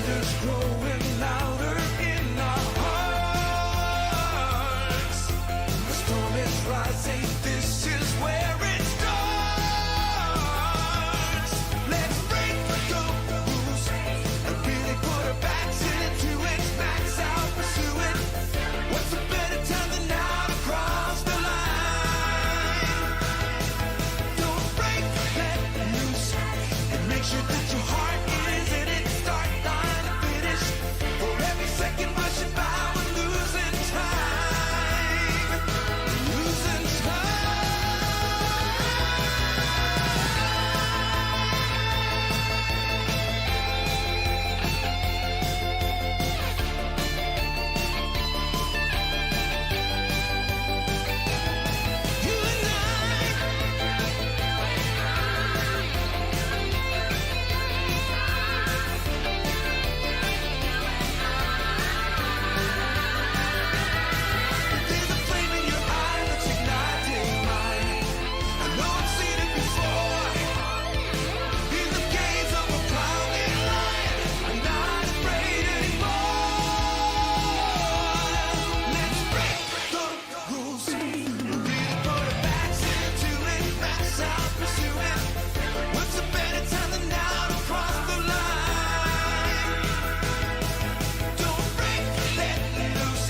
Thunder's growing louder in our hearts. The storm is rising, this is where it starts. Let's break the rules and really put our backs into it. Max out, pursue it. What's a better time than now to cross the line? Don't break, let loose, and make sure that your heart is in it. Start line to finish. For every second rushing by, we're losing time. Losing you and I. There's a flame in your eye that's igniting mine. I know I've seen it before. In the gaze of a clouded lion, I'm not afraid anymore. Let's break the rules. Really put our backs into it. Max out, pursue it. What's a better time than now to cross the line? Don't break, let loose,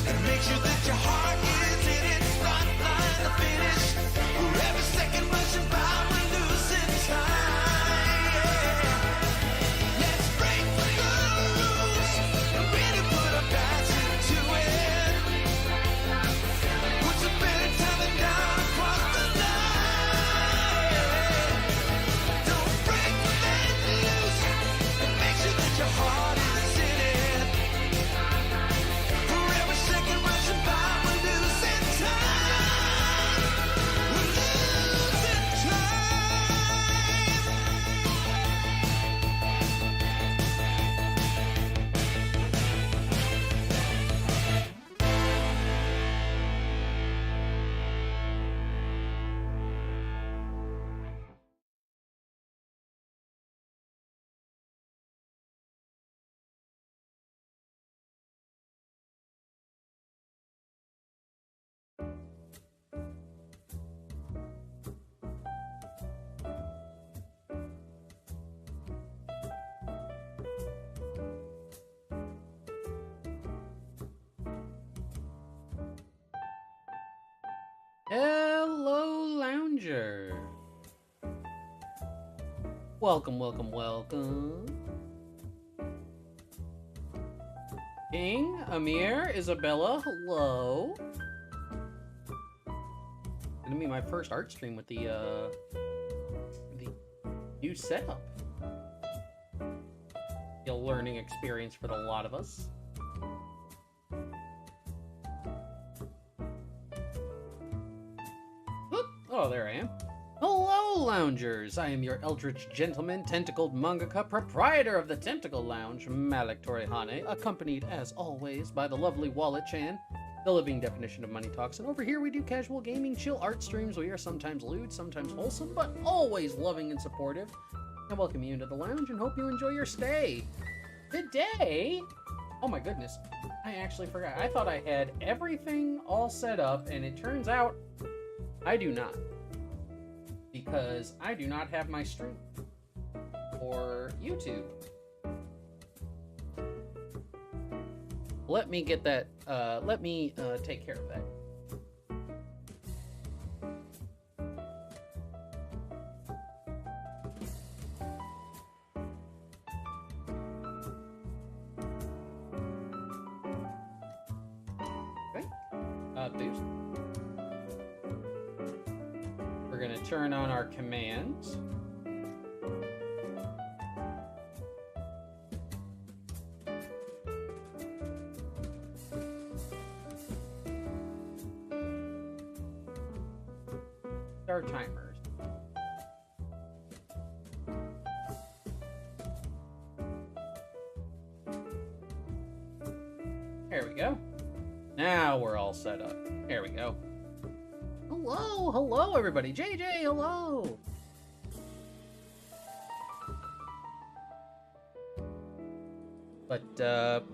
and make sure that your heart is in it. Start line to finish. For every second rushing by, we're losing time. Let's break the rules and really put our backs into it. What's a better time than now to cross the line? Don't break, let loose, and make sure that your heart is in it. For every second rushing by, we're losing time. We're losing time. Hello, Lounger. Welcome, welcome, welcome. King, Amir, Isabella, hello. Gonna be my first art stream with the new setup. Be a learning experience for the lot of us. Oop. Oh, there I am. Hello, loungers! I am your eldritch gentleman, tentacled mangaka, proprietor of the Tentacle Lounge, Malik Torihane, accompanied, as always, by the lovely Wallet-chan, the living definition of money talks. And over here we do casual gaming, chill art streams. We are sometimes lewd, sometimes wholesome, but always loving and supportive. I welcome you into the lounge and hope you enjoy your stay. Today... Oh my goodness, I actually forgot. I thought I had everything all set up, and it turns out I do not. Because I do not have my stream for YouTube. Let me get that, take care of that. Okay, boost. We're gonna turn on our commands. Our timers. There we go. Now we're all set up. There we go. Hello, hello everybody. JJ, hello. But,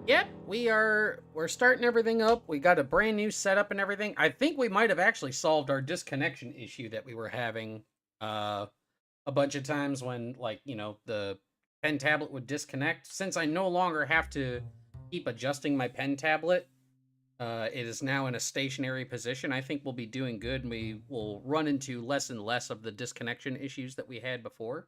yep, we're starting everything up. We got a brand new setup and everything. I think we might have actually solved our disconnection issue that we were having a bunch of times when, like, you know, the pen tablet would disconnect. Since I no longer have to keep adjusting my pen tablet, it is now in a stationary position. I think we'll be doing good, and we will run into less and less of the disconnection issues that we had before.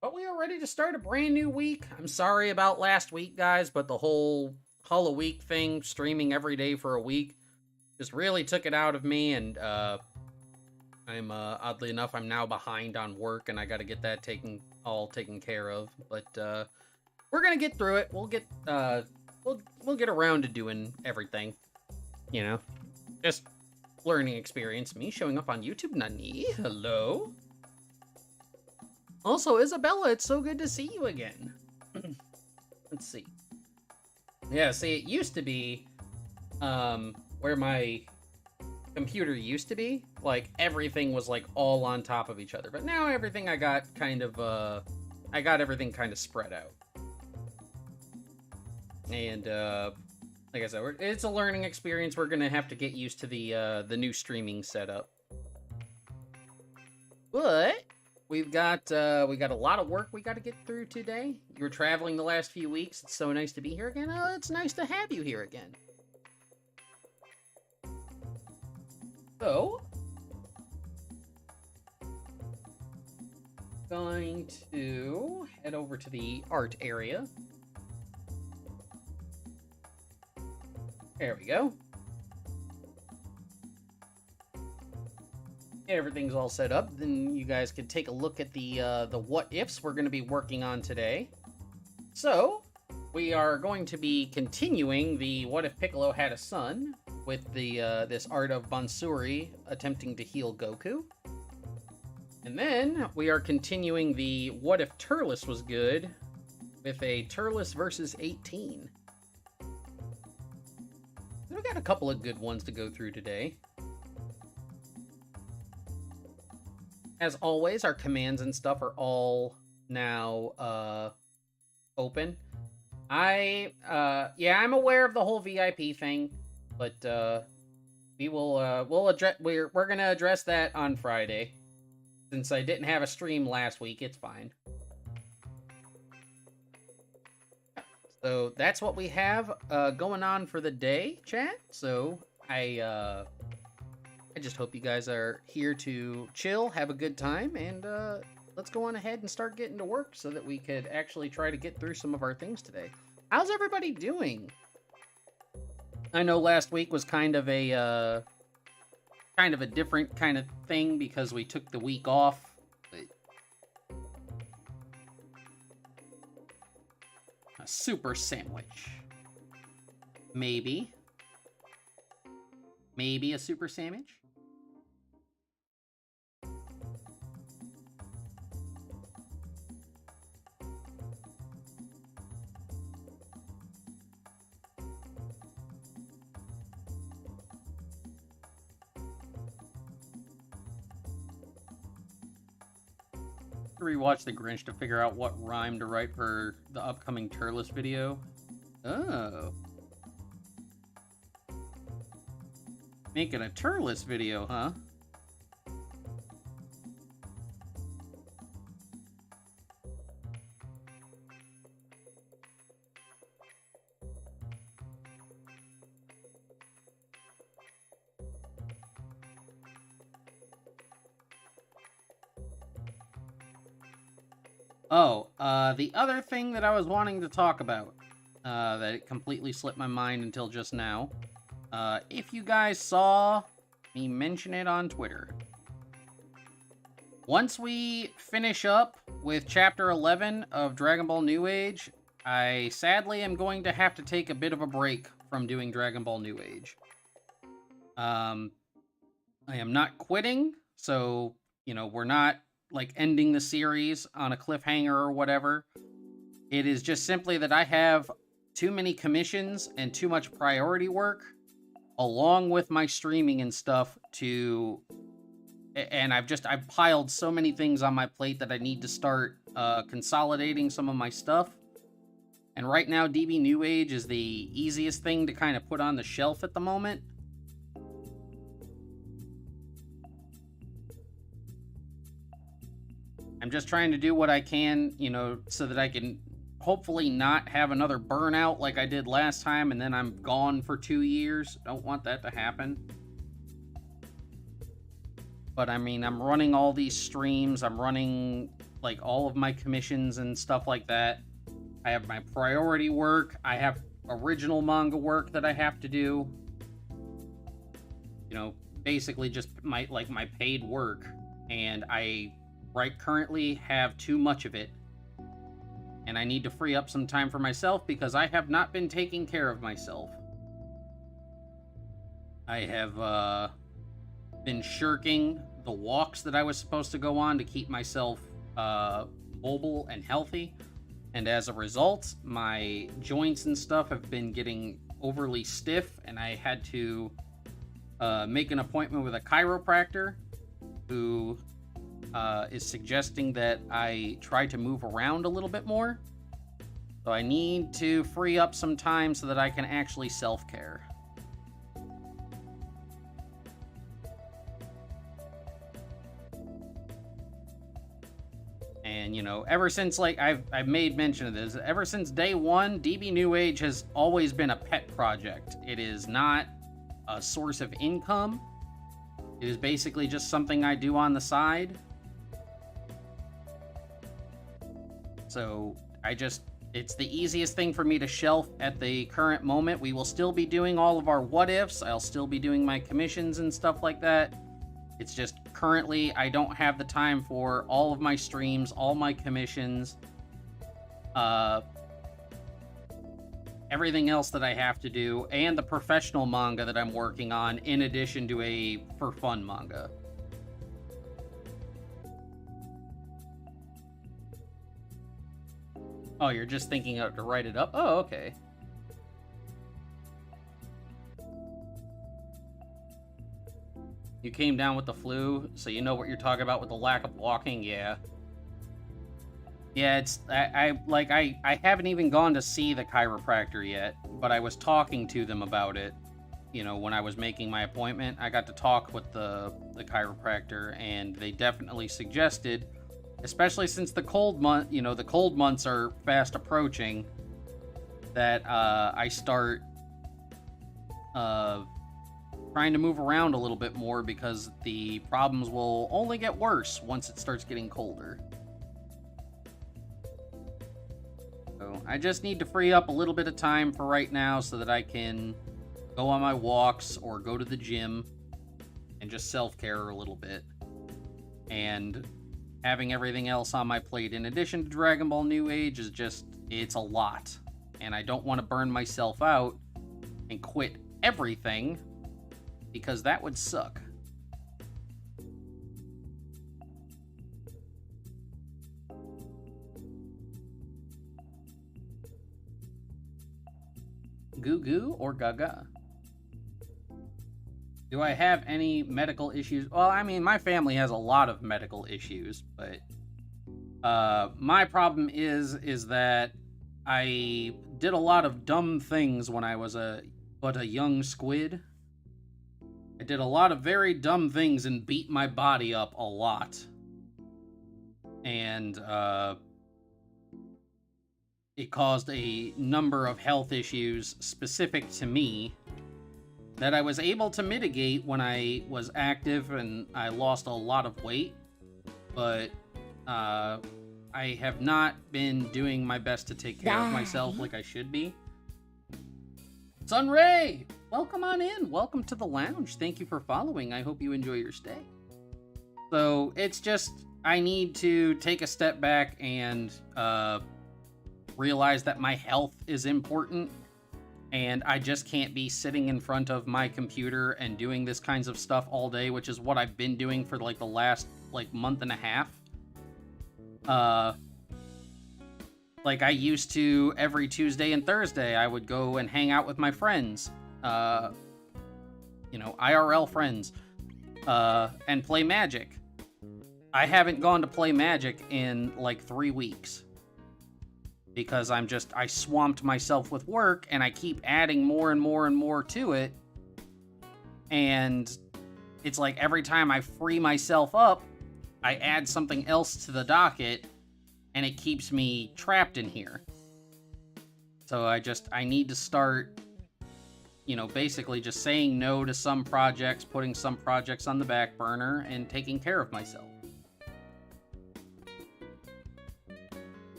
But we are ready to start a brand new week. I'm sorry about last week, guys, but the whole Hollow Week thing, streaming every day for a week, just really took it out of me, and I'm oddly enough, I'm now behind on work, and I got to get that taken care of. But we're gonna get through it. We'll get around to doing everything. You know, just learning experience. Me showing up on YouTube. Nani, hello. Also, Isabella, it's so good to see you again. Let's see. Yeah, see, it used to be where my computer used to be, like, everything was, like, all on top of each other. But now everything I got kind of, I got everything kind of spread out. And, like I said, it's a learning experience. We're gonna have to get used to the new streaming setup. But we got a lot of work we got to get through today. You were traveling the last few weeks. It's so nice to be here again. Oh, it's nice to have you here again. So, going to head over to the art area. There we go. Everything's all set up. Then you guys can take a look at the what ifs we're going to be working on today. So, we are going to be continuing the What If Piccolo Had a Son with the this art of Bansuri attempting to heal Goku. And then we are continuing the What If Turles Was Good with a Turles versus 18. We got a couple of good ones to go through today. As always, our commands and stuff are all now open. Yeah, I'm aware of the whole VIP thing, but we're gonna address that on Friday. Since I didn't have a stream last week, it's fine. So that's what we have going on for the day, chat. So I just hope you guys are here to chill, have a good time, and let's go on ahead and start getting to work so that we could actually try to get through some of our things today. How's everybody doing? I know last week was kind of a different kind of thing because we took the week off. A super sandwich. Maybe a super sandwich? Rewatch The Grinch to figure out what rhyme to write for the upcoming Turles video. Oh. Making a Turles video, huh? Oh, the other thing that I was wanting to talk about, that it completely slipped my mind until just now. If you guys saw me mention it on Twitter. Once we finish up with Chapter 11 of Dragon Ball New Age, I sadly am going to have to take a bit of a break from doing Dragon Ball New Age. I am not quitting, so, you know, we're not, like, ending the series on a cliffhanger or whatever. It is just simply that I have too many commissions and too much priority work, along with my streaming and stuff, and I've piled so many things on my plate that I need to start consolidating some of my stuff. And right now, DB New Age is the easiest thing to kind of put on the shelf at the moment. I'm just trying to do what I can, you know, so that I can hopefully not have another burnout like I did last time and then I'm gone for 2 years. Don't want that to happen. But I mean, I'm running all these streams. I'm running like all of my commissions and stuff like that. I have my priority work. I have original manga work that I have to do. You know, basically just my paid work. And I currently have too much of it. And I need to free up some time for myself because I have not been taking care of myself. I have been shirking the walks that I was supposed to go on to keep myself mobile and healthy. And as a result, my joints and stuff have been getting overly stiff, and I had to make an appointment with a chiropractor who is suggesting that I try to move around a little bit more. So I need to free up some time so that I can actually self-care. And, you know, ever since, like, I've made mention of this, ever since day one, DB New Age has always been a pet project. It is not a source of income. It is basically just something I do on the side. So, it's the easiest thing for me to shelf at the current moment. We will still be doing all of our what-ifs. I'll still be doing my commissions and stuff like that. It's just currently I don't have the time for all of my streams, all my commissions, everything else that I have to do, and the professional manga that I'm working on in addition to a for fun manga. Oh, you're just thinking of to write it up? Oh, okay. You came down with the flu, so you know what you're talking about with the lack of walking, yeah. Yeah, it's, I haven't even gone to see the chiropractor yet, but I was talking to them about it. You know, when I was making my appointment, I got to talk with the chiropractor, and they definitely suggested, especially since the cold months are fast approaching, that I start trying to move around a little bit more because the problems will only get worse once it starts getting colder. So I just need to free up a little bit of time for right now so that I can go on my walks or go to the gym and just self-care a little bit. And having everything else on my plate in addition to Dragon Ball New Age is just, it's a lot. And I don't want to burn myself out and quit everything, because that would suck. Goo Goo or Gaga? Do I have any medical issues? Well, I mean, my family has a lot of medical issues, but my problem is that I did a lot of dumb things when I was a young squid. I did a lot of very dumb things and beat my body up a lot. And it caused a number of health issues specific to me that I was able to mitigate when I was active and I lost a lot of weight. But I have not been doing my best to take care of myself like I should be. Sunray! Welcome on in. Welcome to the lounge. Thank you for following. I hope you enjoy your stay. So, it's just, I need to take a step back and realize that my health is important, and I just can't be sitting in front of my computer and doing this kinds of stuff all day, which is what I've been doing for like the last month and a half. Like I used to every Tuesday and Thursday, I would go and hang out with my friends, IRL friends, and play Magic. I haven't gone to play Magic in like 3 weeks. because I swamped myself with work and I keep adding more and more and more to it. And it's like every time I free myself up, I add something else to the docket and it keeps me trapped in here. So I need to start, basically just saying no to some projects, putting some projects on the back burner, and taking care of myself.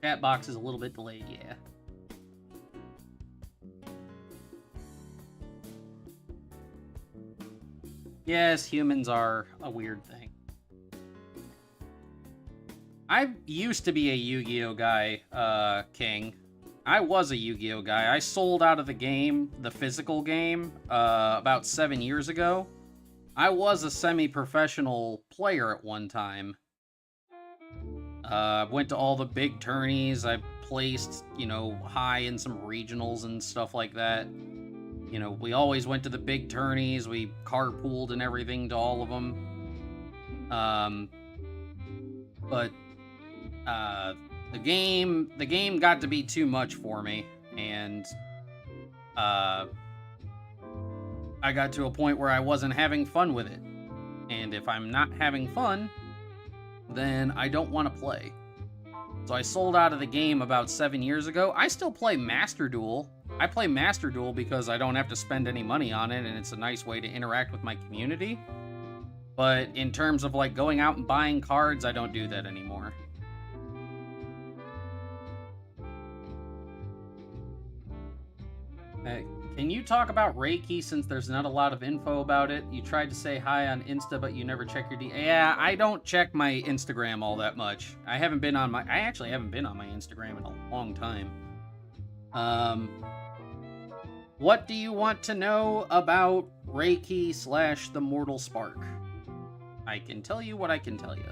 Chat box is a little bit delayed, yeah. Yes, humans are a weird thing. I used to be a Yu-Gi-Oh guy, King. I was a Yu-Gi-Oh guy. I sold out of the game, the physical game, about 7 years ago. I was a semi-professional player at one time. Went to all the big tourneys. I placed, high in some regionals and stuff like that. We always went to the big tourneys. We carpooled and everything to all of them. But the game got to be too much for me, and I got to a point where I wasn't having fun with it. And if I'm not having fun, then I don't want to play. So I sold out of the game about 7 years ago. I still play Master Duel. I play Master Duel because I don't have to spend any money on it, and it's a nice way to interact with my community. But in terms of, going out and buying cards, I don't do that anymore. Can you talk about Reiki, since there's not a lot of info about it? You tried to say hi on Insta, but you never check your Yeah, I don't check my Instagram all that much. I actually haven't been on my Instagram in a long time. What do you want to know about Reiki / the Mortal Spark? I can tell you what I can tell you.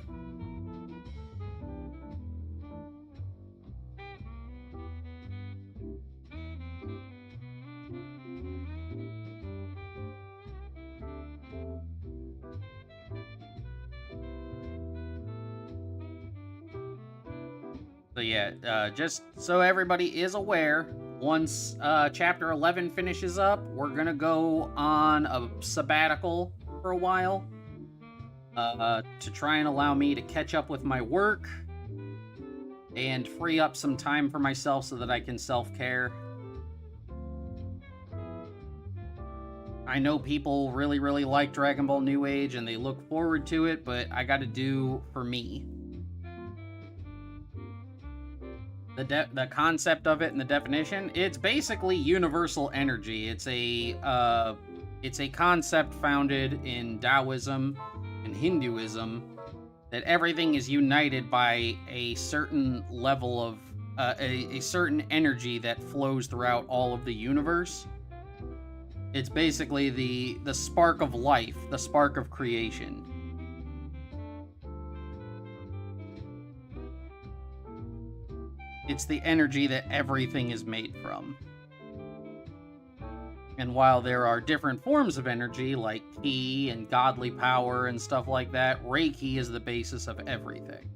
So yeah, just so everybody is aware, once Chapter 11 finishes up, we're gonna go on a sabbatical for a while to try and allow me to catch up with my work and free up some time for myself so that I can self-care. I know people really, really like Dragon Ball New Age and they look forward to it, but I gotta do for me. The concept of it and the definition, it's basically universal energy. It's a concept founded in Taoism and Hinduism, that everything is united by a certain level of a certain energy that flows throughout all of the universe. It's basically the spark of life, the spark of creation. It's the energy that everything is made from. And while there are different forms of energy, like ki and godly power and stuff like that, Reiki is the basis of everything.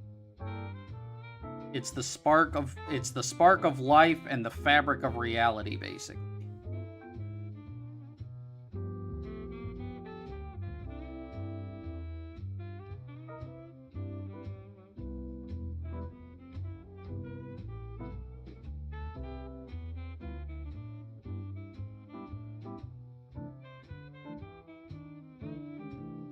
It's the spark of life and the fabric of reality, basically.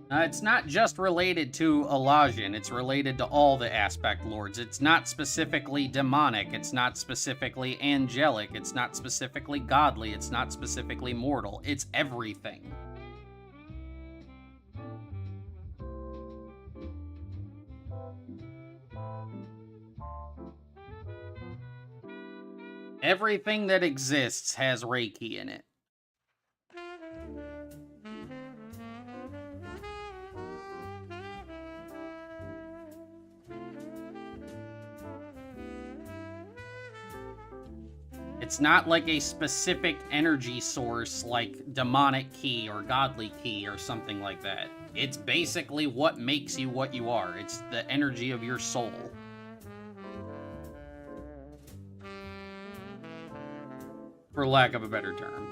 It's not just related to Elagian, it's related to all the aspect lords. It's not specifically demonic, it's not specifically angelic, it's not specifically godly, it's not specifically mortal. It's everything. Everything that exists has Reiki in it. It's not like a specific energy source like demonic ki or godly ki or something like that. It's basically what makes you what you are. It's the energy of your soul. For lack of a better term.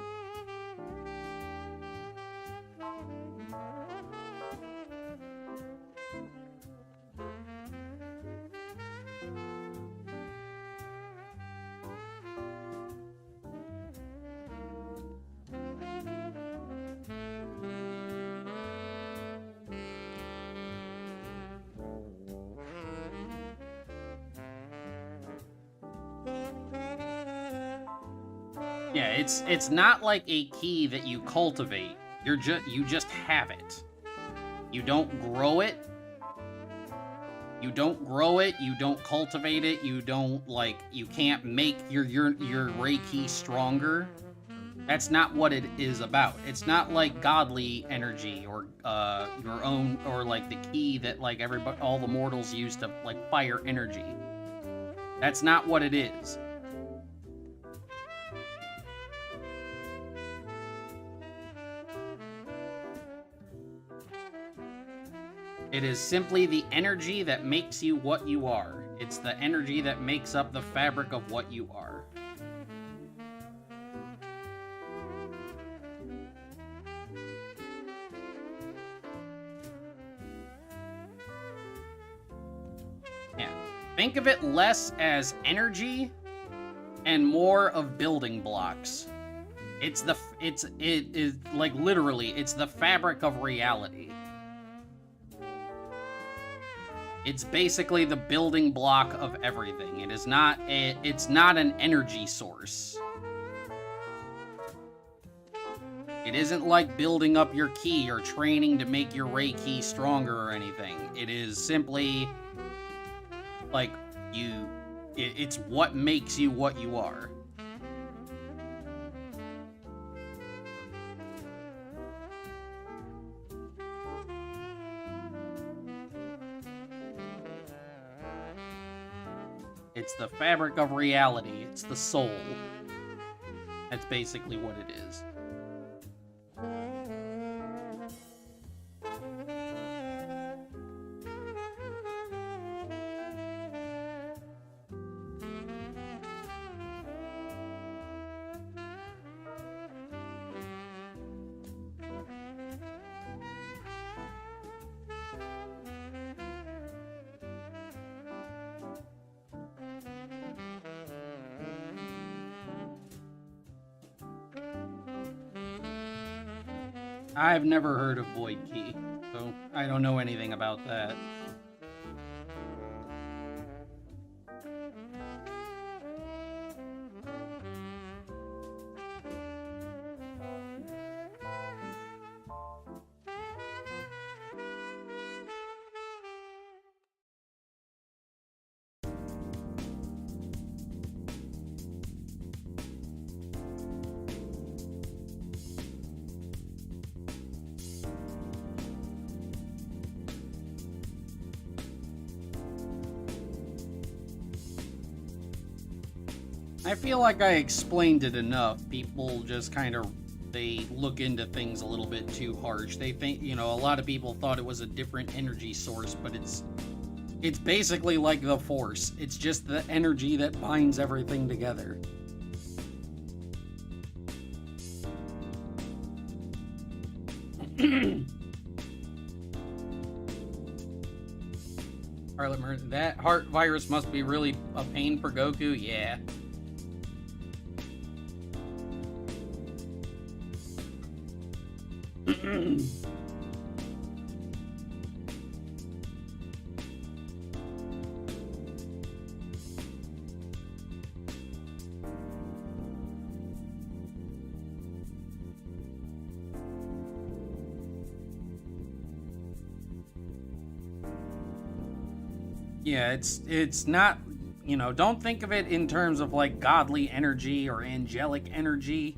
Yeah, it's not like a key that you cultivate. You just have it. You don't grow it. You don't grow it, you don't cultivate it, you can't make your Reiki stronger. That's not what it is about. It's not like godly energy or your own, or like the key that like all the mortals use to like fire energy. That's not what it is. It is simply the energy that makes you what you are. It's the energy that makes up the fabric of what you are. Yeah. Think of it less as energy and more of building blocks. It is like literally, it's the fabric of reality. It's basically the building block of everything. It's not an energy source. It isn't like building up your ki or training to make your Reiki stronger or anything. It is simply like it's what makes you what you are. It's the fabric of reality. It's the soul. That's basically what it is. I've never heard of Void Key, so I don't know anything about that. I feel like I explained it enough. People just they look into things a little bit too harsh. They think, a lot of people thought it was a different energy source, but it's basically like the Force. It's just the energy that binds everything together. Harlot, that heart virus must be really a pain for Goku. Yeah. Yeah, it's not, don't think of it in terms of like godly energy or angelic energy.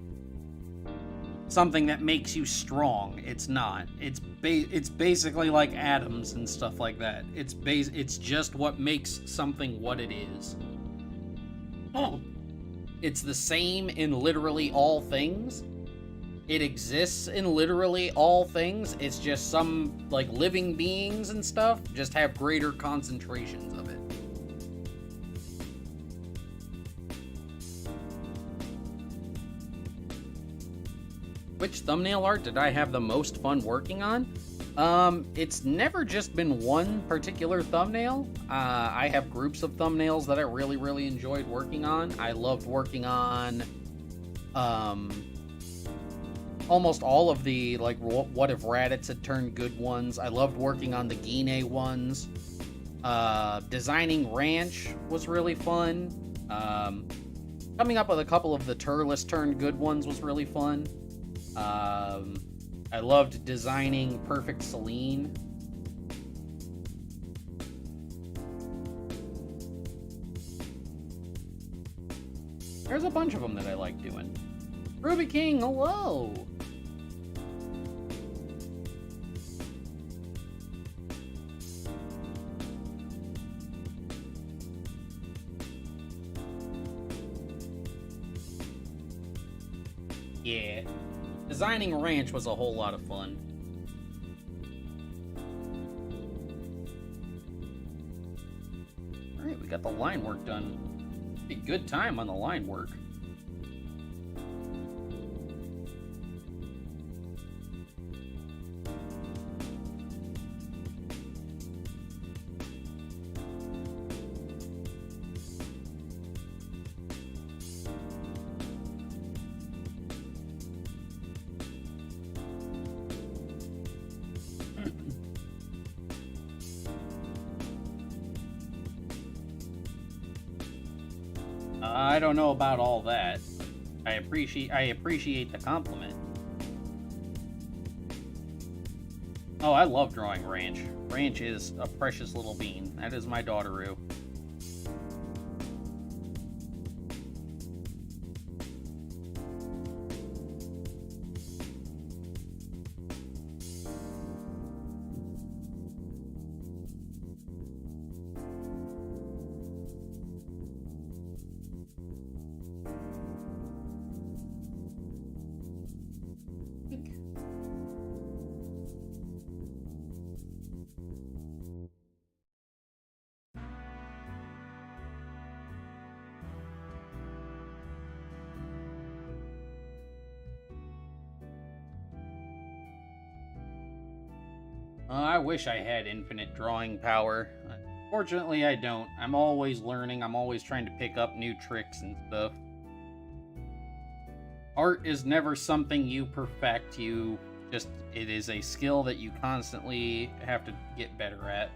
Something that makes you strong. It's not. It's basically like atoms and stuff like that. It's just what makes something what it is. Oh. It's the same in literally all things. It exists in literally all things. It's just some, like, living beings and stuff just have greater concentrations of it. Which thumbnail art did I have the most fun working on? It's never just been one particular thumbnail. I have groups of thumbnails that I really, really enjoyed working on. I loved working on, almost all of the, like, what if Raditz had turned good ones. I loved working on the Gine ones. Designing Ranch was really fun. Coming up with a couple of the Turles turned good ones was really fun. I loved designing Perfect Celine. There's a bunch of them that I like doing. Ruby King, hello! Yeah. Designing Ranch was a whole lot of fun. Alright, we got the line work done. A good time on the line work. I don't know about all that. I appreciate the compliment. Oh, I love drawing Ranch. Ranch is a precious little bean. That is my daughteroo. I wish I had infinite drawing power. Fortunately, I don't. I'm always learning. I'm always trying to pick up new tricks and stuff. Art is never something you perfect. It is a skill that you constantly have to get better at.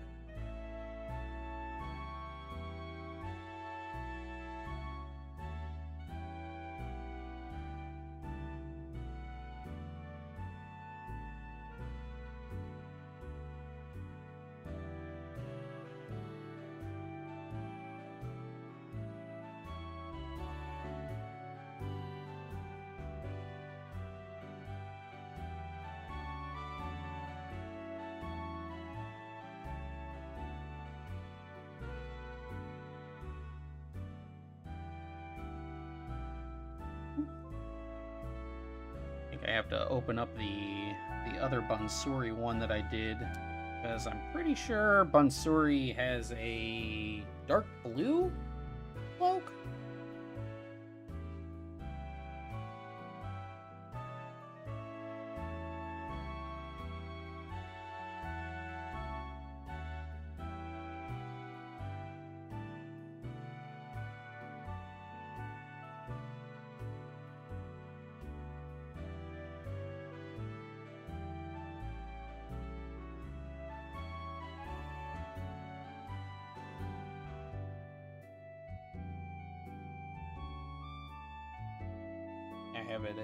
I have to open up the other Bansuri one that I did, because I'm pretty sure Bansuri has a dark blue cloak? I have it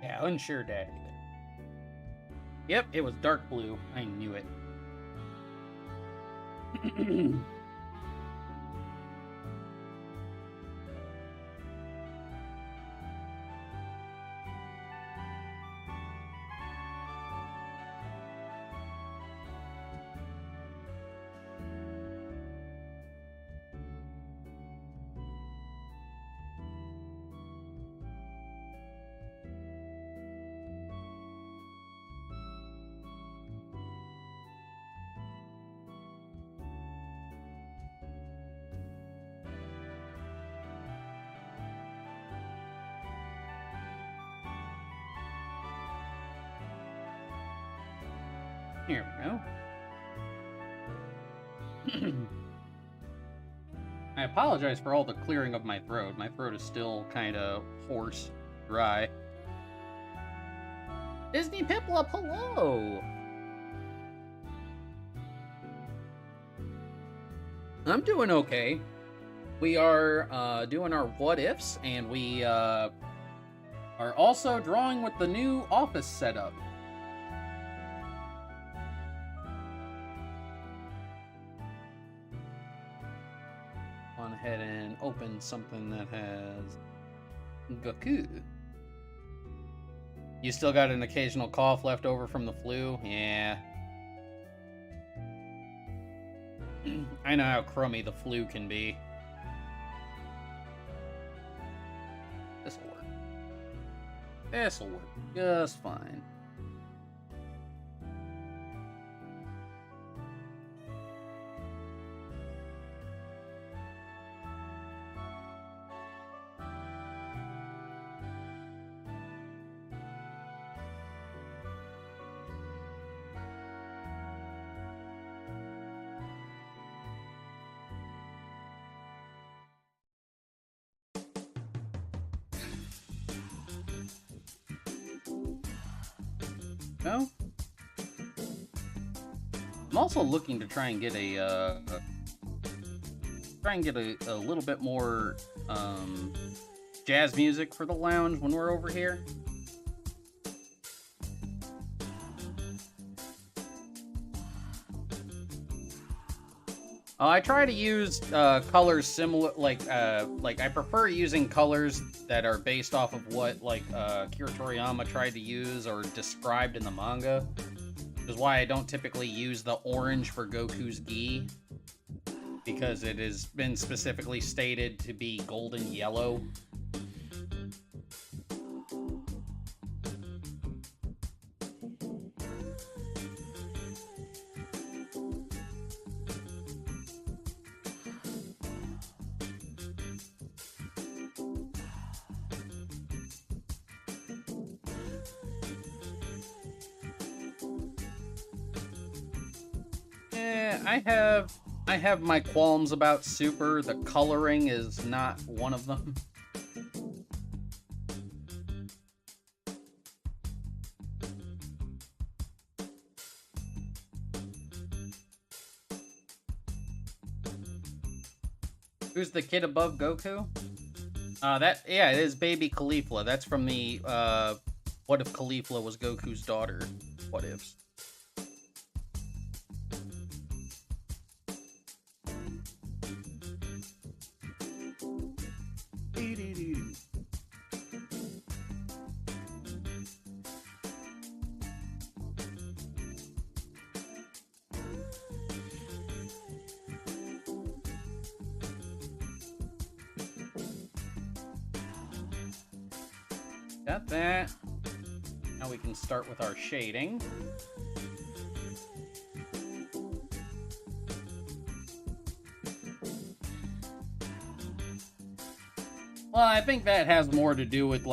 yeah, unsure daddy there. Yep, it was dark blue. I knew it. Here we go. I apologize for all the clearing of my throat. My throat is still kind of hoarse, dry. Disney Piplup, hello! I'm doing okay. We are doing our what ifs, and we are also drawing with the new office setup. On ahead and open something that has Goku. You still got an occasional cough left over from the flu? Yeah. I know how crummy the flu can be. This'll work. This'll work just fine. No? I'm also looking to try and get a little bit more jazz music for the lounge when we're over here. I try to use colors similar, like I prefer using colors that are based off of what Akira Toriyama tried to use or described in the manga. Which is why I don't typically use the orange for Goku's gi, because it has been specifically stated to be golden yellow. I have my qualms about Super. The coloring is not one of them. Who's the kid above Goku? Yeah, it is Baby Caulifla. That's from the, What If Caulifla Was Goku's Daughter? What Ifs. Got that. Now we can start with our shading. Well, I think that has more to do with,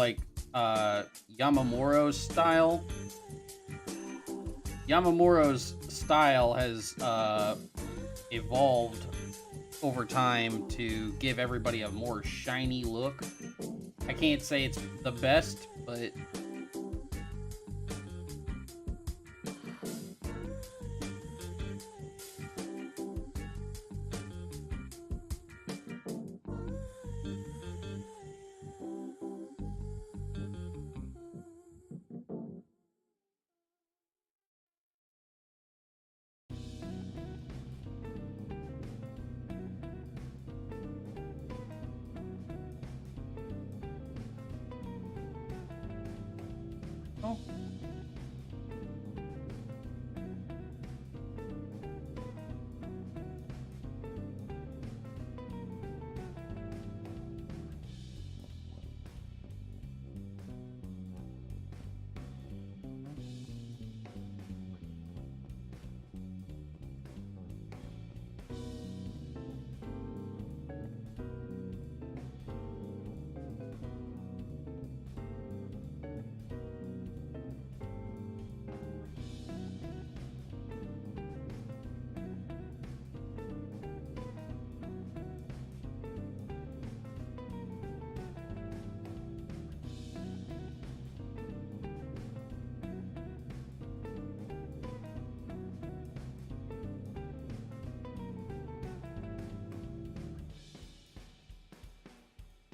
Yamamuro's style. Yamamuro's style has, evolved over time to give everybody a more shiny look. I can't say it's the best, but...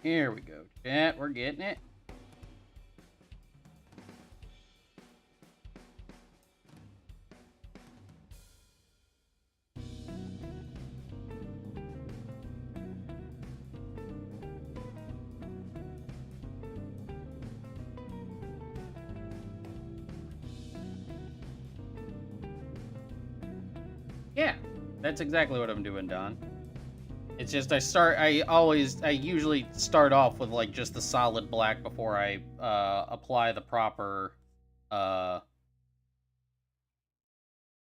Here we go, chat. We're getting it. Yeah, that's exactly what I'm doing, Don. It's just I usually start off with like just the solid black before I apply the proper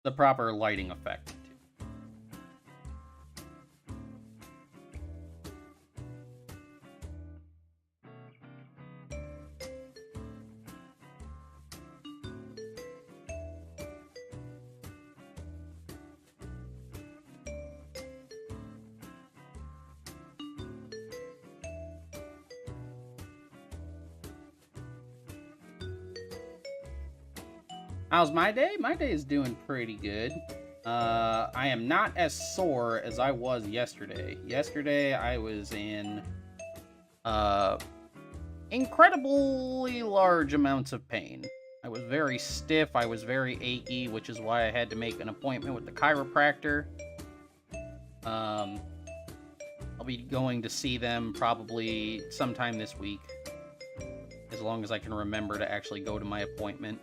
lighting effect. How's my day? My day is doing pretty good. I am not as sore as I was yesterday. Yesterday, I was in incredibly large amounts of pain. I was very stiff. I was very achy, which is why I had to make an appointment with the chiropractor. I'll be going to see them probably sometime this week, as long as I can remember to actually go to my appointment.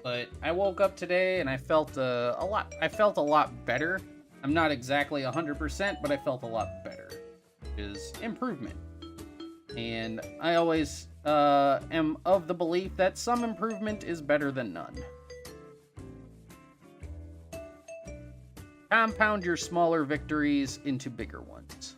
But I woke up today and I felt a lot better. I'm not exactly 100%, but I felt a lot better, which is improvement. And I always am of the belief that some improvement is better than none. Compound your smaller victories into bigger ones.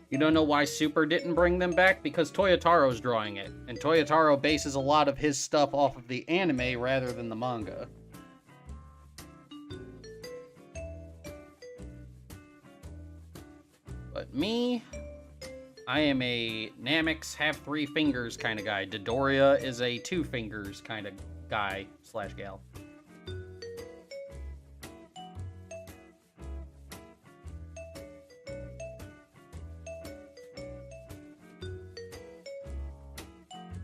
You don't know why Super didn't bring them back? Because Toyotaro's drawing it, and Toyotaro bases a lot of his stuff off of the anime rather than the manga. But me, I am a Namix have 3 fingers kind of guy. Dodoria is a 2 fingers kind of guy / gal.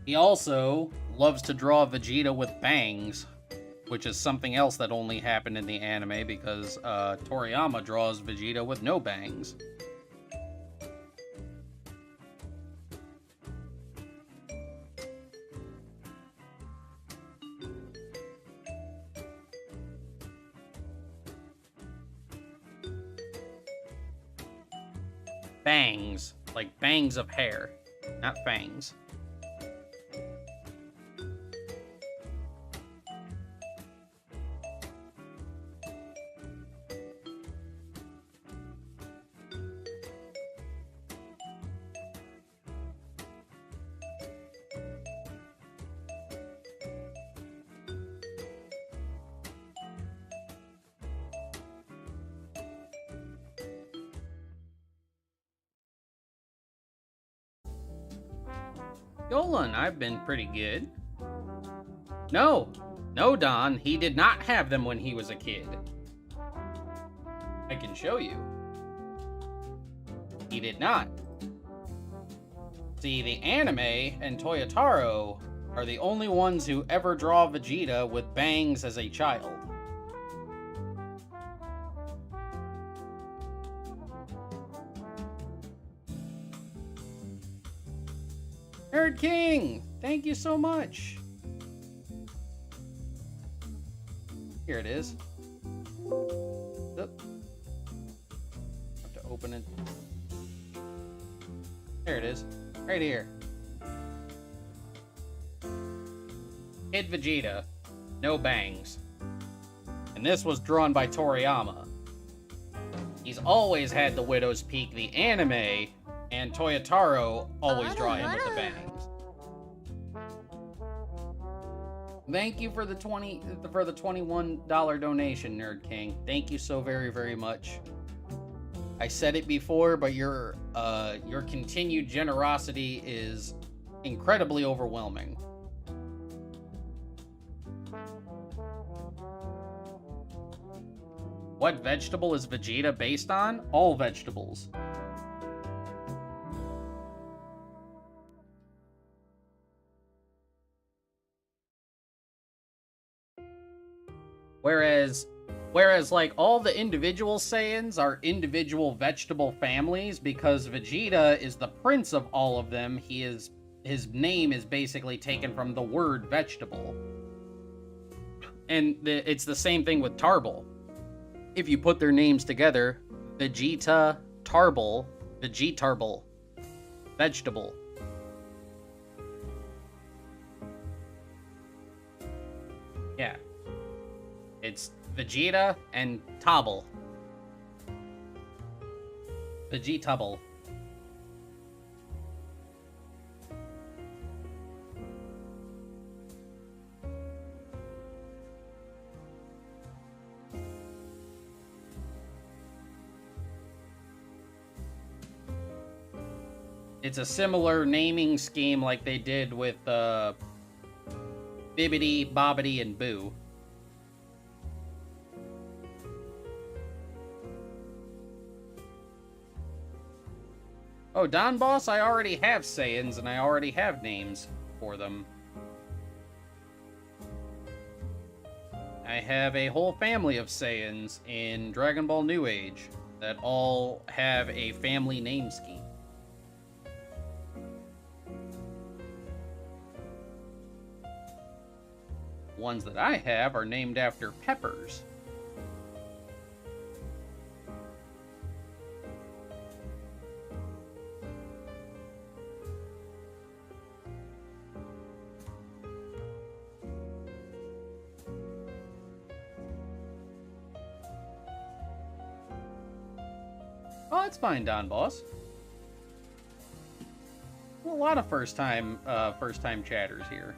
He also loves to draw Vegeta with bangs, which is something else that only happened in the anime because Toriyama draws Vegeta with no bangs. Bangs, like bangs of hair, not fangs. Yolan, I've been pretty good. No, Don, he did not have them when he was a kid. I can show you. He did not. See, the anime and Toyotaro are the only ones who ever draw Vegeta with bangs as a child. Nerd King, thank you so much. Here it is. Oop. Have to open it. There it is, right here. Kid Vegeta, no bangs. And this was drawn by Toriyama. He's always had the Widow's Peak, the anime, and Toyotaro always draw him with the bangs. Thank you for the $21 donation, Nerd King. Thank you so very, very much. I said it before, but your continued generosity is incredibly overwhelming. What vegetable is Vegeta based on? All vegetables. Whereas like all the individual Saiyans are individual vegetable families, because Vegeta is the prince of all of them. His name is basically taken from the word vegetable. And it's the same thing with Tarbell. If you put their names together, Vegeta, Tarbell, Vegetarbell, vegetable. Yeah. It's Vegeta and Tarbell. Vegetable. It's a similar naming scheme like they did with Bibbidi, Bobbidi, and Boo. Oh, Don Boss, I already have Saiyans, and I already have names for them. I have a whole family of Saiyans in Dragon Ball New Age that all have a family name scheme. Ones that I have are named after peppers. Oh, that's fine, Don Boss. A lot of first-time chatters here.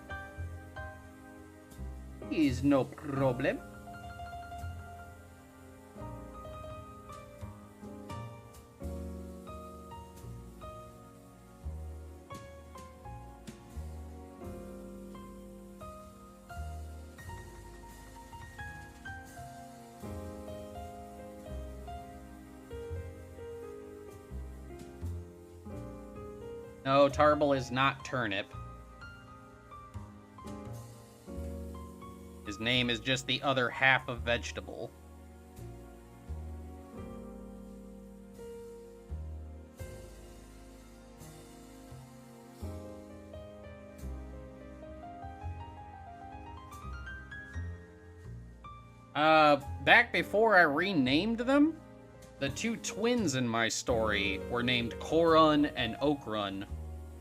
Is no problem. No, Tarbell is not turnip. His name is just the other half of vegetable. Back before I renamed them, the two twins in my story were named Korun and Okrun,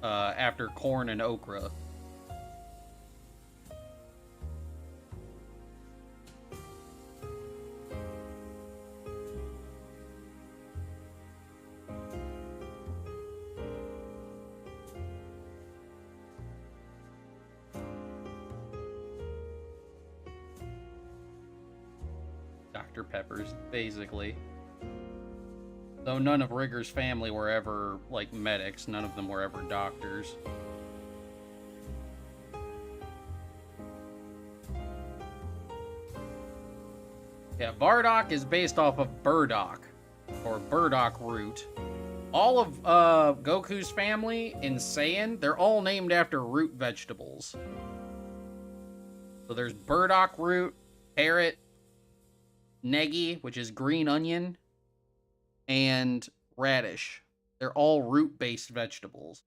after corn and okra. Dr. Peppers, basically. Though none of Rigger's family were ever, like, medics. None of them were ever doctors. Yeah, Bardock is based off of burdock, or burdock root. All of Goku's family in Saiyan, they're all named after root vegetables. So there's burdock root, carrot, negi, which is green onion, and radish. They're all root-based vegetables.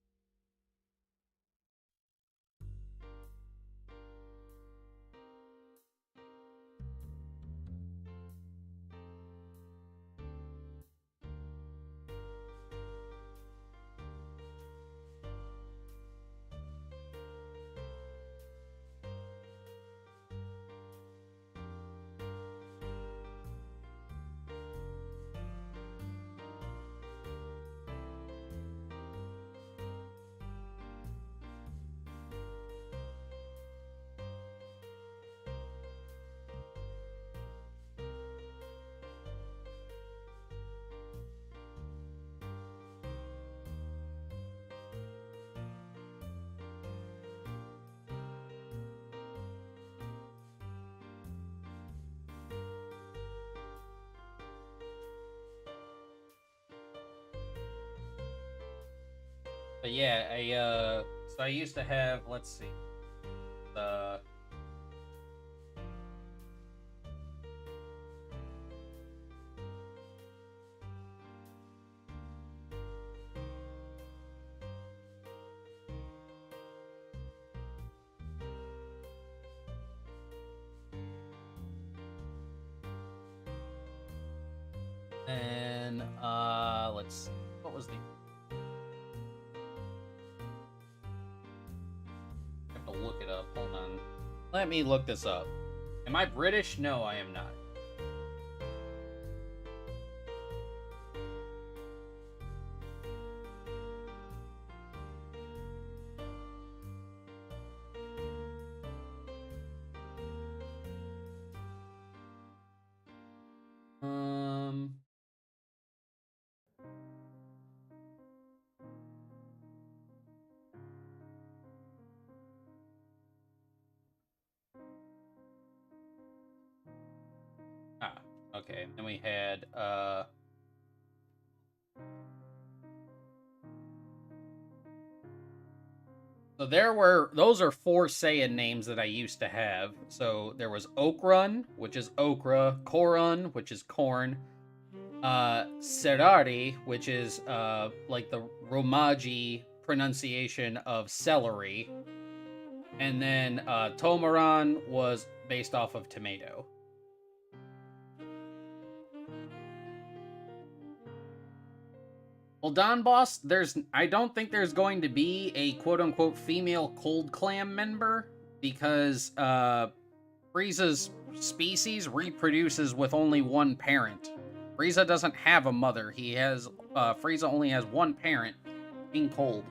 But yeah, so I used to have, let's see, the and let's see, what was the? I have to look it up. Hold on. Let me look this up. Am I British? No, I am not. Um. Ah, okay. Then we had so those are 4 Saiyan names that I used to have. So there was Okrun, which is okra, Korun, which is corn, Serari, which is like the Romaji pronunciation of celery, and then Tomaran was based off of tomato. Well, Don Boss, I don't think there's going to be a quote-unquote female Cold Clam member because Frieza's species reproduces with only one parent. Frieza doesn't have a mother. Frieza only has one parent, King Cold.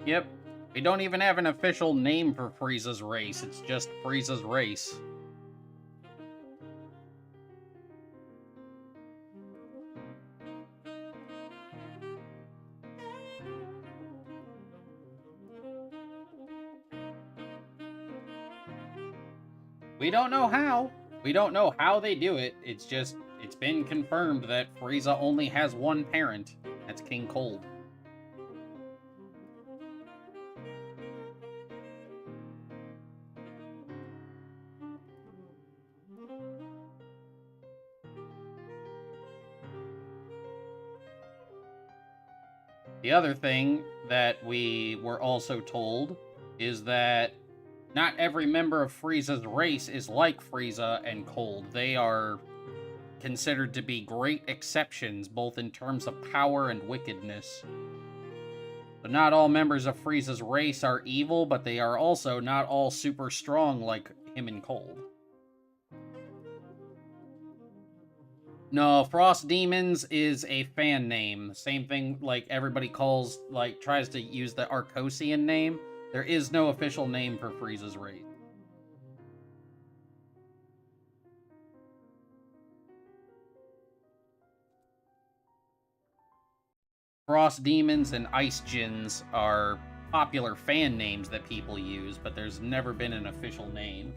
Yep. We don't even have an official name for Frieza's race. It's just Frieza's race. We don't know how. We don't know how they do it. It's been confirmed that Frieza only has one parent. That's King Cold. The other thing that we were also told is that not every member of Frieza's race is like Frieza and Cold. They are considered to be great exceptions, both in terms of power and wickedness. But not all members of Frieza's race are evil, but they are also not all super strong like him and Cold. No, Frost Demons is a fan name. Same thing like everybody tries to use the Arcosian name. There is no official name for Frieza's race. Frost Demons and Ice Djinns are popular fan names that people use, but there's never been an official name.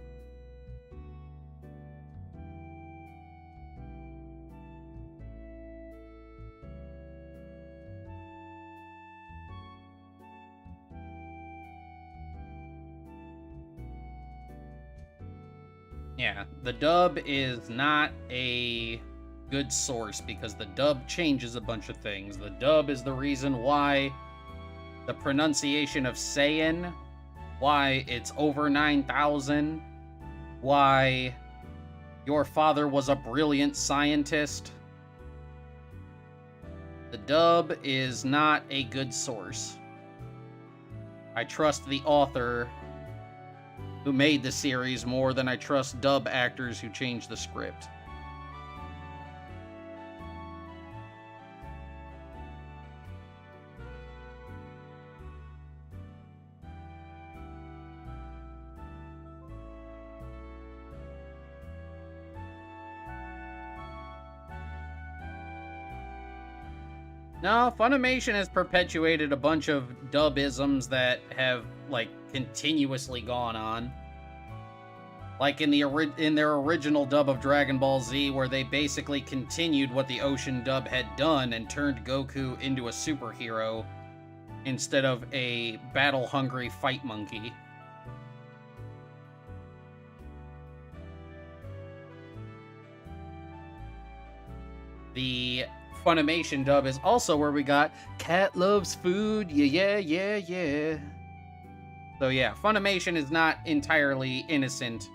Yeah, the dub is not a good source because the dub changes a bunch of things. The dub is the reason why the pronunciation of Saiyan, why it's over 9,000, why your father was a brilliant scientist. The dub is not a good source. I trust the author who made the series more than I trust dub actors who changed the script. No, Funimation has perpetuated a bunch of dub-isms that have, like, continuously gone on. Like in their original dub of Dragon Ball Z, where they basically continued what the Ocean dub had done and turned Goku into a superhero instead of a battle-hungry fight monkey. The Funimation dub is also where we got Cat Loves Food, yeah. So yeah, Funimation is not entirely innocent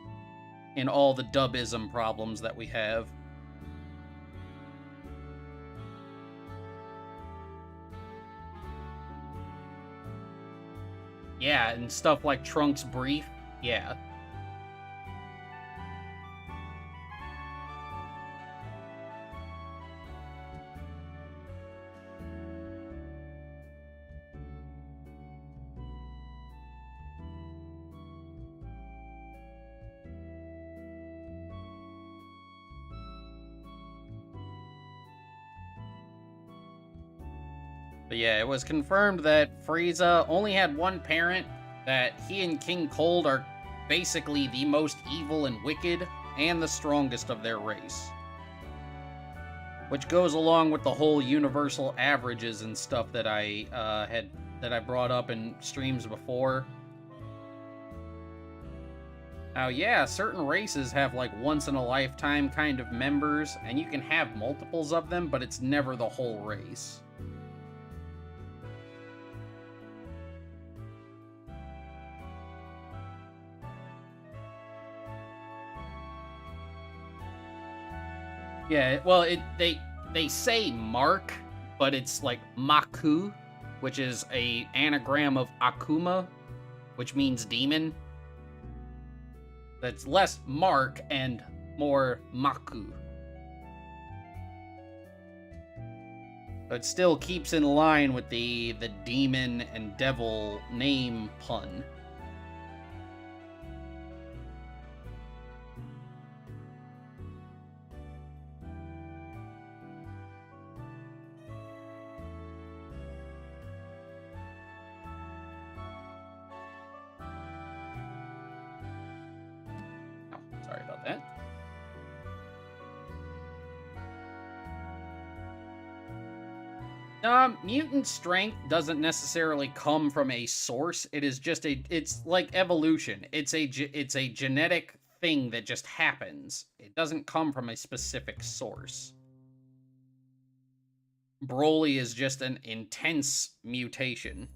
in all the dubism problems that we have. Yeah, and stuff like Trunks Brief, yeah. But yeah, it was confirmed that Frieza only had one parent, that he and King Cold are basically the most evil and wicked, and the strongest of their race. Which goes along with the whole universal averages and stuff that I brought up in streams before. Now, yeah, certain races have like once-in-a-lifetime kind of members, and you can have multiples of them, but it's never the whole race. Yeah, well, they say Mark, but it's like Maku, which is a anagram of Akuma, which means demon. That's less Mark and more Maku. But still keeps in line with the demon and devil name pun. Sorry about that. Mutant strength doesn't necessarily come from a source. It is just it's like evolution. It's a genetic thing that just happens. It doesn't come from a specific source. Broly is just an intense mutation.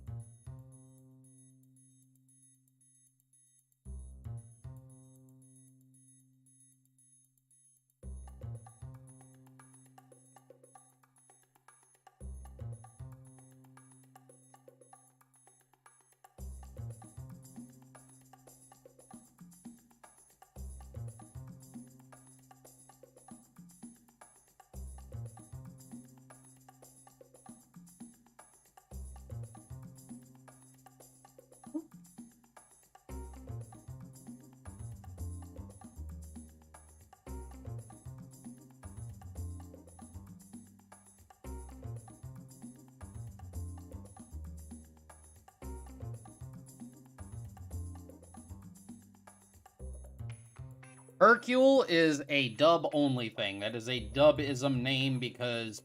Hercule is a dub-only thing. That is a dub-ism name because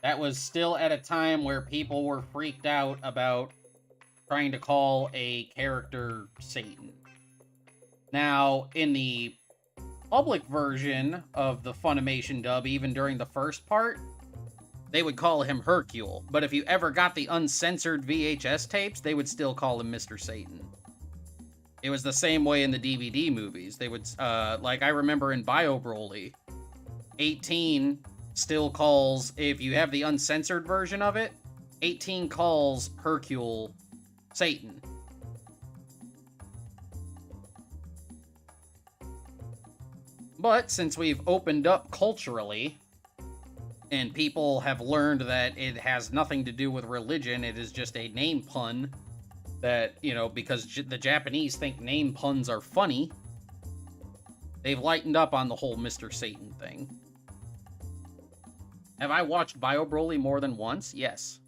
that was still at a time where people were freaked out about trying to call a character Satan. Now, in the public version of the Funimation dub, even during the first part, they would call him Hercule. But if you ever got the uncensored VHS tapes, they would still call him Mr. Satan. It was the same way in the DVD movies. They would, like, I remember in Bio Broly, 18 still calls, if you have the uncensored version of it, 18 calls Hercule Satan. But since we've opened up culturally, and people have learned that it has nothing to do with religion, it is just a name pun, that, you know, because the Japanese think name puns are funny, they've lightened up on the whole Mr. Satan thing. Have I watched Bio Broly more than once? Yes.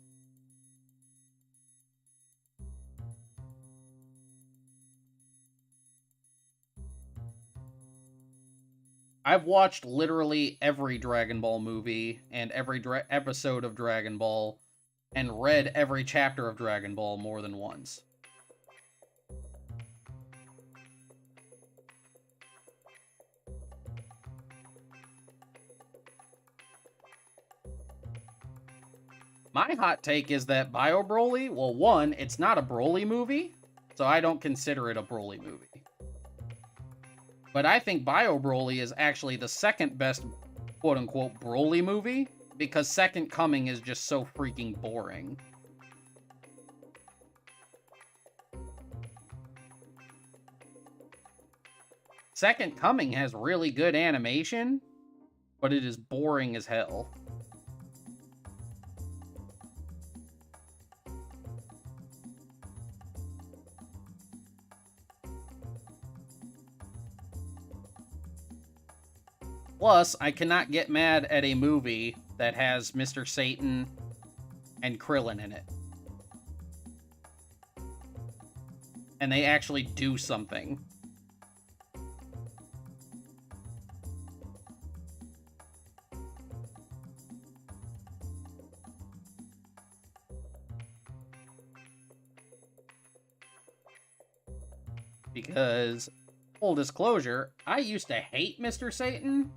I've watched literally every Dragon Ball movie and every episode of Dragon Ball and read every chapter of Dragon Ball more than once. My hot take is that Bio Broly, well, one, it's not a Broly movie, so I don't consider it a Broly movie. But I think Bio Broly is actually the second best quote-unquote Broly movie, because Second Coming is just so freaking boring. Second Coming has really good animation, but it is boring as hell. Plus, I cannot get mad at a movie that has Mr. Satan and Krillin in it. And they actually do something. Because, full disclosure, I used to hate Mr. Satan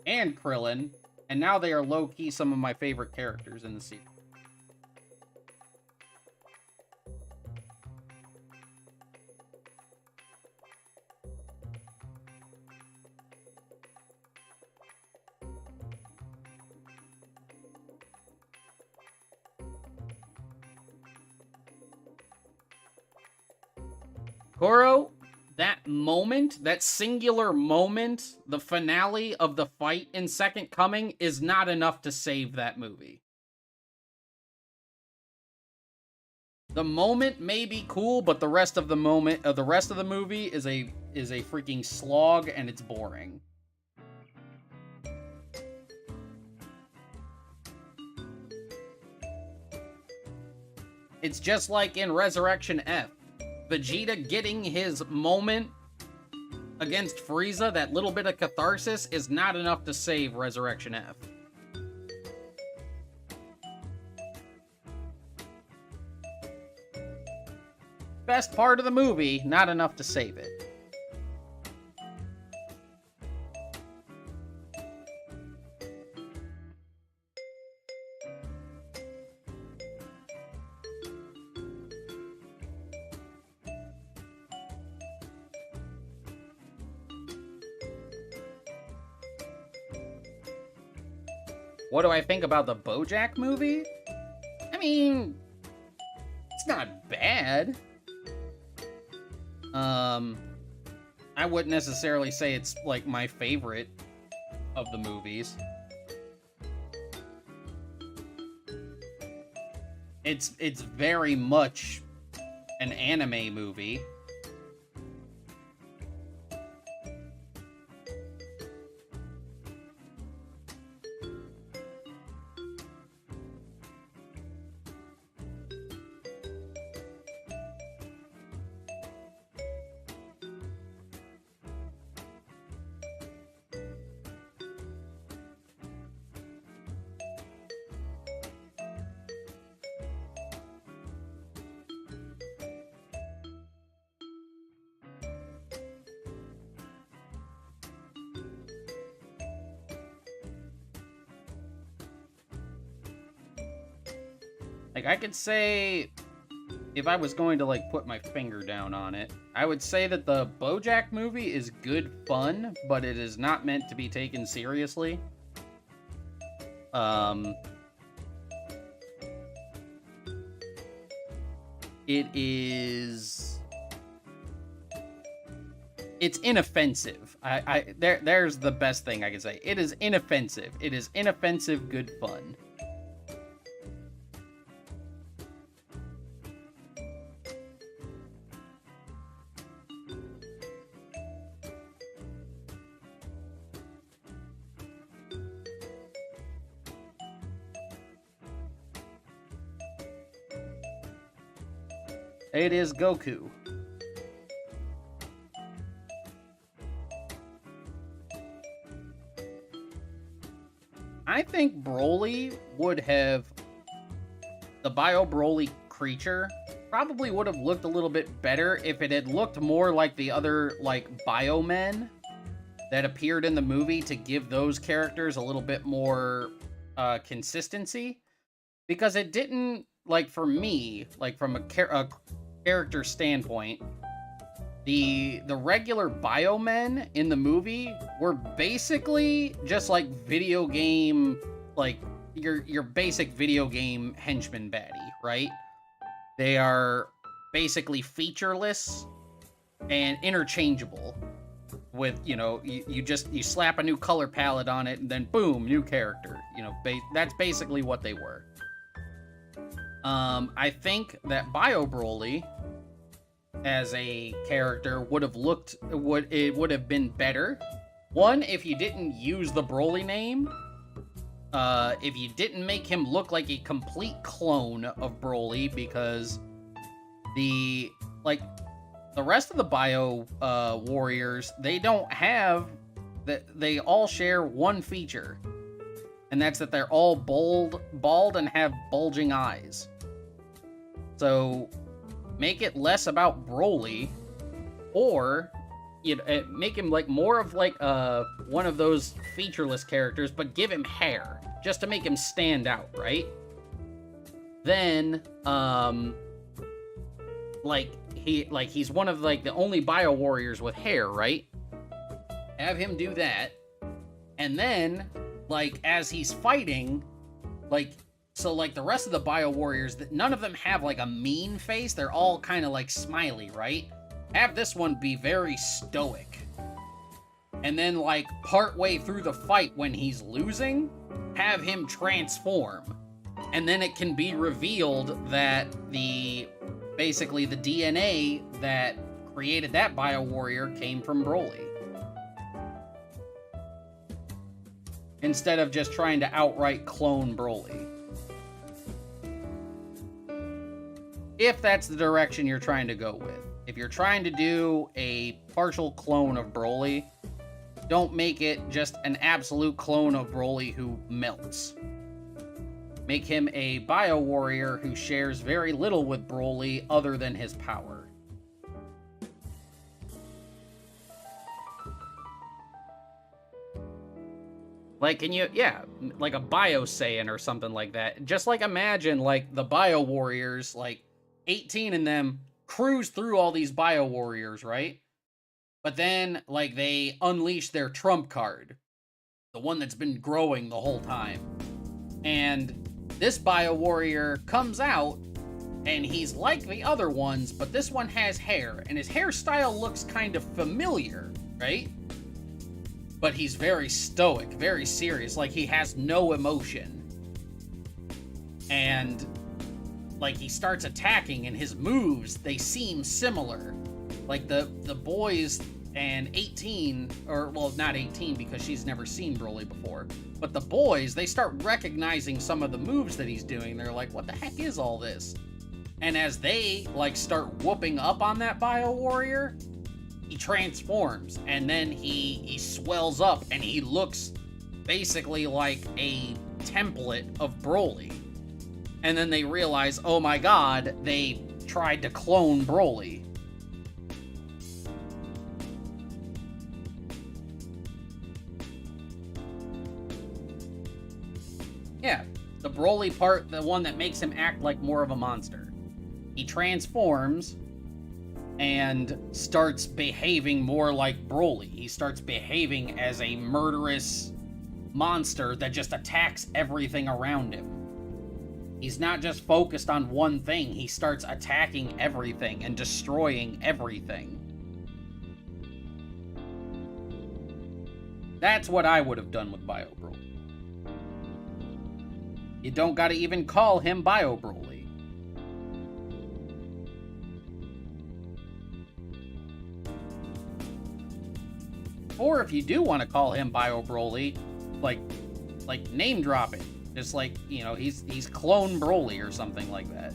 and Krillin, and now they are low-key some of my favorite characters in the series. Goro, that moment, that singular moment, the finale of the fight in Second Coming is not enough to save that movie. The moment may be cool, but the rest of the movie is a freaking slog, and it's boring. It's just like in Resurrection F. Vegeta getting his moment against Frieza, that little bit of catharsis, is not enough to save Resurrection F. Best part of the movie, not enough to save it. What do I think about the BoJack movie? I mean, it's not bad. I wouldn't necessarily say it's, like, my favorite of the movies. It's very much an anime movie. Like, I could say, if I was going to, like, put my finger down on it, I would say that the BoJack movie is good fun, but it is not meant to be taken seriously. It's inoffensive. There's the best thing I can say. It is inoffensive. It is inoffensive good fun. It is Goku. I think Broly would have... The Bio Broly creature probably would have looked a little bit better if it had looked more like the other, like, Biomen that appeared in the movie, to give those characters a little bit more consistency. Because it didn't, like, for me, like, from a character standpoint, the regular Biomen in the movie were basically just, like, video game, like, your basic video game henchman baddie, right? They are basically featureless and interchangeable with, you know, you slap a new color palette on it and then boom, new character. You know, that's basically what they were. I think that Bio Broly as a character would have been better. One, if you didn't use the Broly name, if you didn't make him look like a complete clone of Broly, because the rest of the Bio warriors, they don't have that. They all share one feature, and that's that they're all bald and have bulging eyes. So make it less about Broly, or make him like more of like one of those featureless characters, but give him hair just to make him stand out, right? Then he's one of like the only Bio Warriors with hair, right? Have him do that, and then like as he's fighting, like the rest of the Bio Warriors, none of them have like a mean face. They're all kind of like smiley, right? Have this one be very stoic. And then like partway through the fight when he's losing, have him transform. And then it can be revealed that basically the DNA that created that Bio Warrior came from Broly. Instead of just trying to outright clone Broly. If that's the direction you're trying to go with. If you're trying to do a partial clone of Broly, don't make it just an absolute clone of Broly who melts. Make him a Bio Warrior who shares very little with Broly other than his power. Like, like a Bio Saiyan or something like that. Just like imagine like the Bio Warriors, like 18 in them, cruise through all these Bio Warriors, right? But then, like, they unleash their trump card. The one that's been growing the whole time. And this Bio Warrior comes out, and he's like the other ones, but this one has hair, and his hairstyle looks kind of familiar, right? But he's very stoic, very serious, like he has no emotion. And like he starts attacking, and his moves, they seem similar. Like the boys and 18, or well, not 18 because she's never seen Broly before, but the boys, they start recognizing some of the moves that he's doing. They're like, what the heck is all this? And as they like start whooping up on that Bio Warrior, he transforms, and then he swells up, and he looks basically like a template of Broly. And then they realize, oh my god, they tried to clone Broly. Yeah, the Broly part, the one that makes him act like more of a monster. He transforms and starts behaving more like Broly. He starts behaving as a murderous monster that just attacks everything around him. He's not just focused on one thing, he starts attacking everything and destroying everything. That's what I would have done with Bio Broly. You don't gotta even call him Bio Broly. Or if you do want to call him Bio Broly, like name drop it. Just like, you know, he's clone Broly or something like that.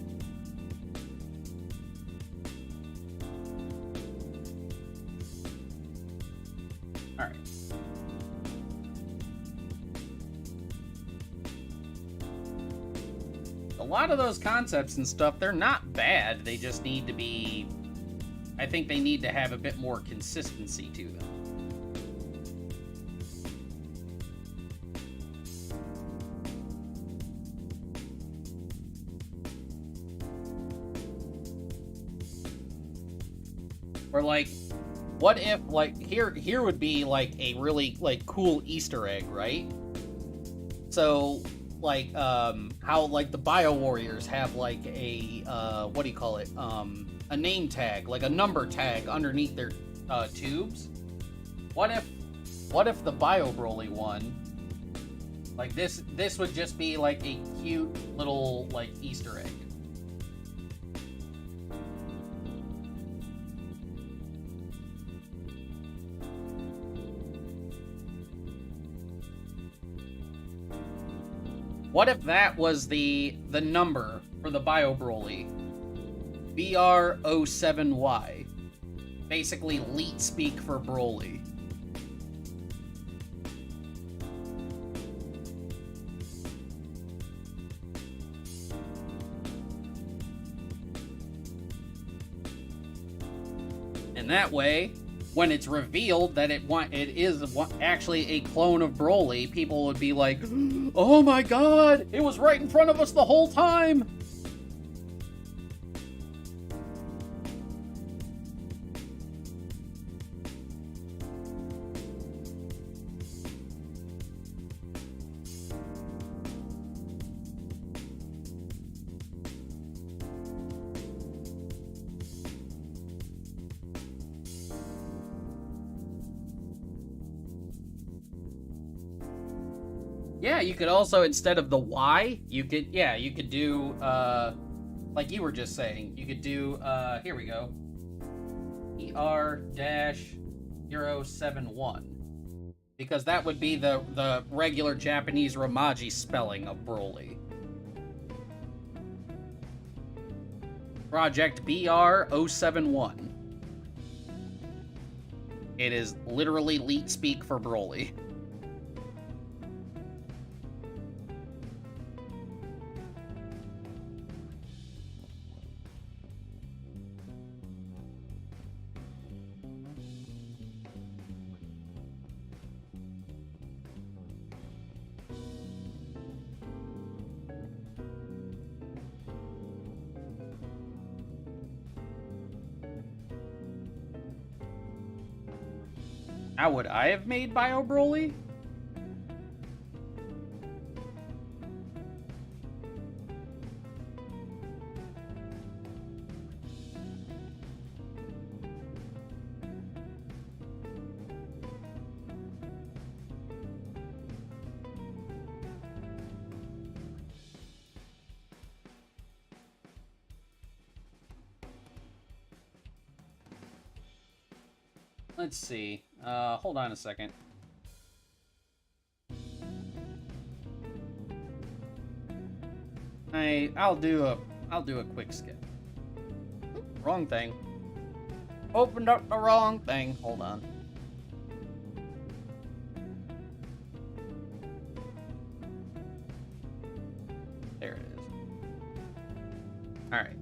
a lot of those concepts and stuff, they're not bad. They just need to be... I think they need to have a bit more consistency to them. Or like, what if, like, here would be like a really like cool Easter egg, right? So, like, how like the Bio Warriors have like a what do you call it? A name tag, like a number tag underneath their tubes. What if the Bio Broly one, like this would just be like a cute little like Easter egg. What if that was the number for the Bio Broly? BR07Y. Basically, leet speak for Broly. And that way, when it's revealed that it is actually a clone of Broly, people would be like, "Oh my god, it was right in front of us the whole time!" Yeah, you could also, instead of the Y, you could do, like you were just saying, you could do, here we go, ER-071, because that would be the regular Japanese Romaji spelling of Broly. Project BR-071. It is literally leet speak for Broly. How would I have made Bio Broly? Let's see. Hold on a second. I'll do a quick skip. Wrong thing. Opened up the wrong thing. Hold on. There it is. All right.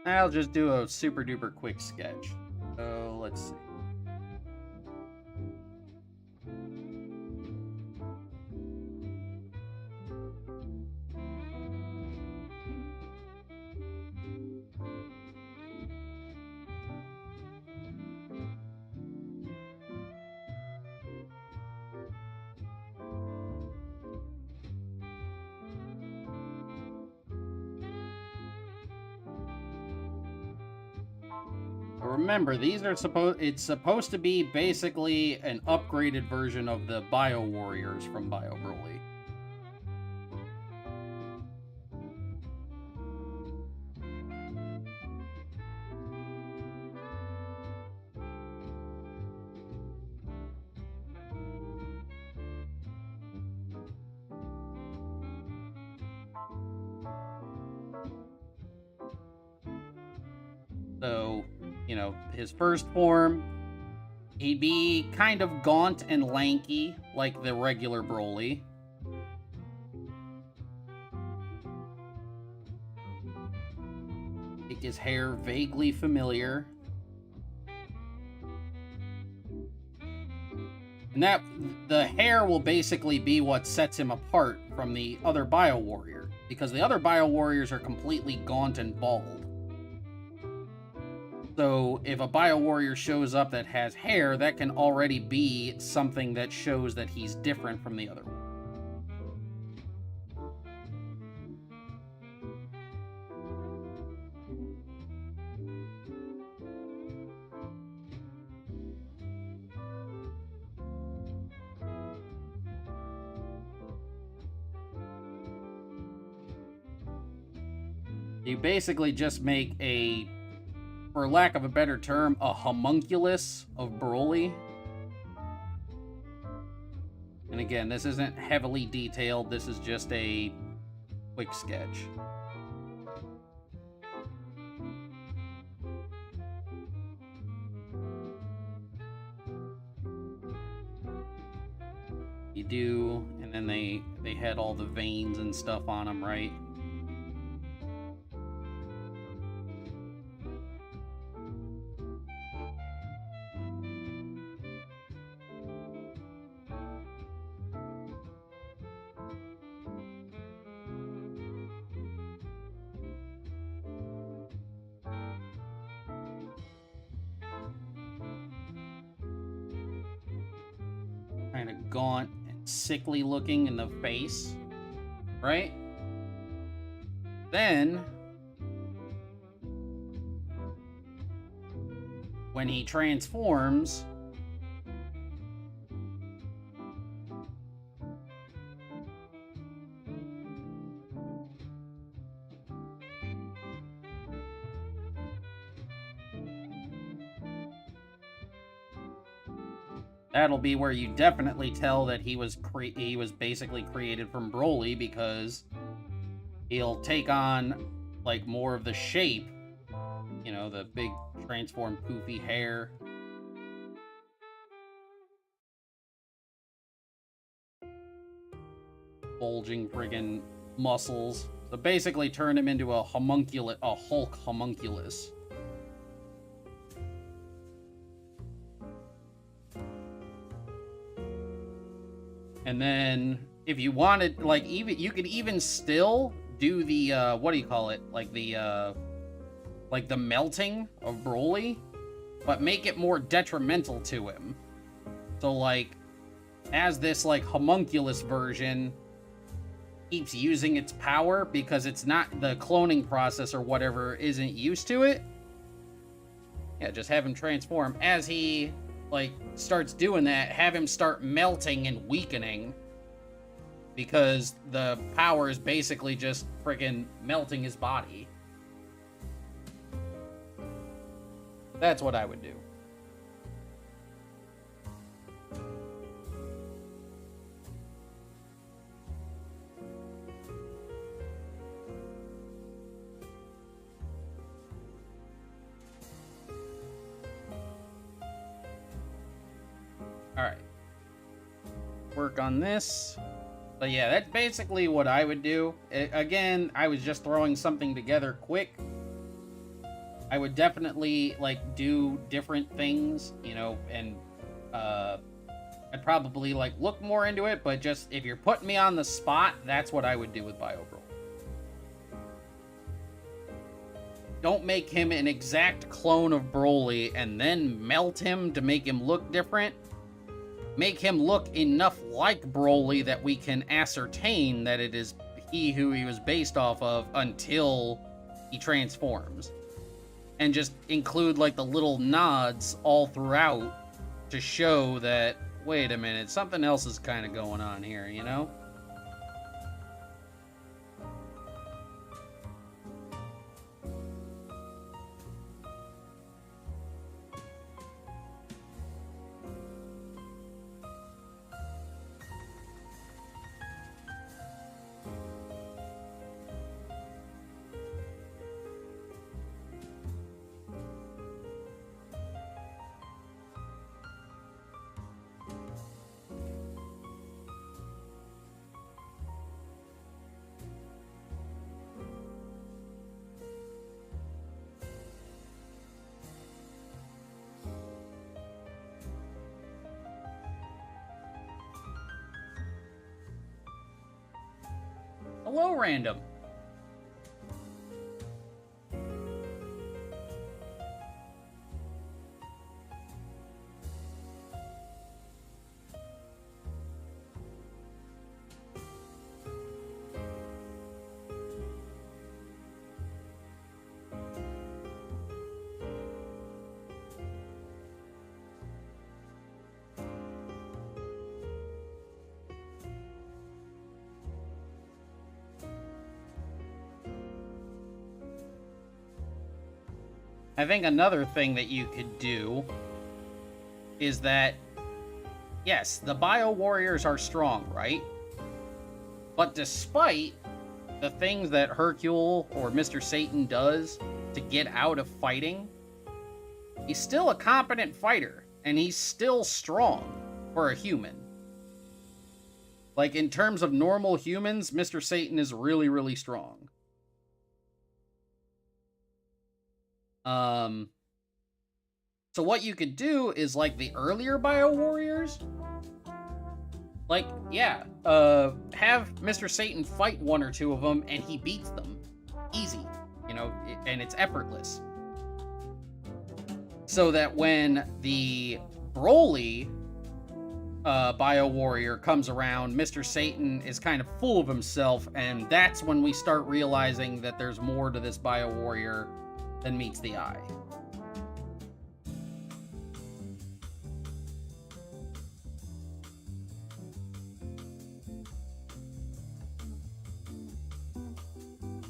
I'll just do a super duper quick sketch. So let's see. Remember, it's supposed to be basically an upgraded version of the Bio Warriors from Bio Broly. So, you know, his first form, He'd be kind of gaunt and lanky, like the regular Broly. Make his hair vaguely familiar. And that, the hair will basically be what sets him apart from the other Bio Warrior, because the other Bio Warriors are completely gaunt and bald. So if a Bio Warrior shows up that has hair, that can already be something that shows that he's different from the other one. You basically just make a, for lack of a better term, a homunculus of Broly. And again, this isn't heavily detailed, this is just a quick sketch. You do, and then they had all the veins and stuff on them, right? Kind of gaunt and sickly looking in the face, right? Then, when he transforms, that'll be where you definitely tell that he was basically created from Broly, because he'll take on like more of the shape, you know, the big transformed poofy hair. Bulging friggin' muscles. So basically turn him into a homunculus, a Hulk homunculus. And then, if you wanted, like, even you could even still do the what do you call it? Like the melting of Broly, but make it more detrimental to him. So, like, as this like homunculus version keeps using its power because it's not, the cloning process or whatever isn't used to it. Yeah, just have him transform. As he like starts doing that, have him start melting and weakening, because the power is basically just freaking melting his body. That's what I would do. Alright. Work on this. But yeah, that's basically what I would do. Again, I was just throwing something together quick. I would definitely, like, do different things, you know, and, I'd probably, like, look more into it, but just, if you're putting me on the spot, that's what I would do with BioBroly. Don't make him an exact clone of Broly and then melt him to make him look different. Make him look enough like Broly that we can ascertain that it is he who he was based off of until he transforms. And just include, like, the little nods all throughout to show that, wait a minute, something else is kind of going on here, you know? Hello, random. I think another thing that you could do is that, yes, the Bio Warriors are strong, right? But despite the things that Hercule or Mr. Satan does to get out of fighting, he's still a competent fighter, and he's still strong for a human. Like, in terms of normal humans, Mr. Satan is really, really strong. So what you could do is, like, the earlier Bio Warriors, like, yeah, have Mr. Satan fight one or two of them, and he beats them. Easy, you know, and it's effortless. So that when the Broly Bio Warrior comes around, Mr. Satan is kind of full of himself, and that's when we start realizing that there's more to this Bio Warrior than meets the eye.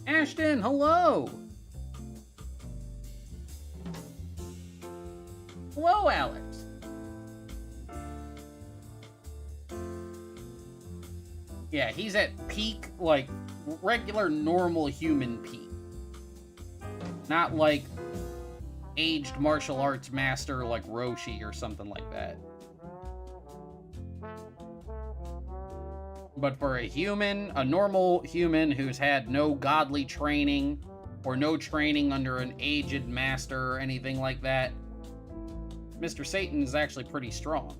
Ashton, hello! Hello, Alex! Yeah, he's at peak, like, regular, normal human peak. Not like aged martial arts master like Roshi or something like that. But for a human, a normal human who's had no godly training or no training under an aged master or anything like that, Mr. Satan is actually pretty strong.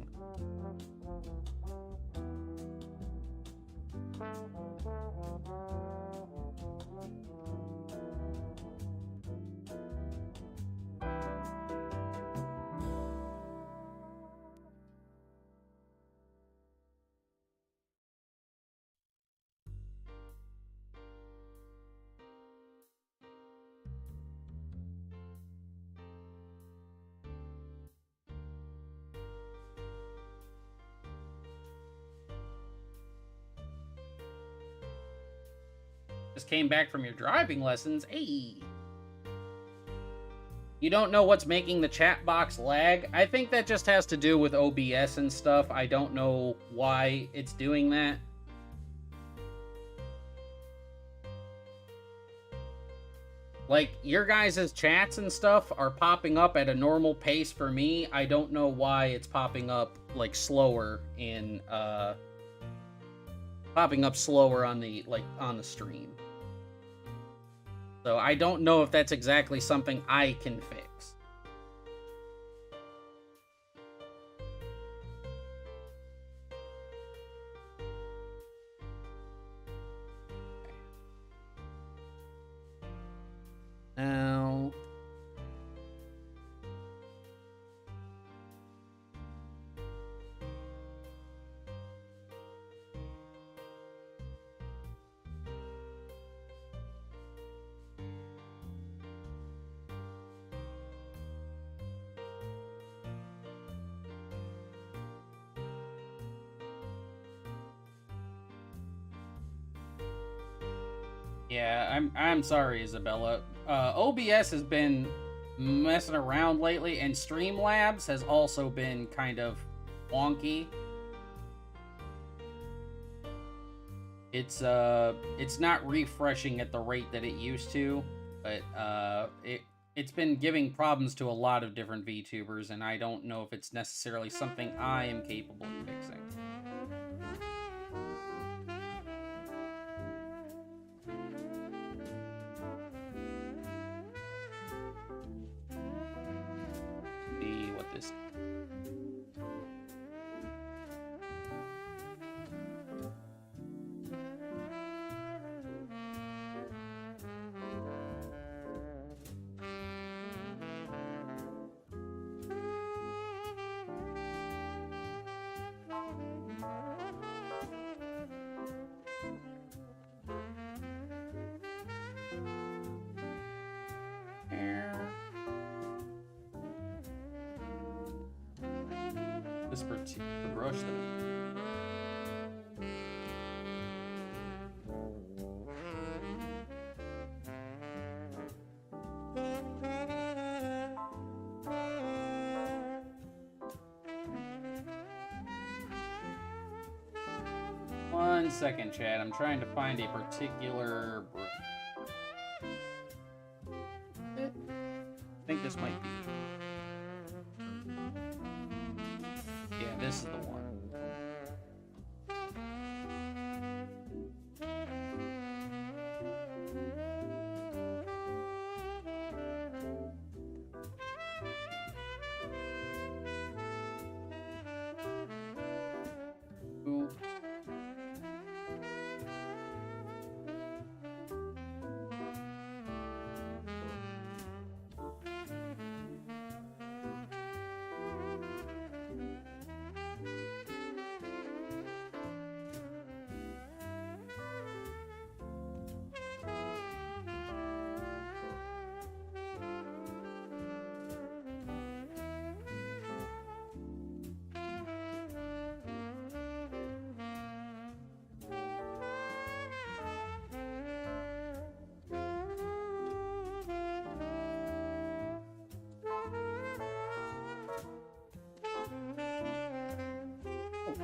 Just came back from your driving lessons. Hey! You don't know what's making the chat box lag? I think that just has to do with OBS and stuff. I don't know why it's doing that. Like, your guys' chats and stuff are popping up at a normal pace for me. I don't know why it's popping up, like, slower in, popping up slower on the, like, on the stream. So I don't know if that's exactly something I can fix. Now... Yeah, I'm sorry, Isabella. OBS has been messing around lately, and Streamlabs has also been kind of wonky. It's not refreshing at the rate that it used to, but it's been giving problems to a lot of different VTubers, and I don't know if it's necessarily something I am capable of fixing. See what this... this particular brush that I'm... One second, Chad. I'm trying to find a particular brush. I think this might be... Yeah, this is the one. Ooh.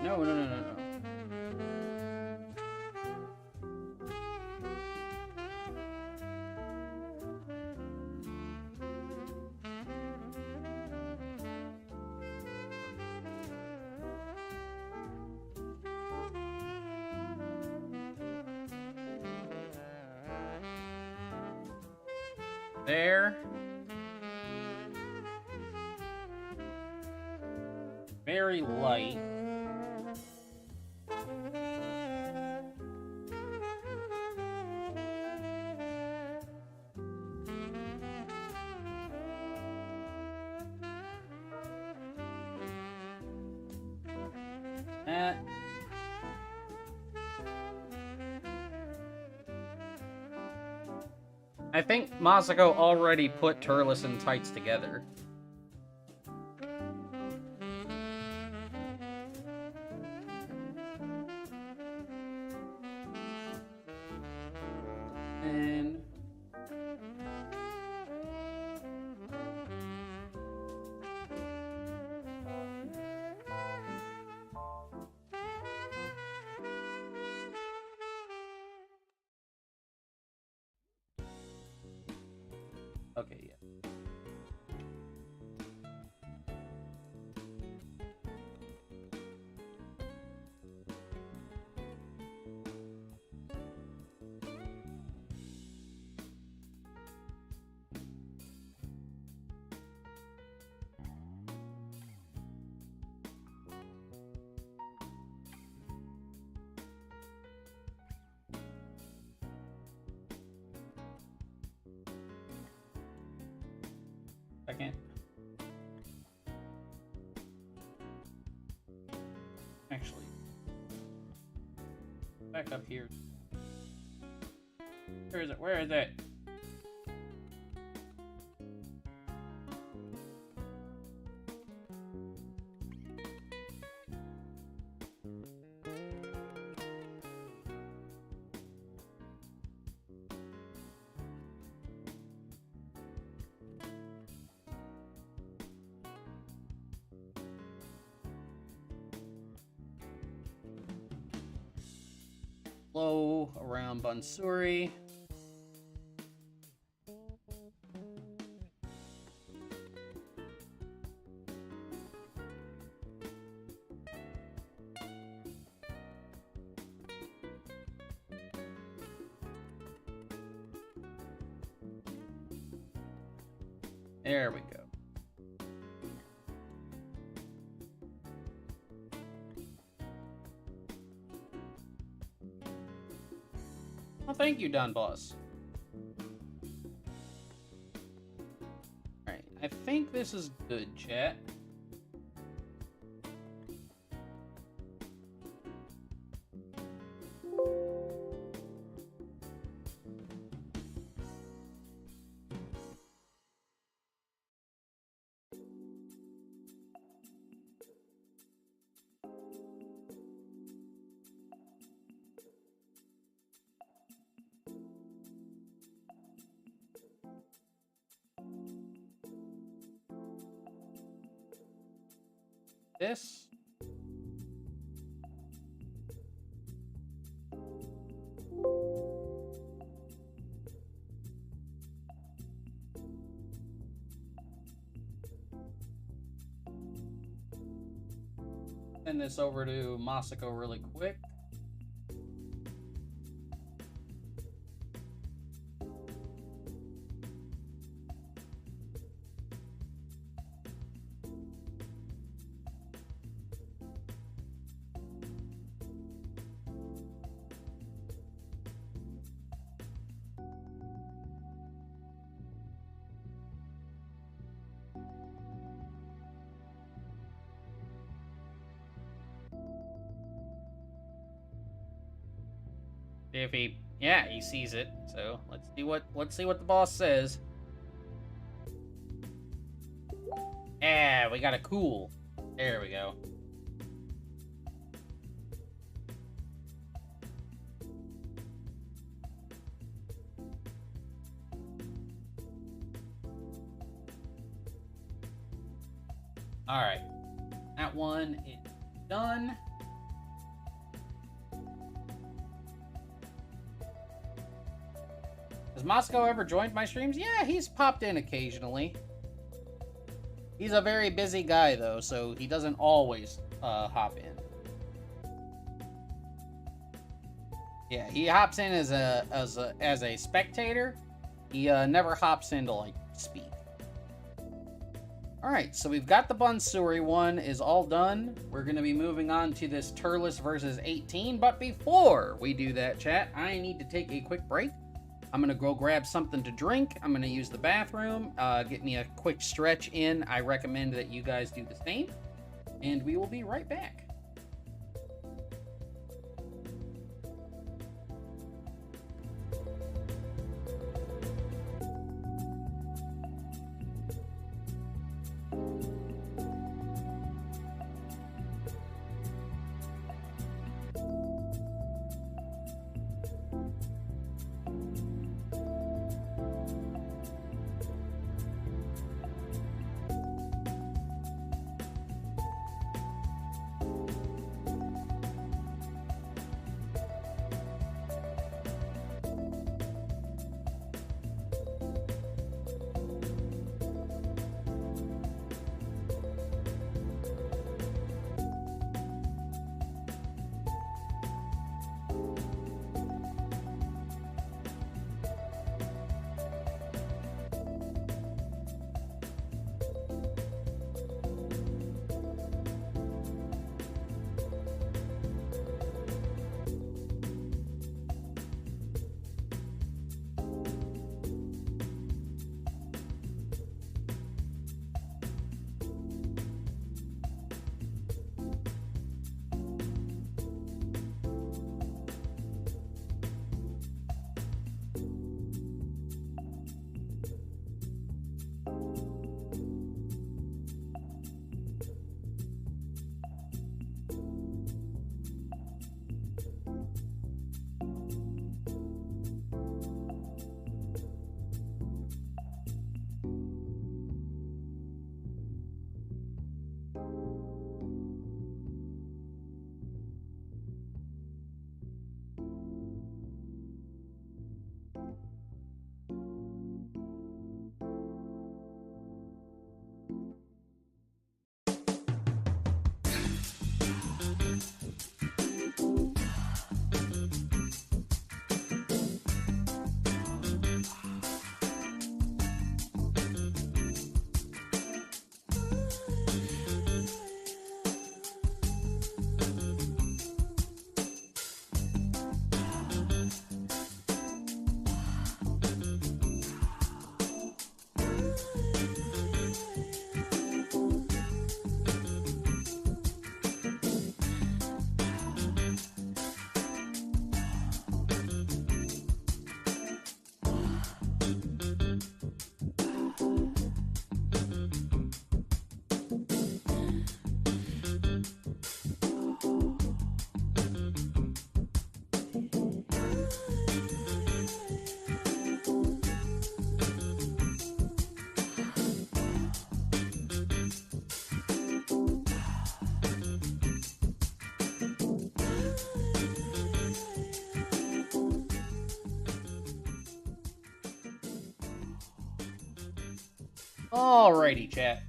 No, no, no, no, no. There. Very light. That. I think Masako already put Turles and Tights together. And okay, yeah. Second. Actually, back up here. Where is it? Where is it? Low around Bansuri. There we go. Well, thank you, Don Boss. Alright, I think this is good, chat. this. Send this over to Masako really quick. If he, yeah, he sees it. So let's see what the boss says. Yeah, we got a cool. There we go. All right, that one is done. Has Masako ever joined my streams? Yeah, he's popped in occasionally. He's a very busy guy, though, so he doesn't always hop in. Yeah, he hops in as a spectator. He never hops in to, like, speak. Alright, so we've got the Bunsuri one is all done. We're going to be moving on to this Turles versus 18, but before we do that, chat, I need to take a quick break. I'm going to go grab something to drink. I'm going to use the bathroom, get me a quick stretch in. I recommend that you guys do the same, and we will be right back. Alrighty, chat.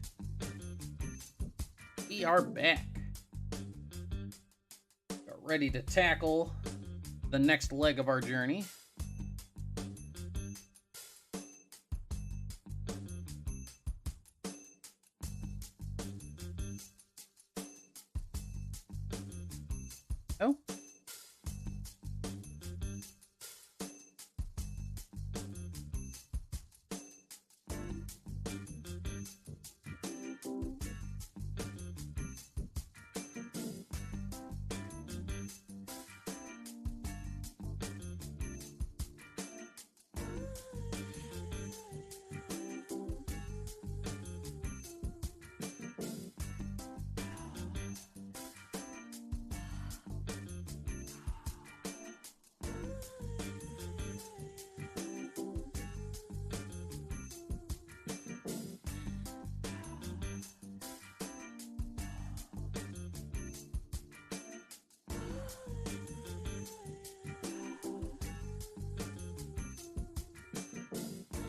We are back. We're ready to tackle the next leg of our journey. Oh.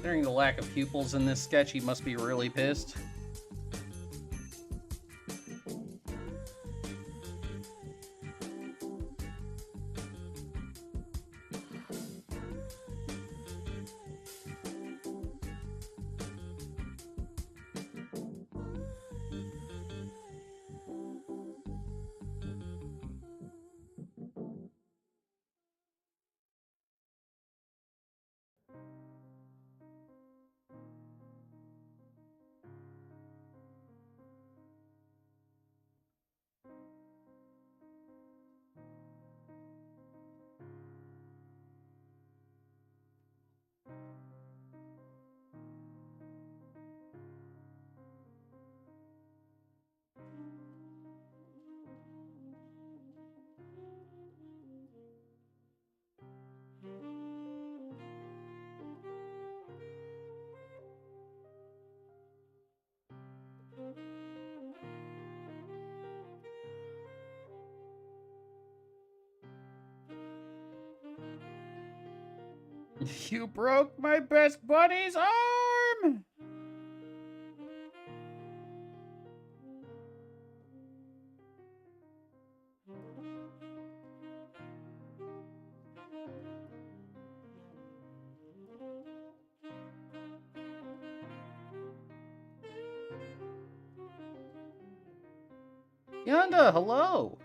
Considering the lack of pupils in this sketch, he must be really pissed. You broke my best buddy's arm! Yanda, hello!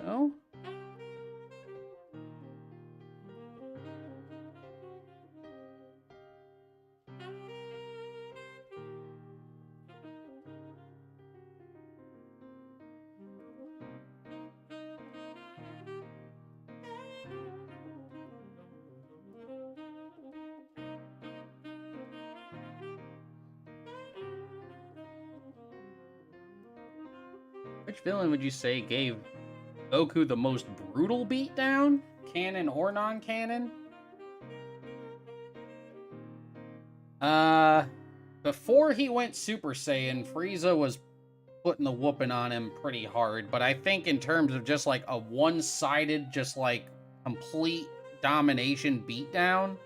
Oh? Which villain would you say gave Goku the most brutal beatdown? Canon or non-canon? Before he went Super Saiyan, Frieza was putting the whooping on him pretty hard, but I think in terms of just like a one-sided, just like complete domination beatdown,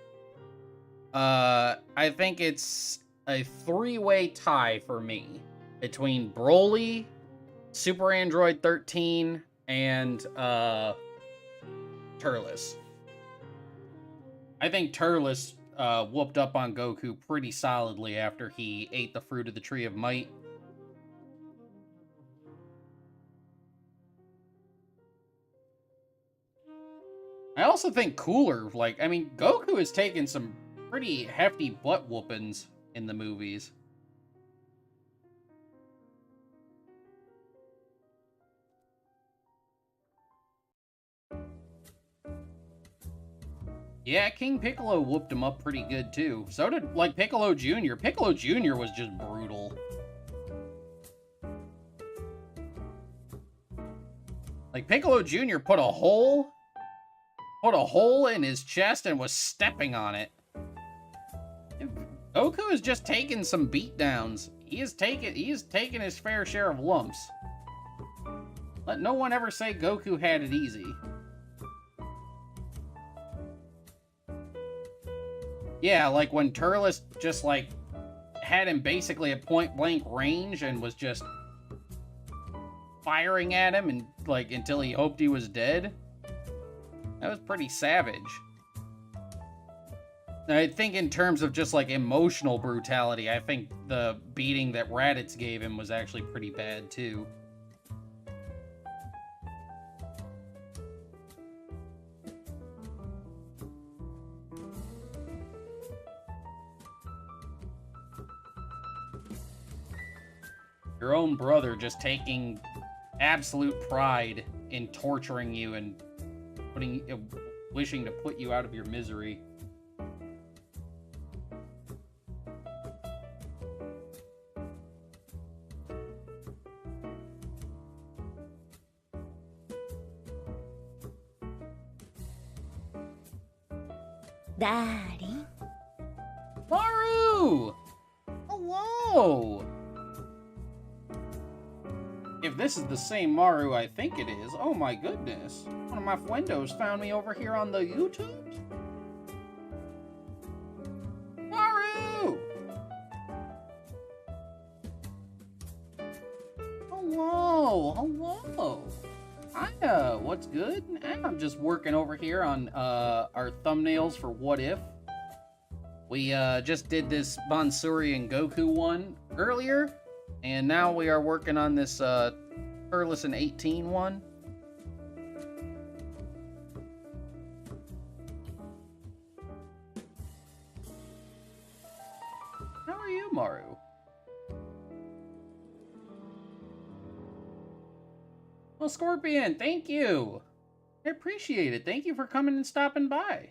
I think it's a three-way tie for me between Broly, Super Android 13, and Turles. I think Turles whooped up on Goku pretty solidly after he ate the fruit of the Tree of Might. I also think Cooler, like, I mean, Goku has taken some pretty hefty butt whoopings in the movies. Yeah, King Piccolo whooped him up pretty good, too. So did, like, Piccolo Jr. Piccolo Jr. was just brutal. Like, Piccolo Jr. put a hole in his chest and was stepping on it. Goku is just taking some beatdowns. He is taking his fair share of lumps. Let no one ever say Goku had it easy. Yeah, like when Turles just, like, had him basically at point-blank range and was just firing at him and, like, until he hoped he was dead. That was pretty savage. I think in terms of just, like, emotional brutality, I think the beating that Raditz gave him was actually pretty bad, too. Your own brother just taking absolute pride in torturing you and wishing to put you out of your misery. Daddy. Maru! Hello! If this is the same Maru I think it is, oh my goodness. One of my friendos found me over here on the YouTube. Maru! Hello, hello. Hiya, what's good? I'm just working over here on our thumbnails for What If. We just did this Bansuri and Goku one earlier. And now we are working on this Turles and 18 one. How are you, Maru? Well, Scorpion, thank you. I appreciate it. Thank you for coming and stopping by.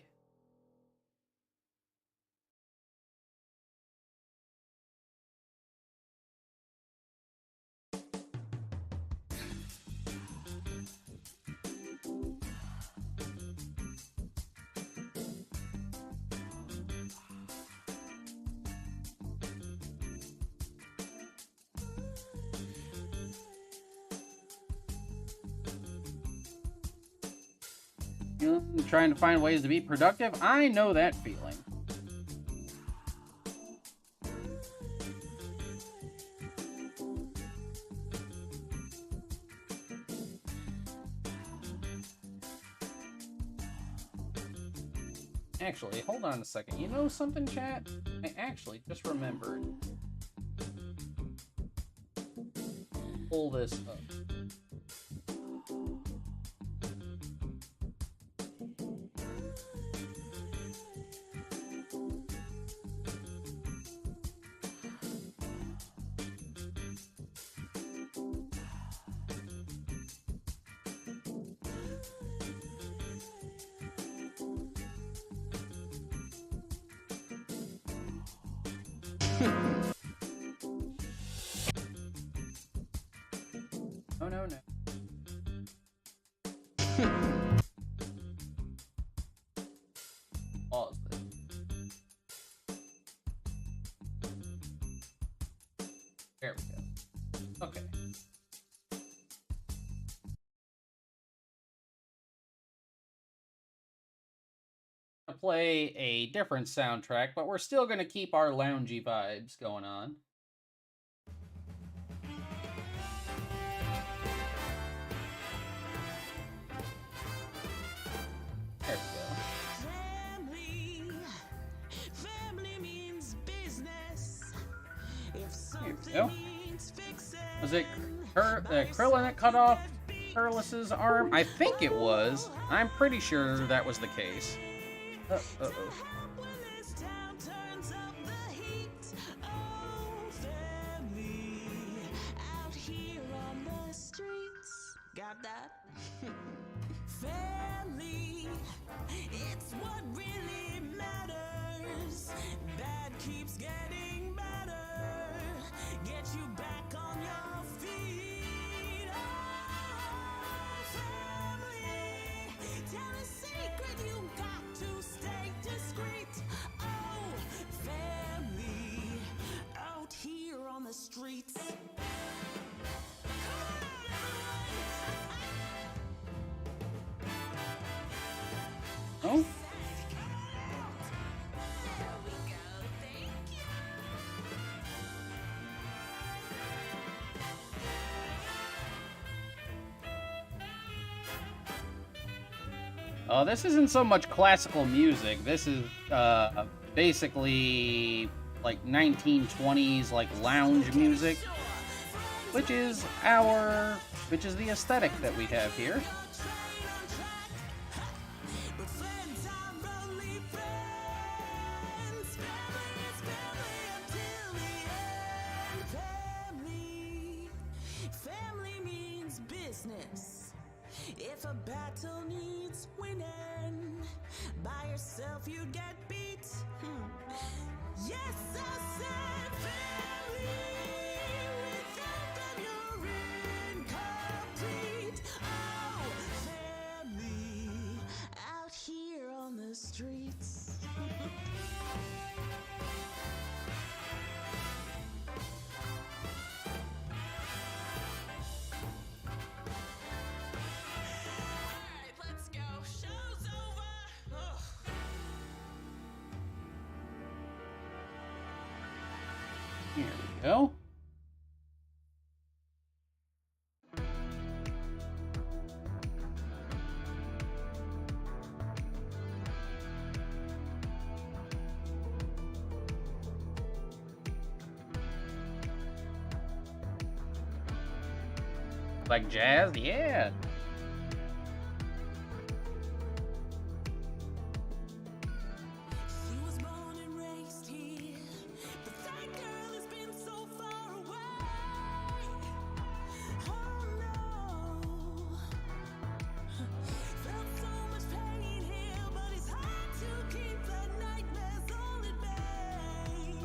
Trying to find ways to be productive. I know that feeling. Actually, hold on a second. You know something, chat? I actually just remembered. Pull this up. Oh, no, no. Pause this. There we go. Okay. Play a different soundtrack, but we're still going to keep our loungy vibes going on. There we go. Family means business. If Here we something go. needs fixing, Was it Krillin that cut off Turles' arm? I think it was. I'm pretty sure that was the case. Uh-oh. when this town turns up the heat. Oh, family, out here on the streets. Got that? Family, it's what really matters. Bad keeps getting better. Get you back on your feet. Oh, family. Oh, this isn't so much classical music. This is basically like 1920s like lounge music, which is the aesthetic that we have here. If a battle needs winning, by yourself you get beat. Yes, I said family. Without them you're incomplete. Oh, family, out here on the streets. Here we go. Like jazz? Yeah. She was born and raised here, but that girl has been so far away. Oh no, felt so much pain here, but it's hard to keep the nightmares all at bay.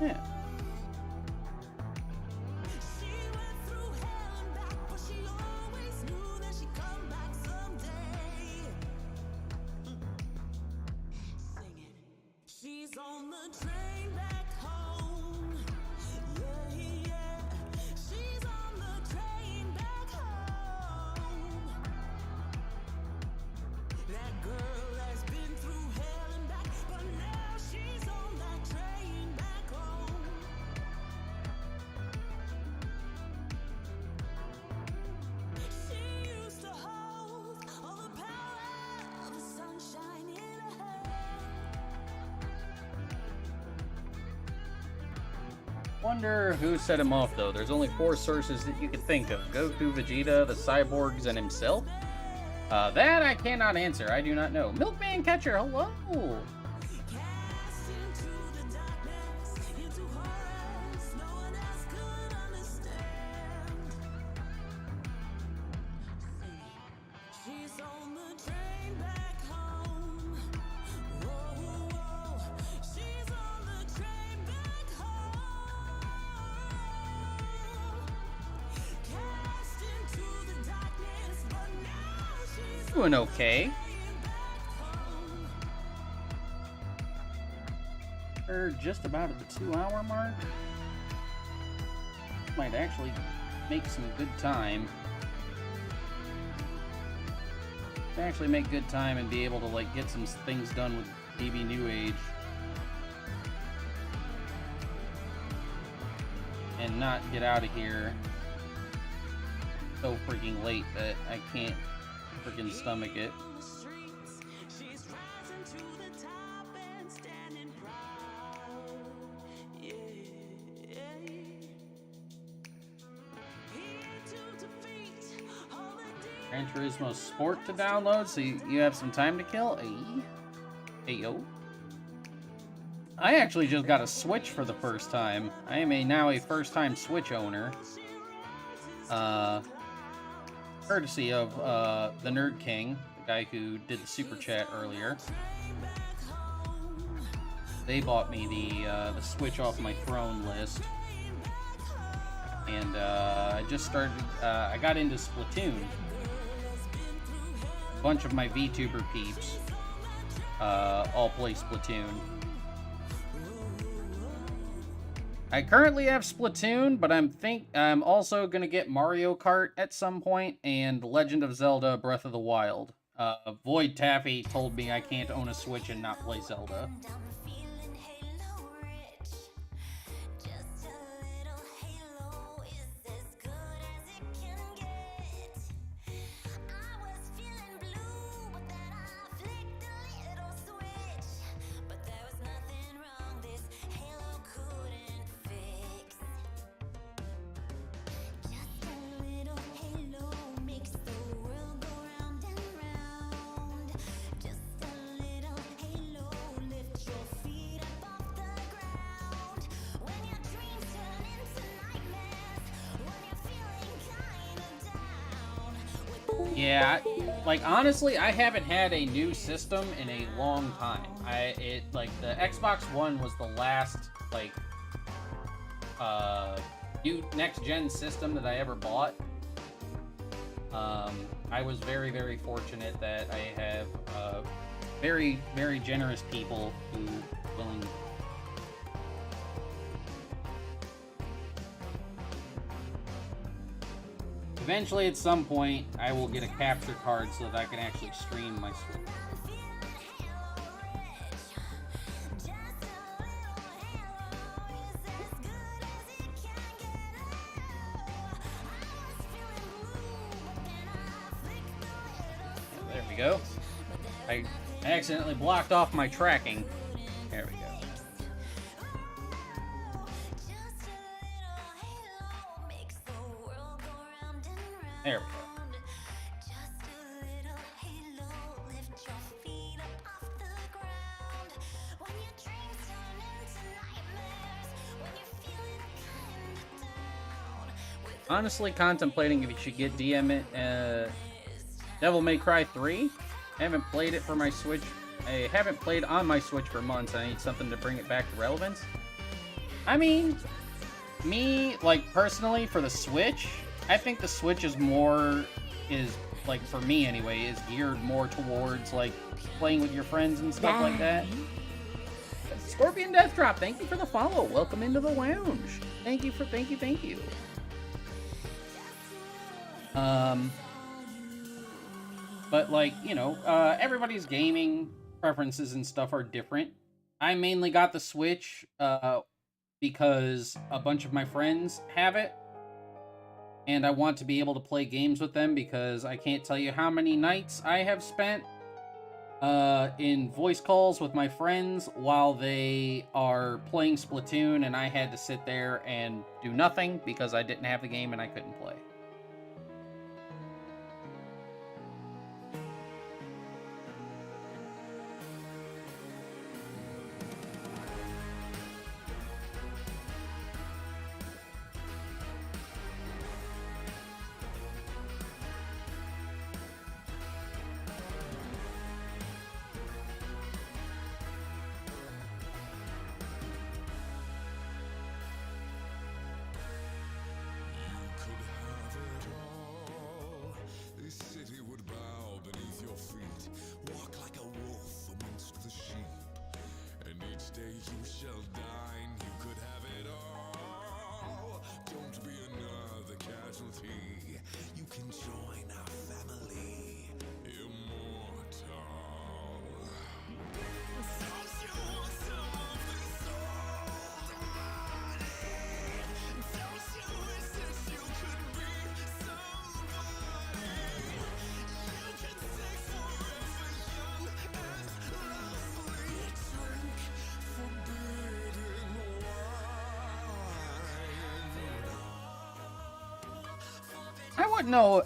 Yeah. She went through hell and back, but she always knew that she'd come back someday. Singing. She's on the train back home. Yeah, yeah. She's on the train back home. That girl has been through hell and back, but now she's on that train back home. She used to hold all the power of the sunshine in her hand. Wonder who set him off, though. There's only 4 sources that you could think of. Goku, Vegeta, the cyborgs, and himself. That I cannot answer. I do not know. Milkman Catcher, hello! Cast into the darkness, into horrors no one else could understand. She's on the train back home. Whoa, whoa. She's on the train back home. Cast into the darkness, but now she's Doing okay. We're just about at the 2-hour mark. Might actually make some good time. Actually make good time and be able to like get some things done with DB New Age. And not get out of here so freaking late that I can't freaking stomach it. on the streets. She's rising to the top and standing proud. Yeah. Here to defeat all the Gran Turismo Sport to download, so you have some time to kill. Hey, yo. I actually just got a Switch for the first time. I am now a first-time Switch owner. Courtesy of the Nerd King, the guy who did the super chat earlier. They bought me the Switch off my throne list. And I just started, I got into Splatoon. A bunch of my VTuber peeps all play Splatoon. I currently have Splatoon, but I'm also gonna get Mario Kart at some point and Legend of Zelda: Breath of the Wild. Void Taffy told me I can't own a Switch and not play Zelda. Yeah, like honestly, I haven't had a new system in a long time. Like the Xbox One was the last like new next gen system that I ever bought. I was very, very fortunate that I have very, very generous people who willing. Eventually, at some point, I will get a capture card so that I can actually stream my Switch. There we go. I accidentally blocked off my tracking. There we go. There we go. Honestly, contemplating if you should get Devil May Cry 3. I haven't played it for my Switch. I haven't played on my Switch for months. I need something to bring it back to relevance. I mean, me, like, personally, for the Switch, I think the Switch is like, for me anyway, is geared more towards, like, playing with your friends and stuff like that. Scorpion Death Drop, thank you for the follow. Welcome into the lounge. Thank you. But, like, you know, everybody's gaming preferences and stuff are different. I mainly got the Switch because a bunch of my friends have it. And I want to be able to play games with them because I can't tell you how many nights I have spent in voice calls with my friends while they are playing Splatoon, and I had to sit there and do nothing because I didn't have the game and I couldn't play.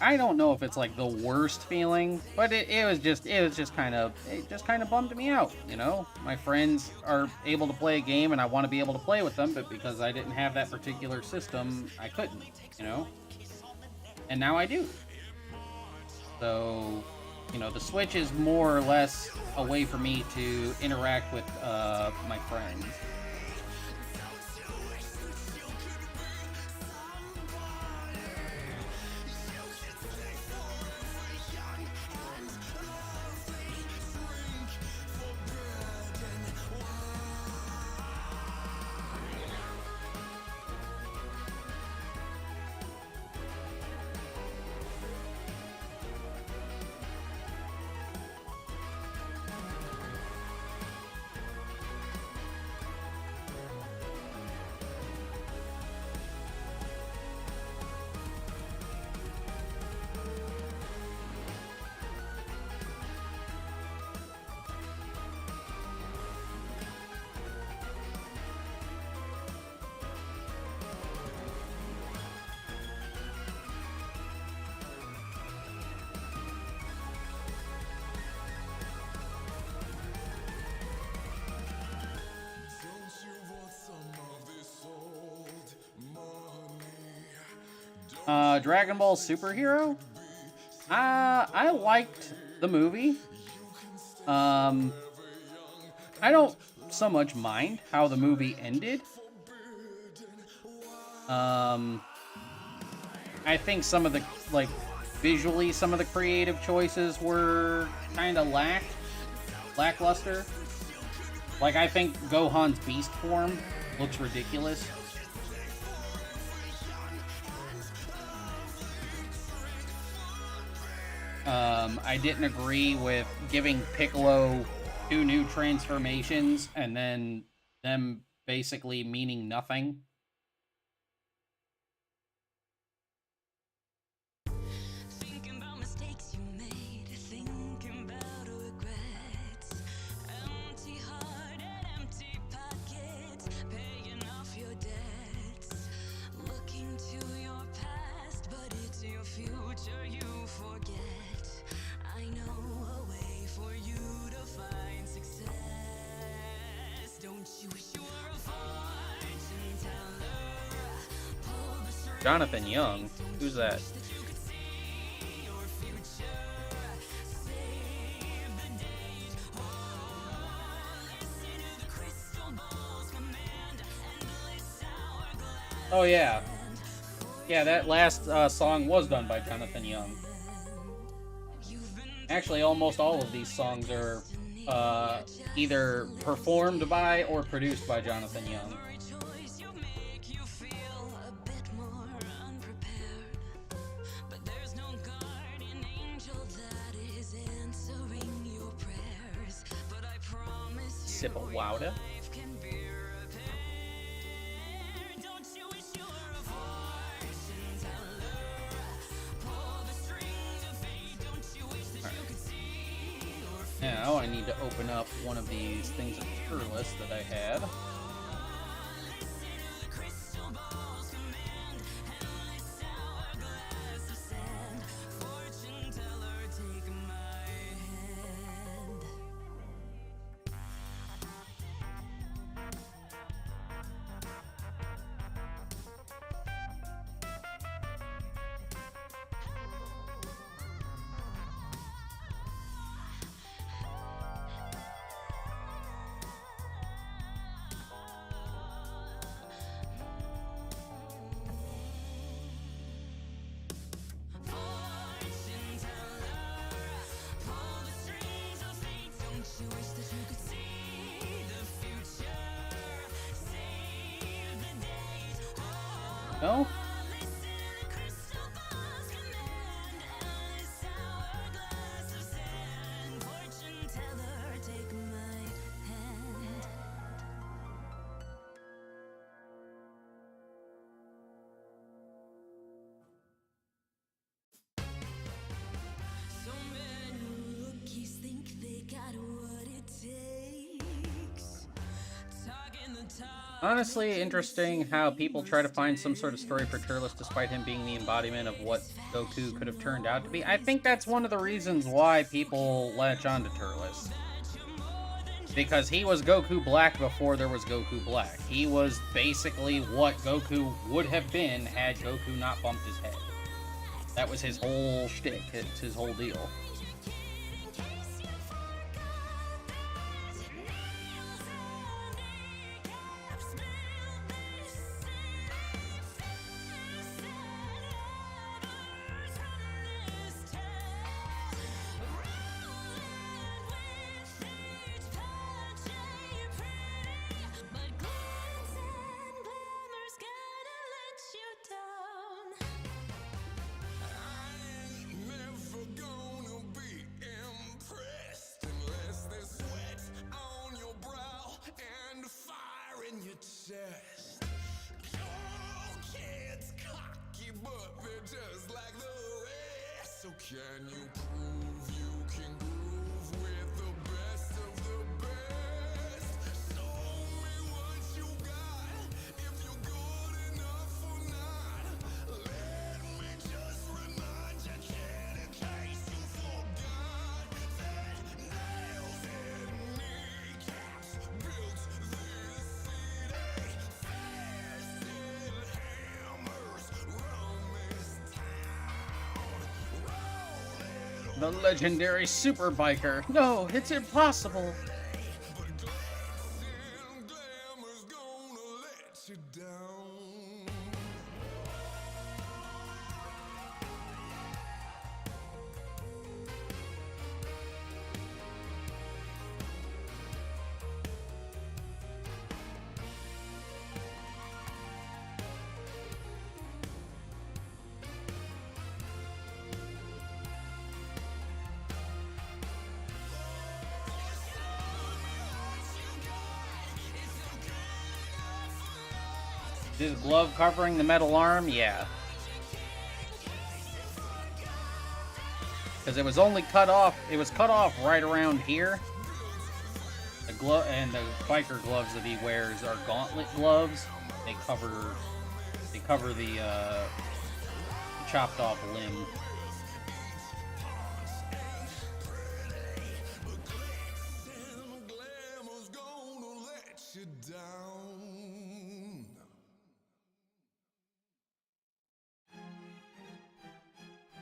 I don't know if it's like the worst feeling, but it just kind of bummed me out, you know? My friends are able to play a game and I want to be able to play with them, but because I didn't have that particular system, I couldn't, you know? And now I do. So, you know, the Switch is more or less a way for me to interact with my friends. Dragon Ball Superhero? I liked the movie. I don't so much mind how the movie ended. I think some of the, like, visually, some of the creative choices were kind of lackluster. Like, I think Gohan's beast form looks ridiculous. I didn't agree with giving Piccolo 2 new transformations and then them basically meaning nothing. Thinking about mistakes you made, thinking about regrets. Empty heart and empty pockets, paying off your debts. Looking to your past, but it's your future you forget. I know a way for you to find success. Don't you wish you were a fortune teller? Pull the string. Jonathan Young? Who's that? Oh, yeah. Yeah, that last song was done by Jonathan Young. Actually, almost all of these songs are either performed by or produced by Jonathan Young. Sip of water. Now I need to open up one of these things of tier list that I had. No? Honestly, interesting how people try to find some sort of story for Turles despite him being the embodiment of what Goku could have turned out to be. I think that's one of the reasons why people latch on to Turles. Because he was Goku Black before there was Goku Black. He was basically what Goku would have been had Goku not bumped his head. That was his whole shtick, it's his whole deal. Can you prove you can groove with the best of the best? Show me what you got, if you're good enough or not. Let me just remind you, kid, in case you forgot, that nails and kneecaps built this city. Fast and hammers run this town. The legendary super biker. No, it's impossible. Glamour's gonna let you down. This glove covering the metal arm? Yeah. Because it was only cut off, it was cut off right around here. The glove and the biker gloves that he wears are gauntlet gloves. They cover the chopped off limb. Glamour's gonna let you down.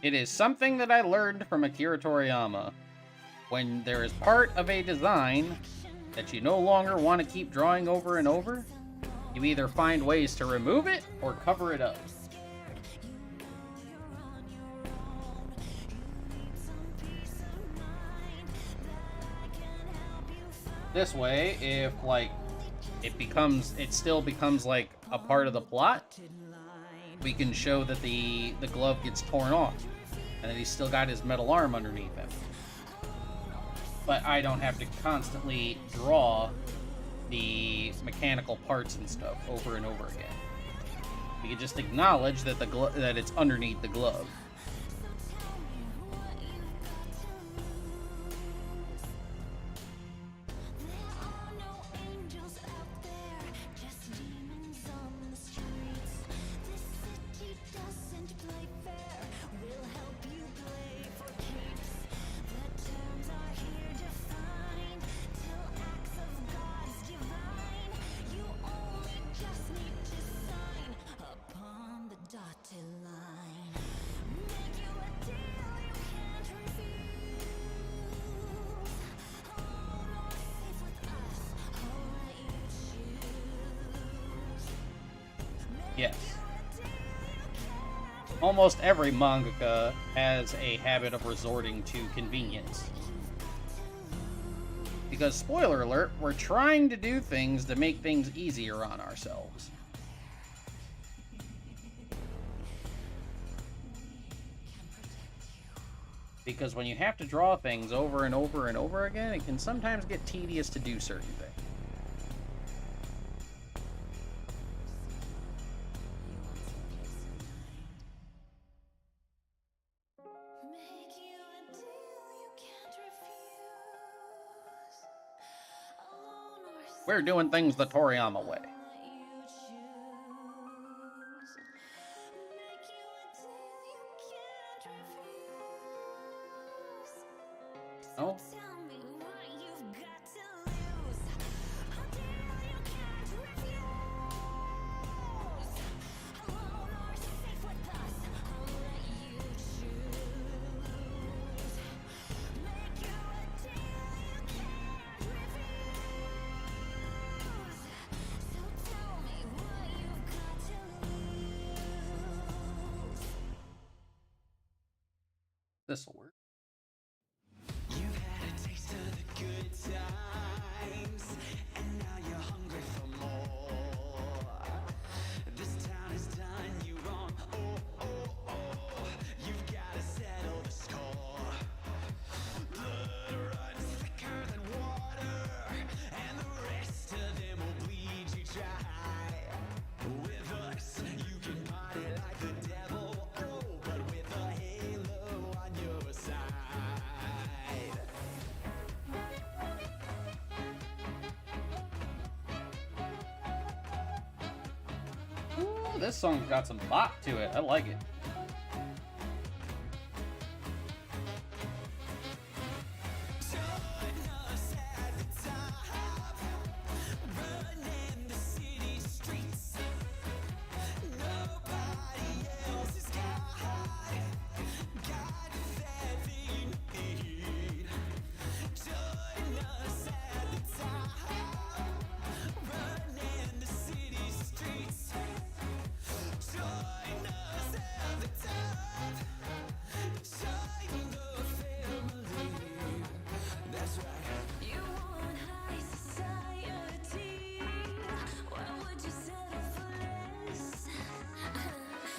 It is something that I learned from Akira Toriyama. When there is part of a design that you no longer want to keep drawing over and over, you either find ways to remove it or cover it up. This way, if like it still becomes like a part of the plot, we can show that the glove gets torn off and that he's still got his metal arm underneath him. But I don't have to constantly draw the mechanical parts and stuff over and over again. We can just acknowledge that that it's underneath the glove. Yes. Almost every mangaka has a habit of resorting to convenience. Because, spoiler alert, we're trying to do things to make things easier on ourselves. Because when you have to draw things over and over and over again, it can sometimes get tedious to do certain things. We're doing things the Toriyama way. Oh. This'll work. You've had a taste of the good times, and now you're hungry for more. This town has done you wrong. Oh, oh, oh. You've got to settle the score. Blood runs thicker than water, and the rest of them will bleed you dry. With us, you can party like the devil. Oh, but with a halo on your side. Ooh, this song's got some bop to it. I like it.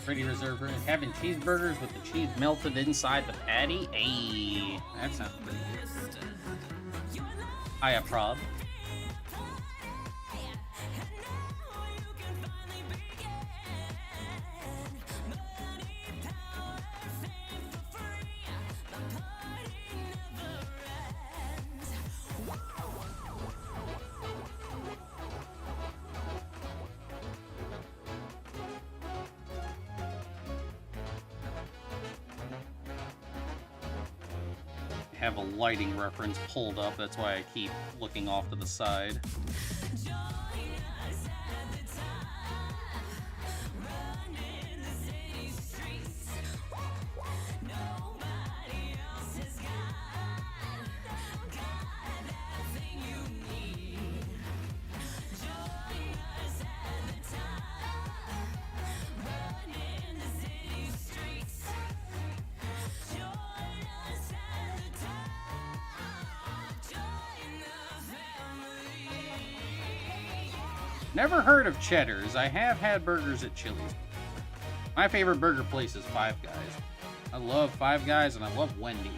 Pretty reserved. Having cheeseburgers with the cheese melted inside the patty. Ayy, that sounds pretty good. I approve. Have a lighting reference pulled up, that's why I keep looking off to the side. Never heard of Cheddar's. I have had burgers at Chili's. My favorite burger place is Five Guys. I love Five Guys and I love Wendy's.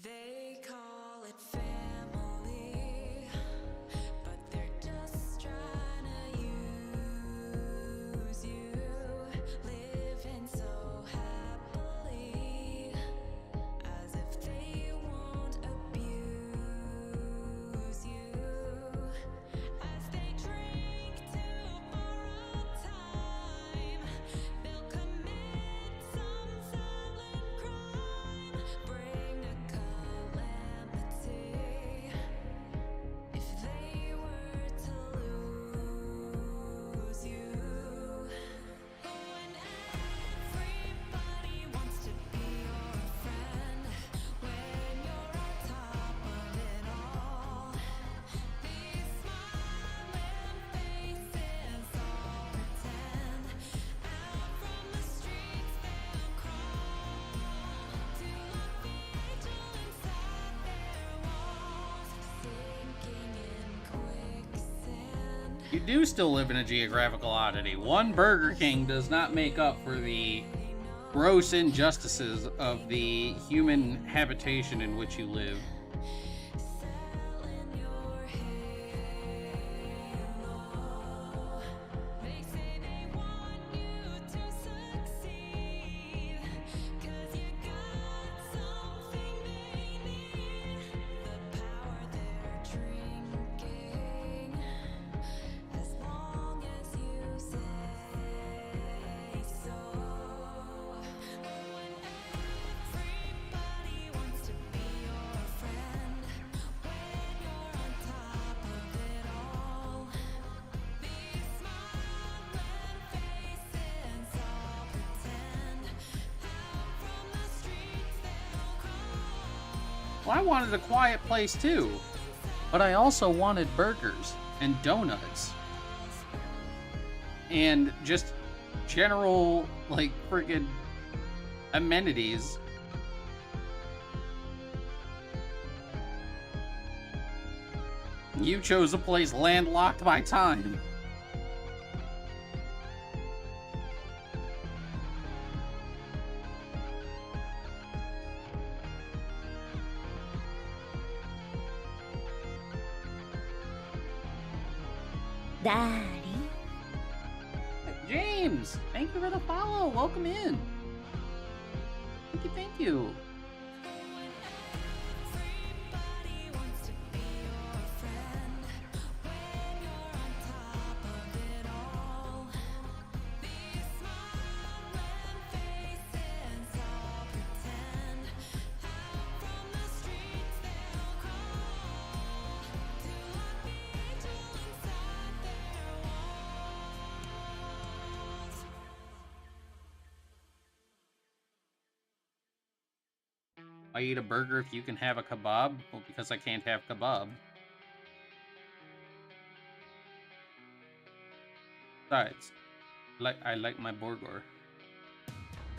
They call it family, but they're just trying to use you, living so happily, as if they won't abuse you, as they drink to borrow time, they'll commit some silent crime, bring a calamity if they were to lose you. When everybody wants to be your friend, when you're on top of it all, these smiling faces all pretend, out from the streets they'll crawl, to lock vigil inside their walls, sinking in quicksand. You do still live in a geographical oddity. One Burger King does not make up for the gross injustices of the human habitation in which you live. Selling your halo. They say they want you to succeed, 'cause you got something they need, the power they're drinking, as long as you say so. When everybody wants to be your friend, when you're on top of it all, these smiling faces all pretend, out from the streets they'll crawl. Well, I wanted a quiet place too, but I also wanted burgers and donuts and just general, like, friggin' amenities. You chose a place landlocked by time. Daddy. James, thank you for the follow. Welcome in. Thank you, thank you. Everybody wants to be your friend, when you're on top of it all, these smiling faces all pretend, out from the streets they'll crawl, to lock vigil inside their walls. I eat a burger if you can have a kebab? Well, because I can't have kebab. Besides, I like my burger.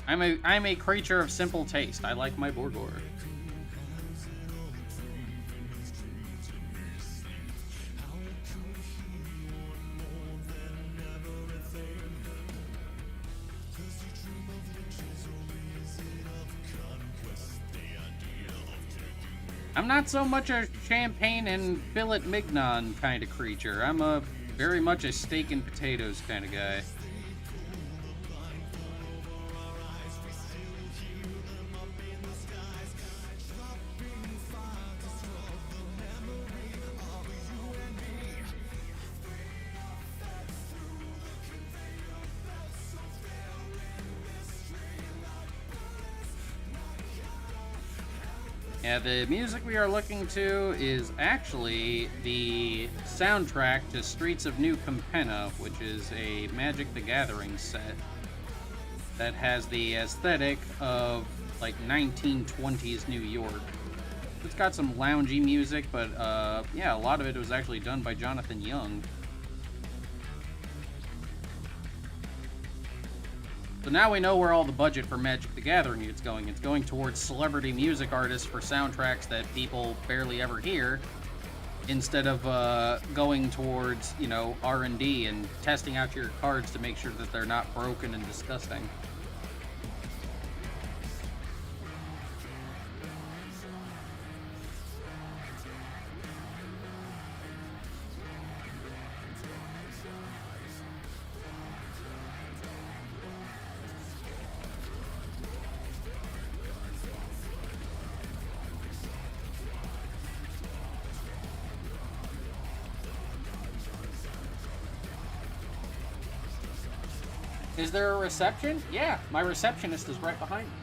I'm a creature of simple taste. I like my Borgor. I'm not so much a champagne and fillet mignon kind of creature. I'm a very much a steak and potatoes kind of guy. Yeah, the music we are looking to is actually the soundtrack to Streets of New Capenna, which is a Magic the Gathering set that has the aesthetic of like 1920s New York. It's got some loungy music, but yeah, a lot of it was actually done by Jonathan Young. So now we know where all the budget for Magic the Gathering is going. It's going towards celebrity music artists for soundtracks that people barely ever hear, instead of going towards, you know, R&D and testing out your cards to make sure that they're not broken and disgusting. Is there a reception? Yeah, my receptionist is right behind me.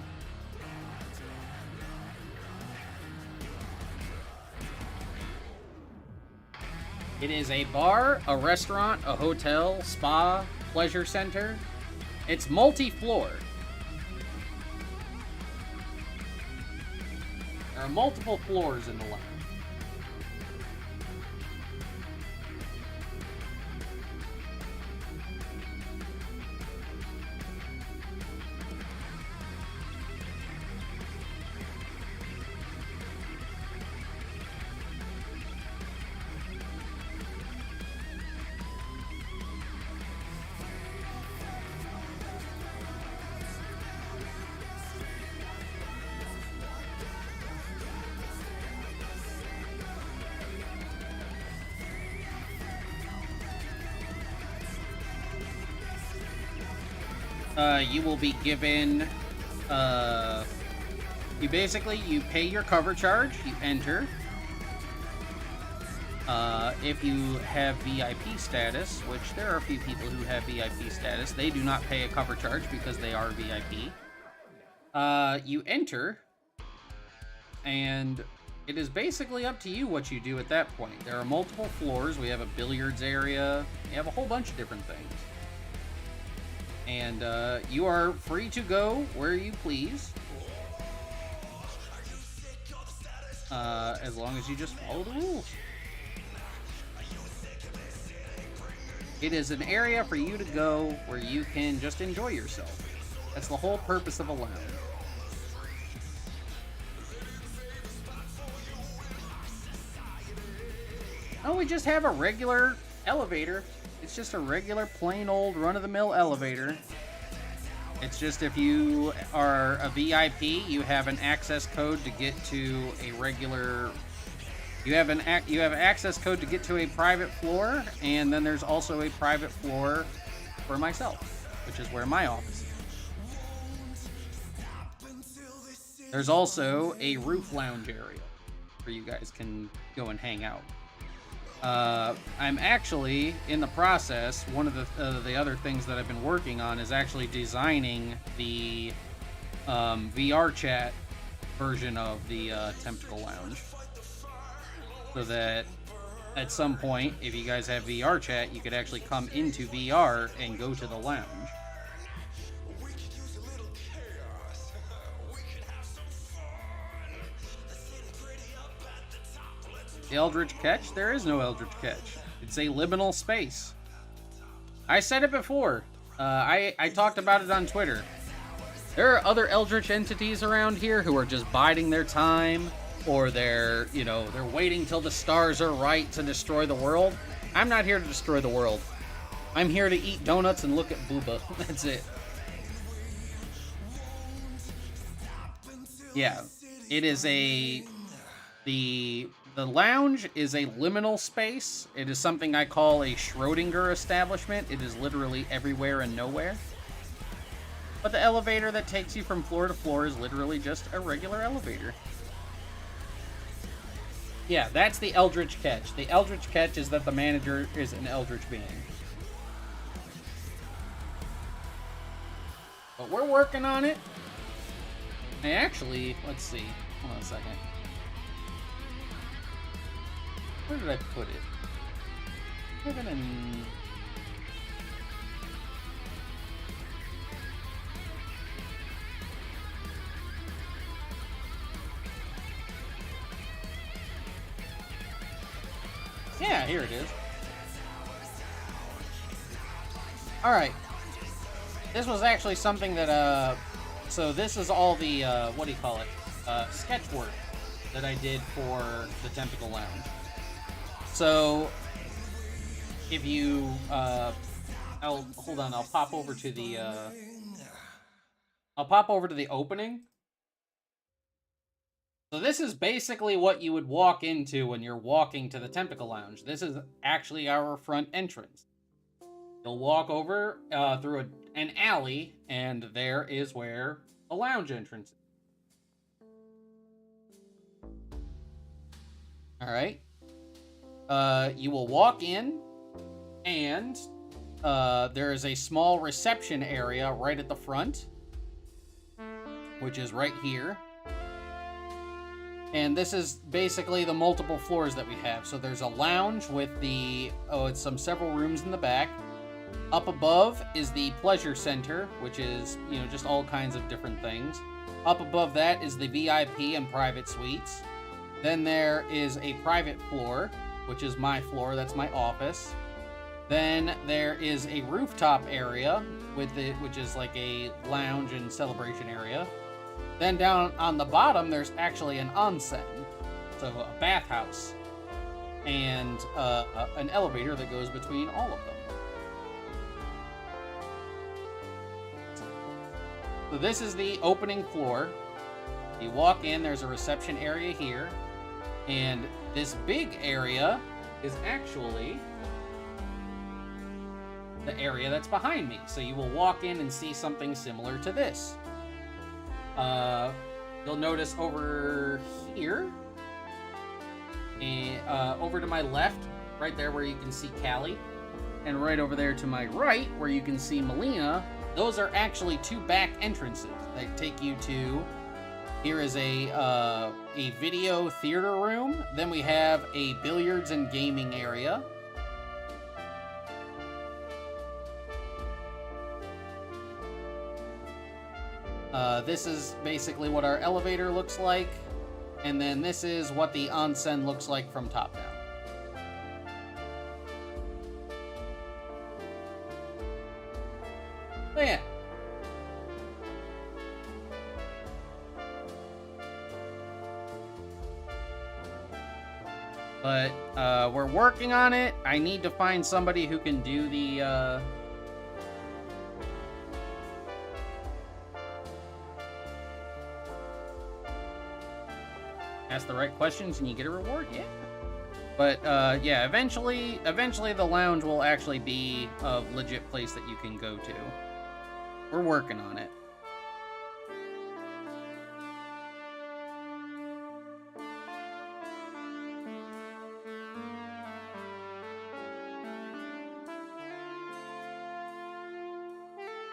It is a bar, a restaurant, a hotel, spa, pleasure center. It's multi-floor. There are multiple floors in the lounge. You will be given, you pay your cover charge, you enter. If you have VIP status, which there are a few people who have VIP status, they do not pay a cover charge because they are VIP. You enter, and it is basically up to you what you do at that point. There are multiple floors. We have a billiards area. We have a whole bunch of different things. And you are free to go where you please, as long as you just follow the rules. It is an area for you to go where you can just enjoy yourself. That's the whole purpose of a lounge. Oh, we just have a regular elevator. It's just a regular, plain old, run-of-the-mill elevator. It's just if you are a VIP, you have an access code to get to a regular... You have access code to get to a private floor, and then there's also a private floor for myself, which is where my office is. There's also a roof lounge area where you guys can go and hang out. I'm actually in the process. One of the other things that I've been working on is actually designing the VR chat version of the Tentacle Lounge, so that at some point, if you guys have VR chat, you could actually come into VR and go to the lounge. The Eldritch Catch? There is no Eldritch Catch. It's a liminal space. I said it before. I talked about it on Twitter. There are other eldritch entities around here who are just biding their time, or they're waiting till the stars are right to destroy the world. I'm not here to destroy the world. I'm here to eat donuts and look at booba. That's it. Yeah, it is the lounge is a liminal space. It is something I call a Schrodinger establishment. It is literally everywhere and nowhere. But the elevator that takes you from floor to floor is literally just a regular elevator. Yeah, that's the Eldritch catch. The Eldritch catch is that the manager is an Eldritch being. But we're working on it. I actually, let's see. Hold on a second. Where did I put it? Put it in... Yeah, here it is. Alright. This was actually something that, so this is all the, what do you call it? Sketch work that I did for the Tentacle Lounge. So, if you, hold on, I'll pop over to the opening. So this is basically what you would walk into when you're walking to the Tentacle Lounge. This is actually our front entrance. You'll walk over through an alley, and there is where the lounge entrance is. Alright. You will walk in, and there is a small reception area right at the front, which is right here. And this is basically the multiple floors that we have. So there's a lounge with the, it's several rooms in the back. Up above is the pleasure center, which is, just all kinds of different things. Up above that is the VIP and private suites. Then there is a private floor, which is my floor. That's my office. Then there is a rooftop area which is like a lounge and celebration area. Then down on the bottom, there's actually an onsen, so a bathhouse, and an elevator that goes between all of them. So this is the opening floor. You walk in, there's a reception area here, and this big area is actually the area that's behind me. So you will walk in and see something similar to this. You'll notice over here, and over to my left, right there where you can see Callie, and right over there to my right where you can see Melina, those are actually two back entrances that take you to, here is a video theater room, then we have a billiards and gaming area. This is basically what our elevator looks like, and then this is what the onsen looks like from top down. So yeah. But we're working on it. I need to find somebody who can do the ask the right questions and you get a reward, yeah. But yeah, eventually the lounge will actually be a legit place that you can go to. We're working on it.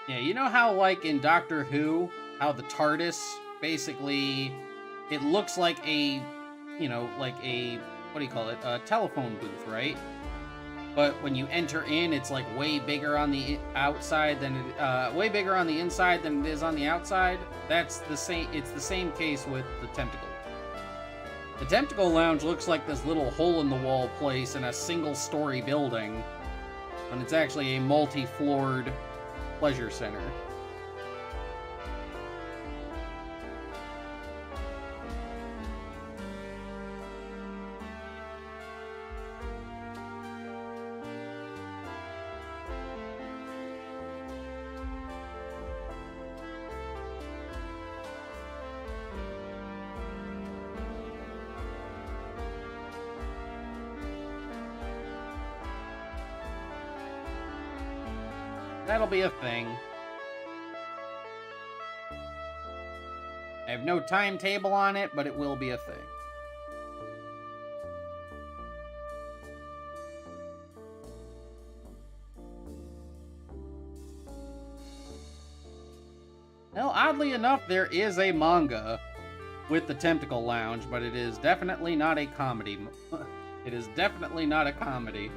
Yeah, you know how like in Doctor Who, how the TARDIS basically, it looks like a, like a, what do you call it, a telephone booth, right? But when you enter in, it's like way bigger on the outside than it, way bigger on the inside than it is on the outside. That's the same. It's the same case with the Tentacle. The Tentacle Lounge looks like this little hole-in-the-wall place in a single-story building, when it's actually a multi-floored pleasure center. That'll be a thing. I have no timetable on it, but it will be a thing. Well, oddly enough, there is a manga with the Tentacle Lounge, but it is definitely not a comedy. It is definitely not a comedy.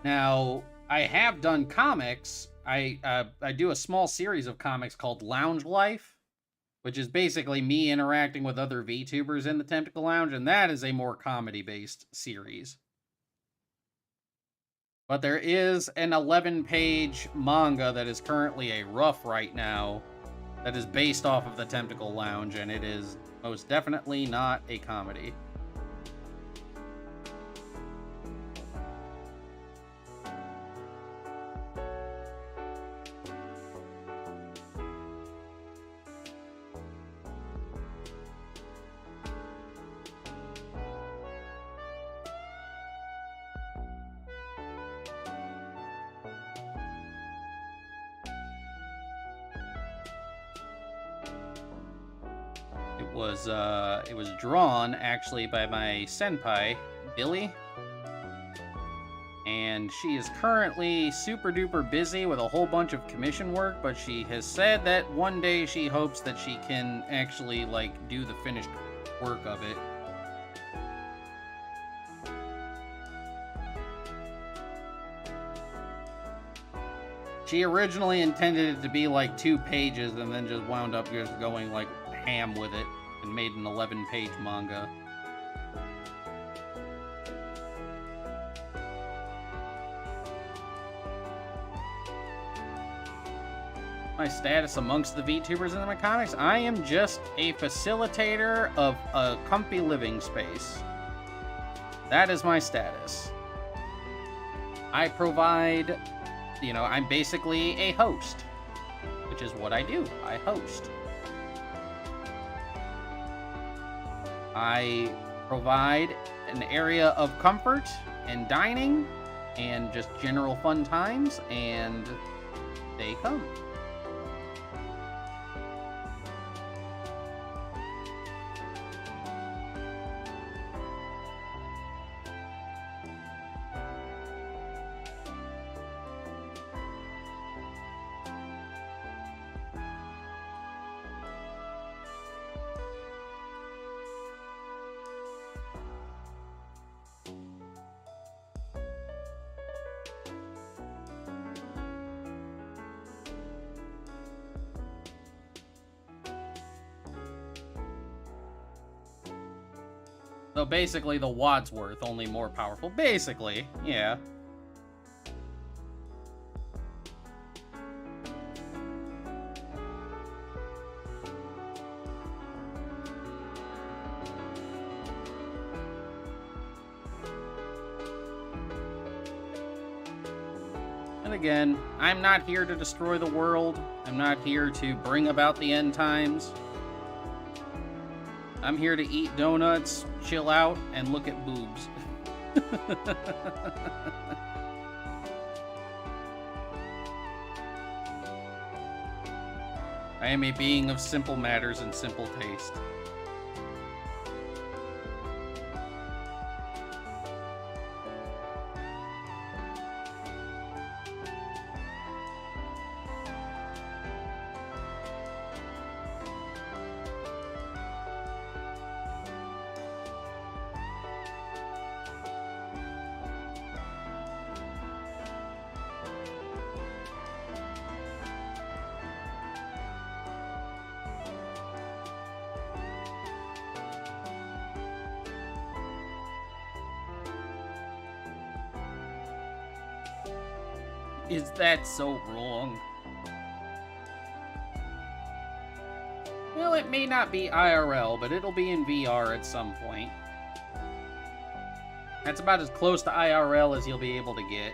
Now, I have done comics. I do a small series of comics called Lounge Life, which is basically me interacting with other VTubers in the Tentacle Lounge, and that is a more comedy-based series. But there is an 11-page manga that is currently a rough right now that is based off of the Tentacle Lounge, and it is most definitely not a comedy. It was drawn actually by my senpai, Billy. And she is currently super duper busy with a whole bunch of commission work, but she has said that one day she hopes that she can actually, like, do the finished work of it. She originally intended it to be like 2 pages and then just wound up just going like ham with it and made an 11-page manga. My status amongst the VTubers in my comics? I am just a facilitator of a comfy living space. That is my status. I provide, you know, I'm basically a host, which is what I do. I host. I provide an area of comfort and dining and just general fun times, and they come. So basically the Wadsworth, only more powerful. Basically, yeah. And again, I'm not here to destroy the world. I'm not here to bring about the end times. I'm here to eat donuts, chill out, and look at boobs. I am a being of simple matters and simple taste. Is that so wrong? Well, it may not be IRL, but it'll be in VR at some point. That's about as close to IRL as you'll be able to get.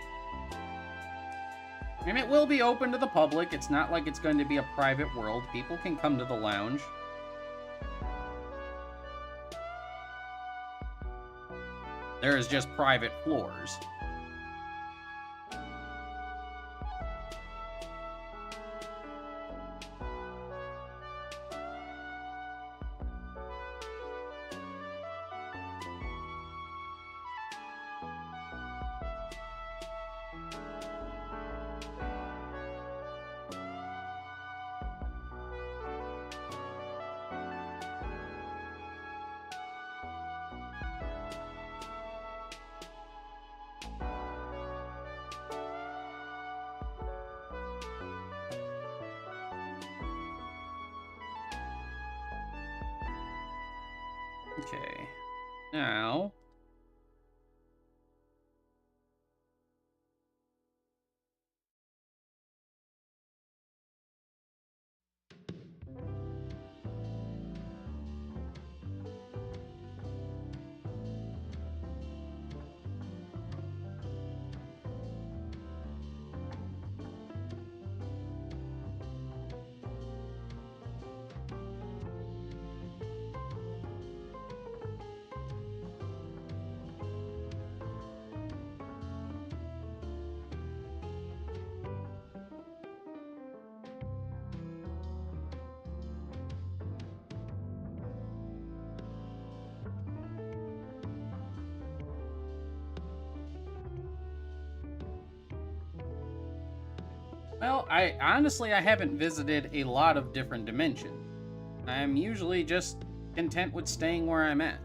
And it will be open to the public. It's not like it's going to be a private world. People can come to the lounge. There is just private floors. Okay. Now... Well, I haven't visited a lot of different dimensions. I'm usually just content with staying where I'm at.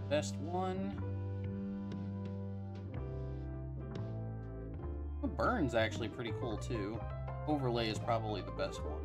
Best one. Oh, Burn's actually pretty cool too. Overlay is probably the best one.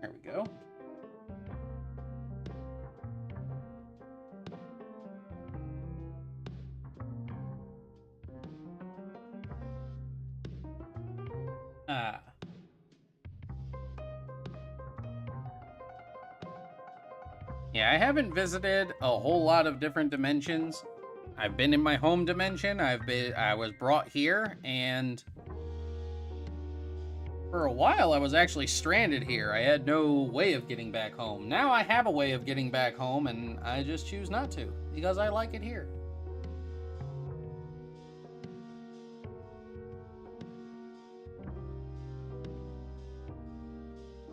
There we go. Ah. Yeah, I haven't visited a whole lot of different dimensions. I've been in my home dimension. I was brought here, and for a while I was actually stranded here. I had no way of getting back home. Now I have a way of getting back home, and I just choose not to because I like it here.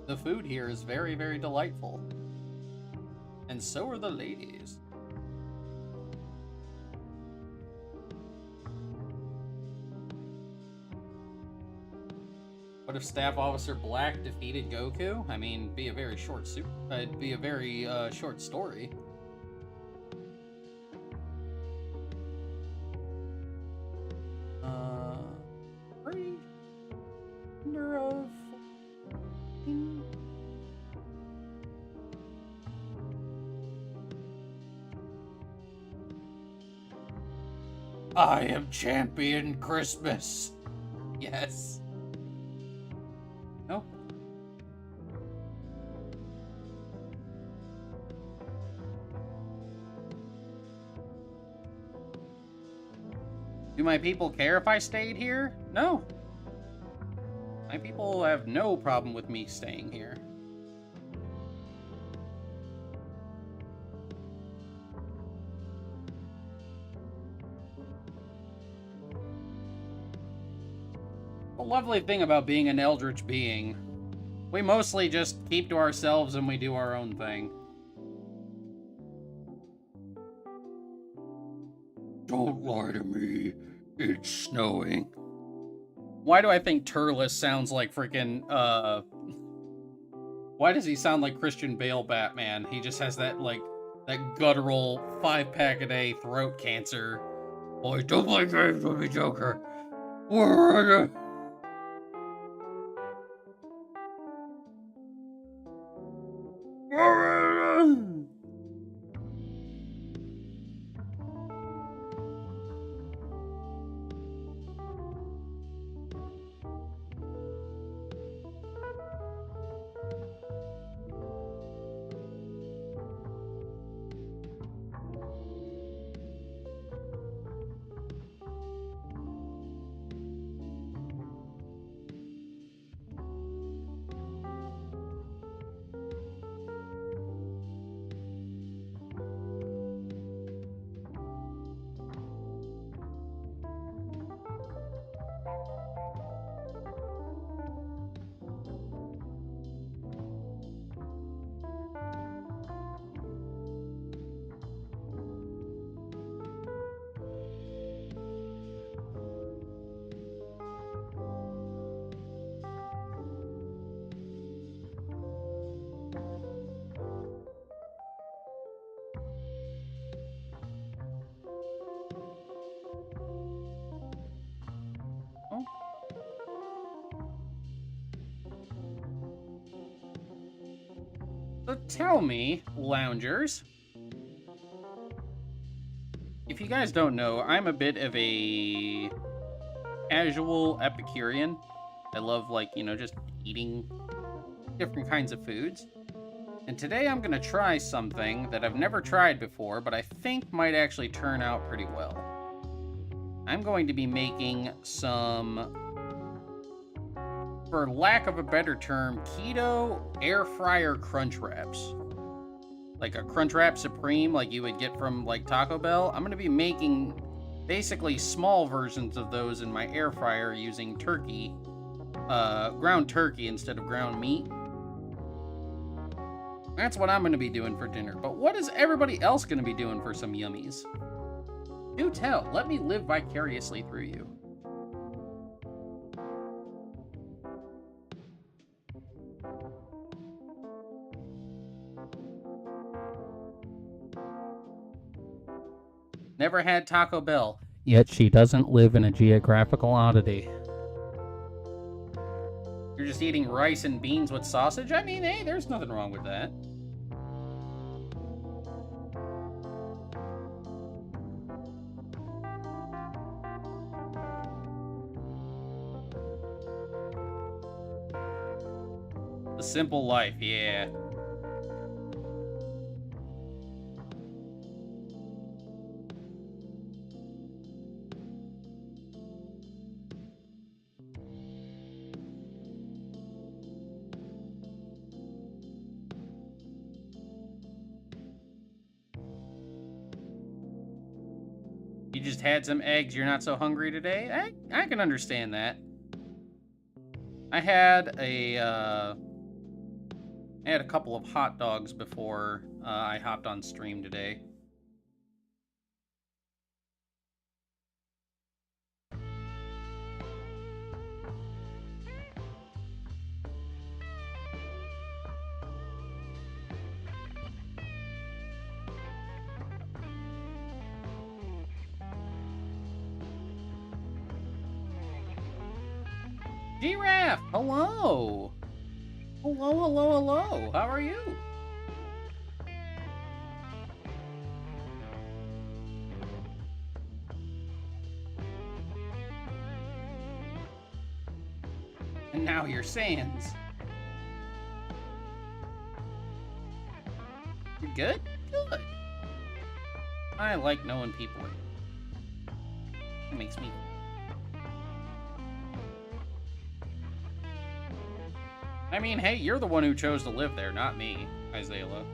The food here is very, very delightful. And so are the ladies. What if Staff Officer Black defeated Goku? I mean, it'd be a very short short story. Remainder of 14? I am Champion Christmas. Yes. No. Do my people care if I stayed here? No. My people have no problem with me staying here. The lovely thing about being an eldritch being, we mostly just keep to ourselves and we do our own thing. Don't lie to me. It's snowing. Why do I think Turles sounds like freaking, Why does he sound like Christian Bale Batman? He just has that, like, that guttural 5-pack-a-day throat cancer. Boys, don't play games with me, Joker. So tell me, loungers, if you guys don't know, I'm a bit of a casual Epicurean. I love, like, you know, just eating different kinds of foods. And today I'm gonna try something that I've never tried before, but I think might actually turn out pretty well. I'm going to be making some, for lack of a better term, keto air fryer crunch wraps. Like a Crunch Wrap Supreme like you would get from like Taco Bell. I'm gonna be making basically small versions of those in my air fryer using turkey, ground turkey instead of ground meat. That's what I'm gonna be doing for dinner. But what is everybody else gonna be doing for some yummies? Do tell. Let me live vicariously through you. Never had Taco Bell. Yet she doesn't live in a geographical oddity. You're just eating rice and beans with sausage? I mean, hey, there's nothing wrong with that. The simple life, yeah. You just had some eggs, you're not so hungry today? I can understand that. I had a couple of hot dogs before I hopped on stream today. Giraffe, hello. Hello. How are you? And now you're Sans. You good? Good. I like knowing people. It makes me... I mean, hey, you're the one who chose to live there, not me, Isaiah.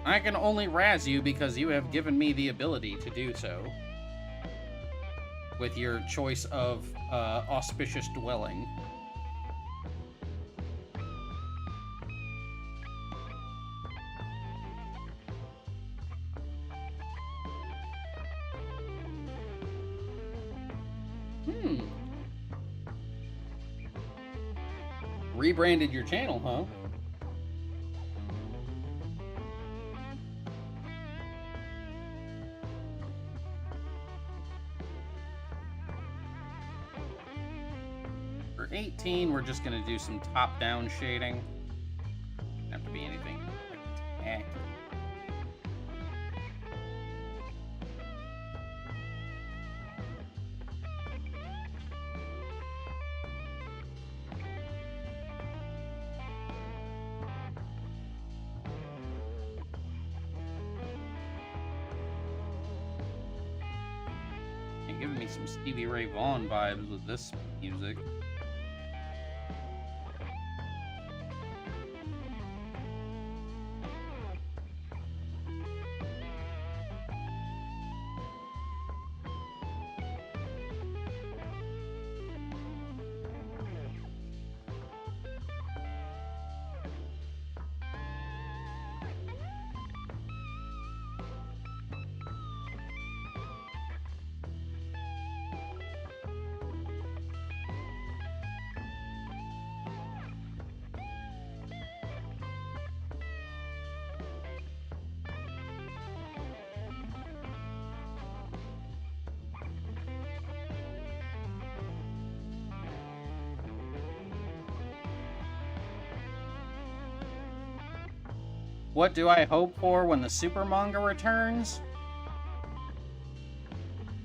I can only razz you because you have given me the ability to do so. With your choice of auspicious dwelling. rebranded your channel, huh? For 18, we're just gonna do some top-down shading. Doesn't have to be anything spectacular. You're giving me some Stevie Ray Vaughan vibes with this music. What do I hope for when the super manga returns?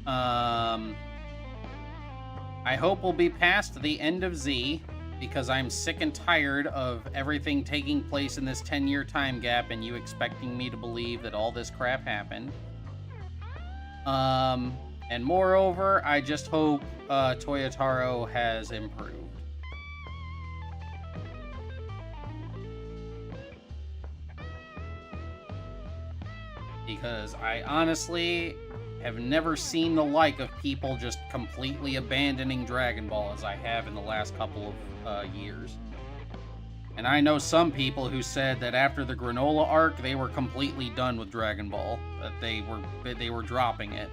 I hope we'll be past the end of Z, because I'm sick and tired of everything taking place in this 10-year time gap and you expecting me to believe that all this crap happened. And moreover, I just hope Toyotaro has improved. Because I honestly have never seen the like of people just completely abandoning Dragon Ball as I have in the last couple of years. And I know some people who said that after the Granola arc, they were completely done with Dragon Ball. That they were dropping it.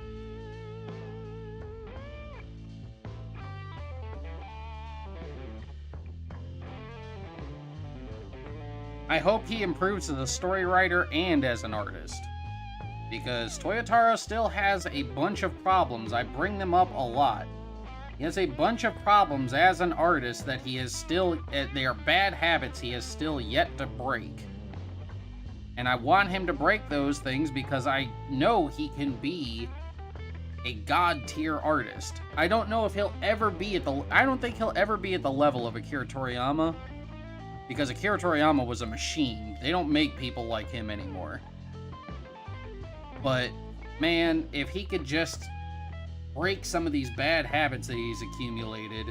I hope he improves as a story writer and as an artist. Because Toyotaro still has a bunch of problems. I bring them up a lot. He has a bunch of problems as an artist that he is still... They are bad habits he has still yet to break. And I want him to break those things because I know he can be a god-tier artist. I don't know if he'll ever be at the... I don't think he'll ever be at the level of Akira Toriyama. Because Akira Toriyama was a machine. They don't make people like him anymore. But, man, if he could just break some of these bad habits that he's accumulated,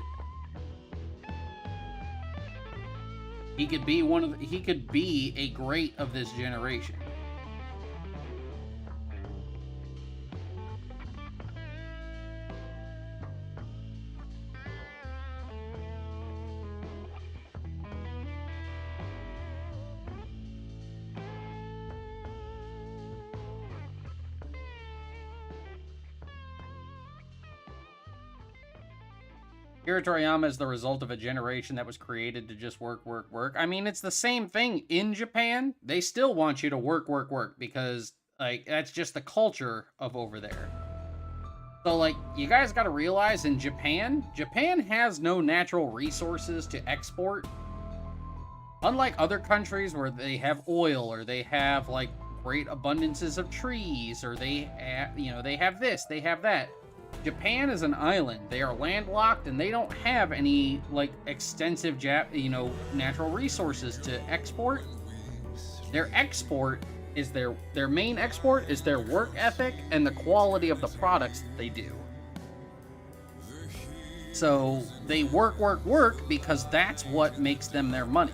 he could be a great of this generation. Akira Toriyama is the result of a generation that was created to just work, work, work. I mean, it's the same thing in Japan. They still want you to work, work, work because, like, that's just the culture of over there. So, like, you guys got to realize in Japan has no natural resources to export. Unlike other countries where they have oil or they have, like, great abundances of trees or they have this, they have that. Japan is an island. They are landlocked and they don't have any, like, extensive, natural resources to export. Their export is their main export is their work ethic and the quality of the products that they do. So they work, work, work because that's what makes them their money.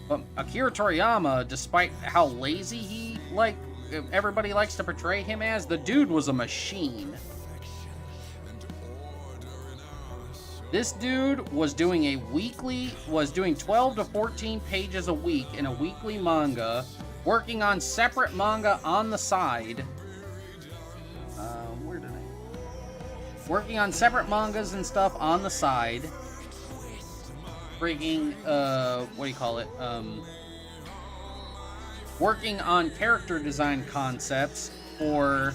But Akira Toriyama, despite how lazy he, everybody likes to portray him as, the dude was a machine. This dude was doing 12 to 14 pages a week in a weekly manga, working on separate manga on the side. Where did I... working on separate mangas and stuff on the side. Freaking, what do you call it? Working on character design concepts for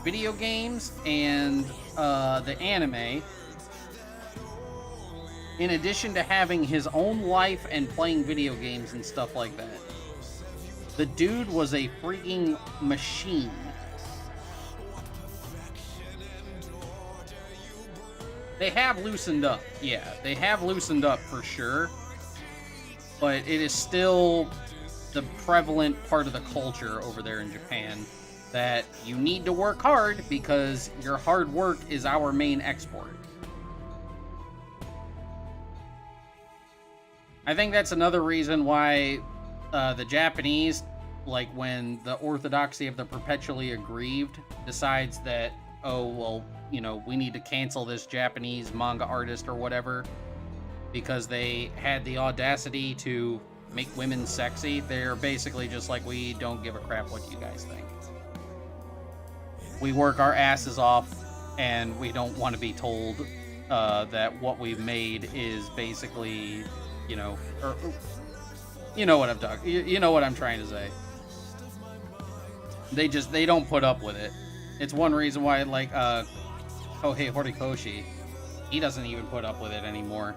video games and the anime. In addition to having his own life and playing video games and stuff like that. The dude was a freaking machine. They have loosened up. Yeah, they have loosened up for sure. But it is still the prevalent part of the culture over there in Japan that you need to work hard because your hard work is our main export. I think that's another reason why the Japanese, like when the orthodoxy of the perpetually aggrieved decides that, oh, well, you know, we need to cancel this Japanese manga artist or whatever because they had the audacity to make women sexy. They're basically just like, we don't give a crap what you guys think. We work our asses off and we don't want to be told that what we've made is basically, you know, or, you know what I'm talking, you know what I'm trying to say. They don't put up with it. It's one reason why, like, Kohei Horikoshi, he doesn't even put up with it anymore.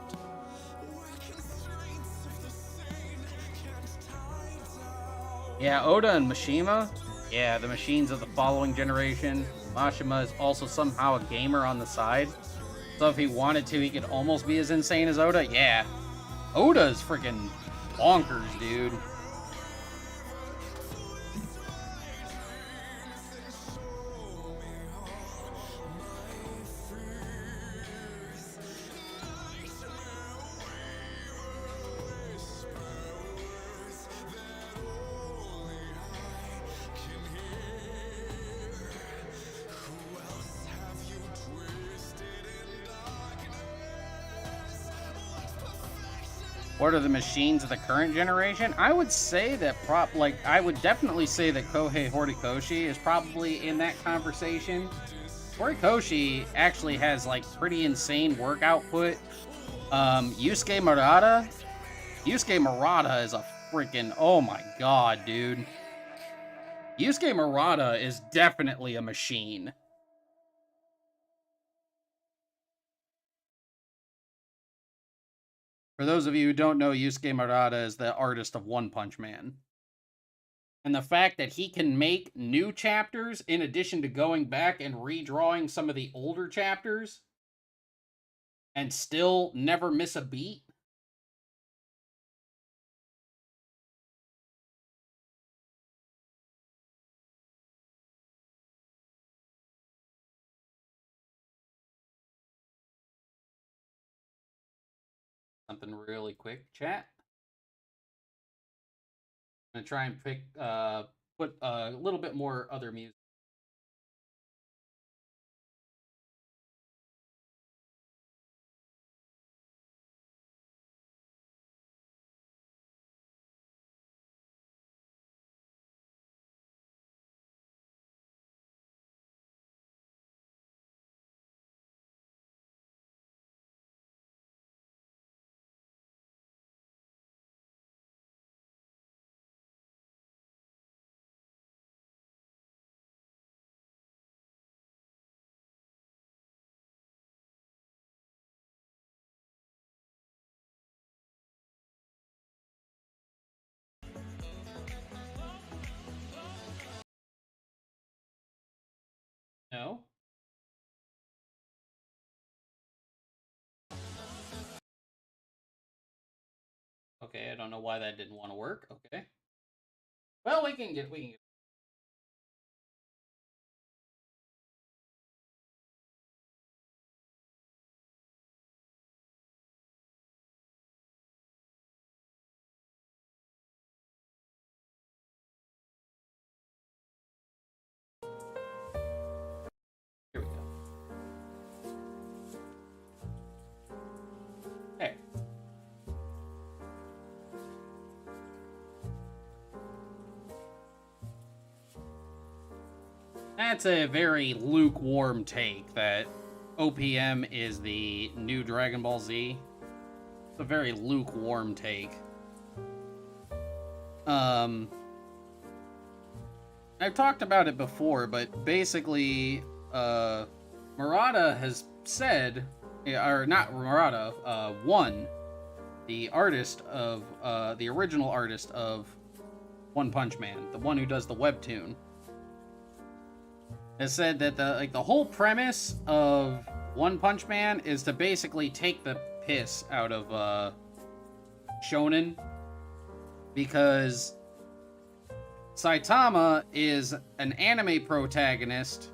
Yeah, Oda and Mishima, yeah, the machines of the following generation. Mashima is also somehow a gamer on the side. So if he wanted to, he could almost be as insane as Oda. Yeah. Oda's freaking bonkers, dude. What are the machines of the current generation? I would say that I would definitely say that Kohei Horikoshi is probably in that conversation. Horikoshi actually has like pretty insane work output. Yusuke Murata is a freaking, oh my god, dude. Yusuke Murata is definitely a machine. For those of you who don't know, Yusuke Murata is the artist of One Punch Man. And the fact that he can make new chapters in addition to going back and redrawing some of the older chapters and still never miss a beat. Something really quick, chat. I'm gonna try and put a little bit more other music. No? Okay, I don't know why that didn't want to work. Okay. Well, we can get. Here we go. Okay. That's a very lukewarm take that OPM is the new Dragon Ball Z. It's a very lukewarm take. I've talked about it before, but basically, Murata has said, or not Murata, One, the artist of, the original artist of One Punch Man, the one who does the webtoon, has said that the whole premise of One Punch Man is to basically take the piss out of, shonen, because Saitama is an anime protagonist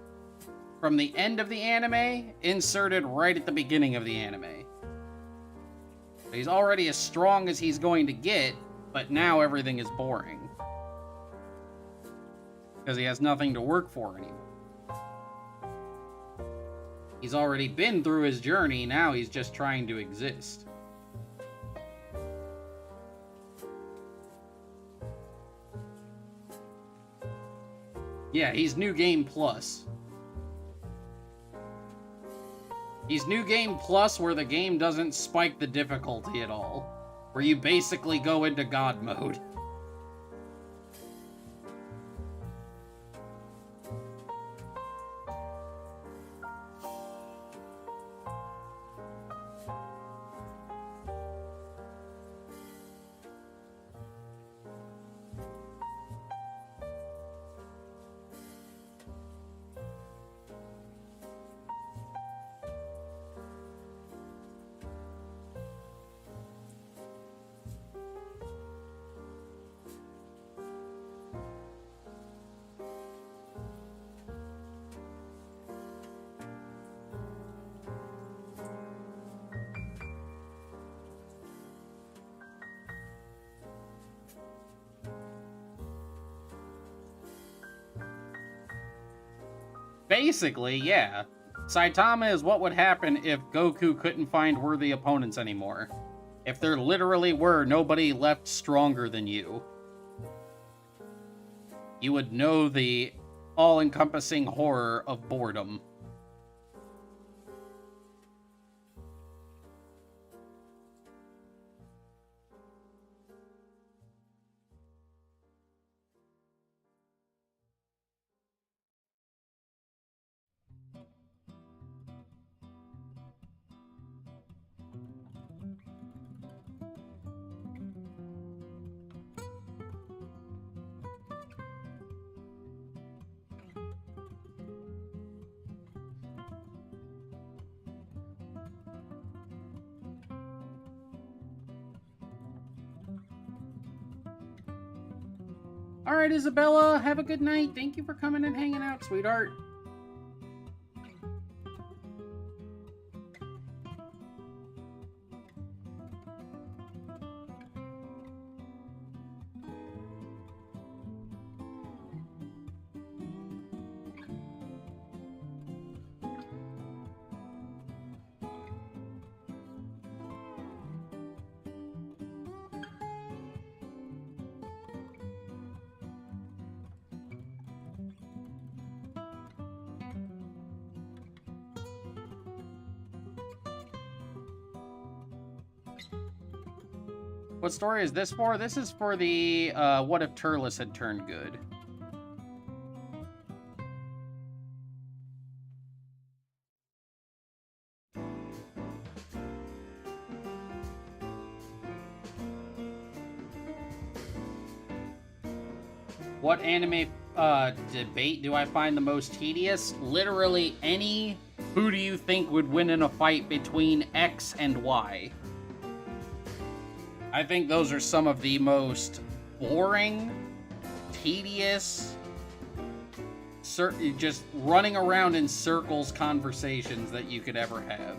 from the end of the anime inserted right at the beginning of the anime. He's already as strong as he's going to get, but now everything is boring. Because he has nothing to work for anymore. He's already been through his journey, now he's just trying to exist. Yeah, he's New Game Plus. He's New Game Plus where the game doesn't spike the difficulty at all. Where you basically go into God mode. Basically, yeah. Saitama is what would happen if Goku couldn't find worthy opponents anymore. If there literally were nobody left stronger than you. You would know the all-encompassing horror of boredom. All right, Isabella, have a good night. Thank you for coming and hanging out, sweetheart. What story is this for? This is for the, what if Turles had turned good. What anime, debate do I find the most tedious? Literally any who do you think would win in a fight between X and Y. I think those are some of the most boring, tedious, just running around in circles conversations that you could ever have.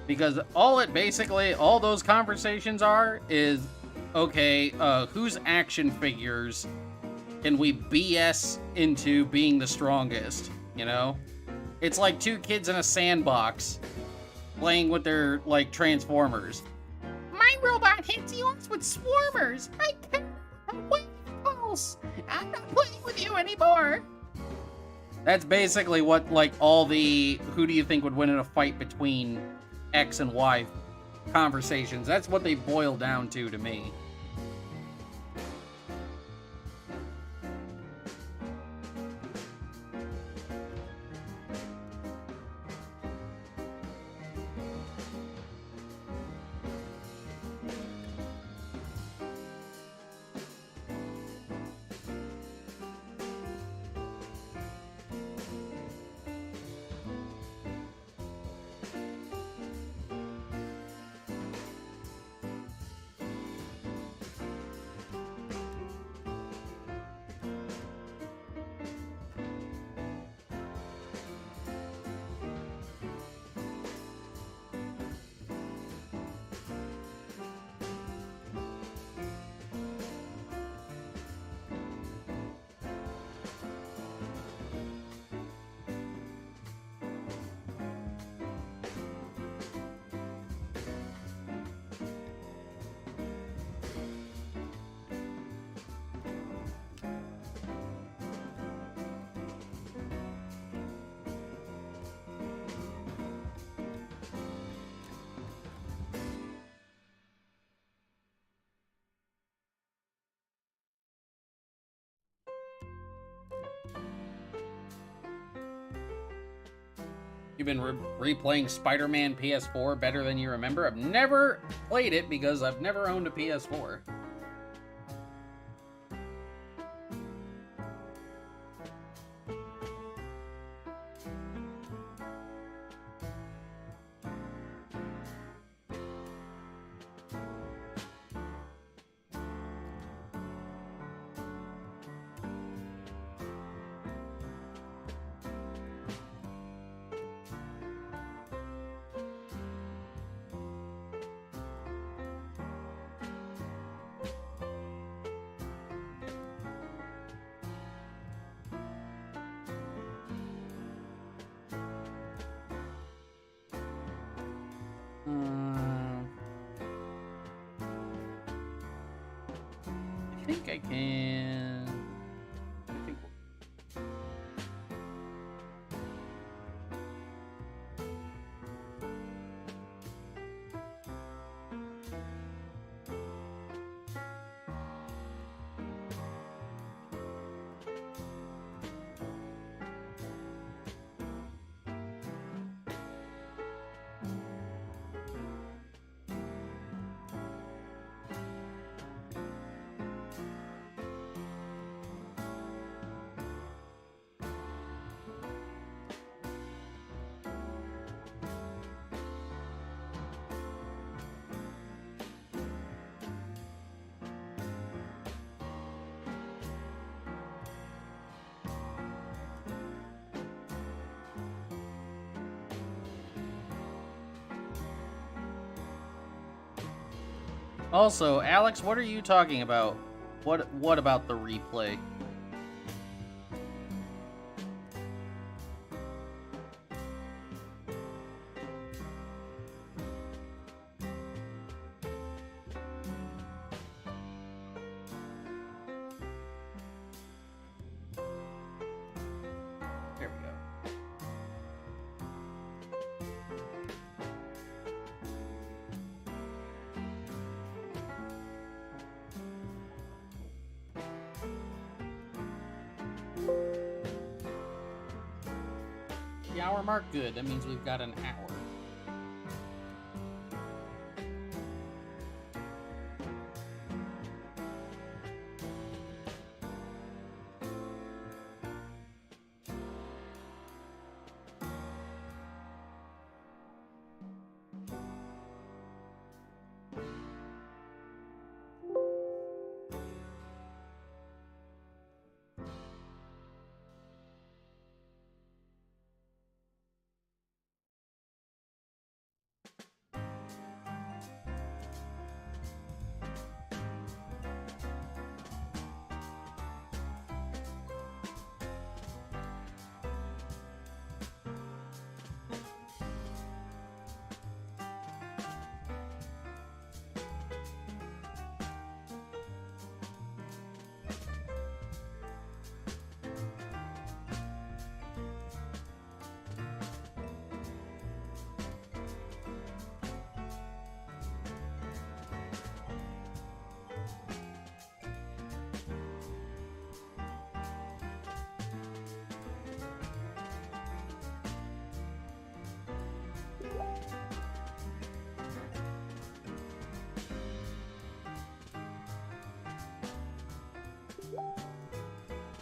Because all those conversations are is, okay, whose action figures can we BS into being the strongest, you know? It's like two kids in a sandbox playing with their, like, Transformers. My robot hits yours with swarmers. I can't wait pulse. I'm not playing with you anymore. That's basically what, like, all the who do you think would win in a fight between X and Y conversations. That's what they boil down to me. You've been replaying Spider-Man PS4 better than you remember? I've never played it because I've never owned a PS4. I think I can. I think. Also, Alex, what are you talking about? What about the replay? There we go. The hour mark, good. That means we've got an hour.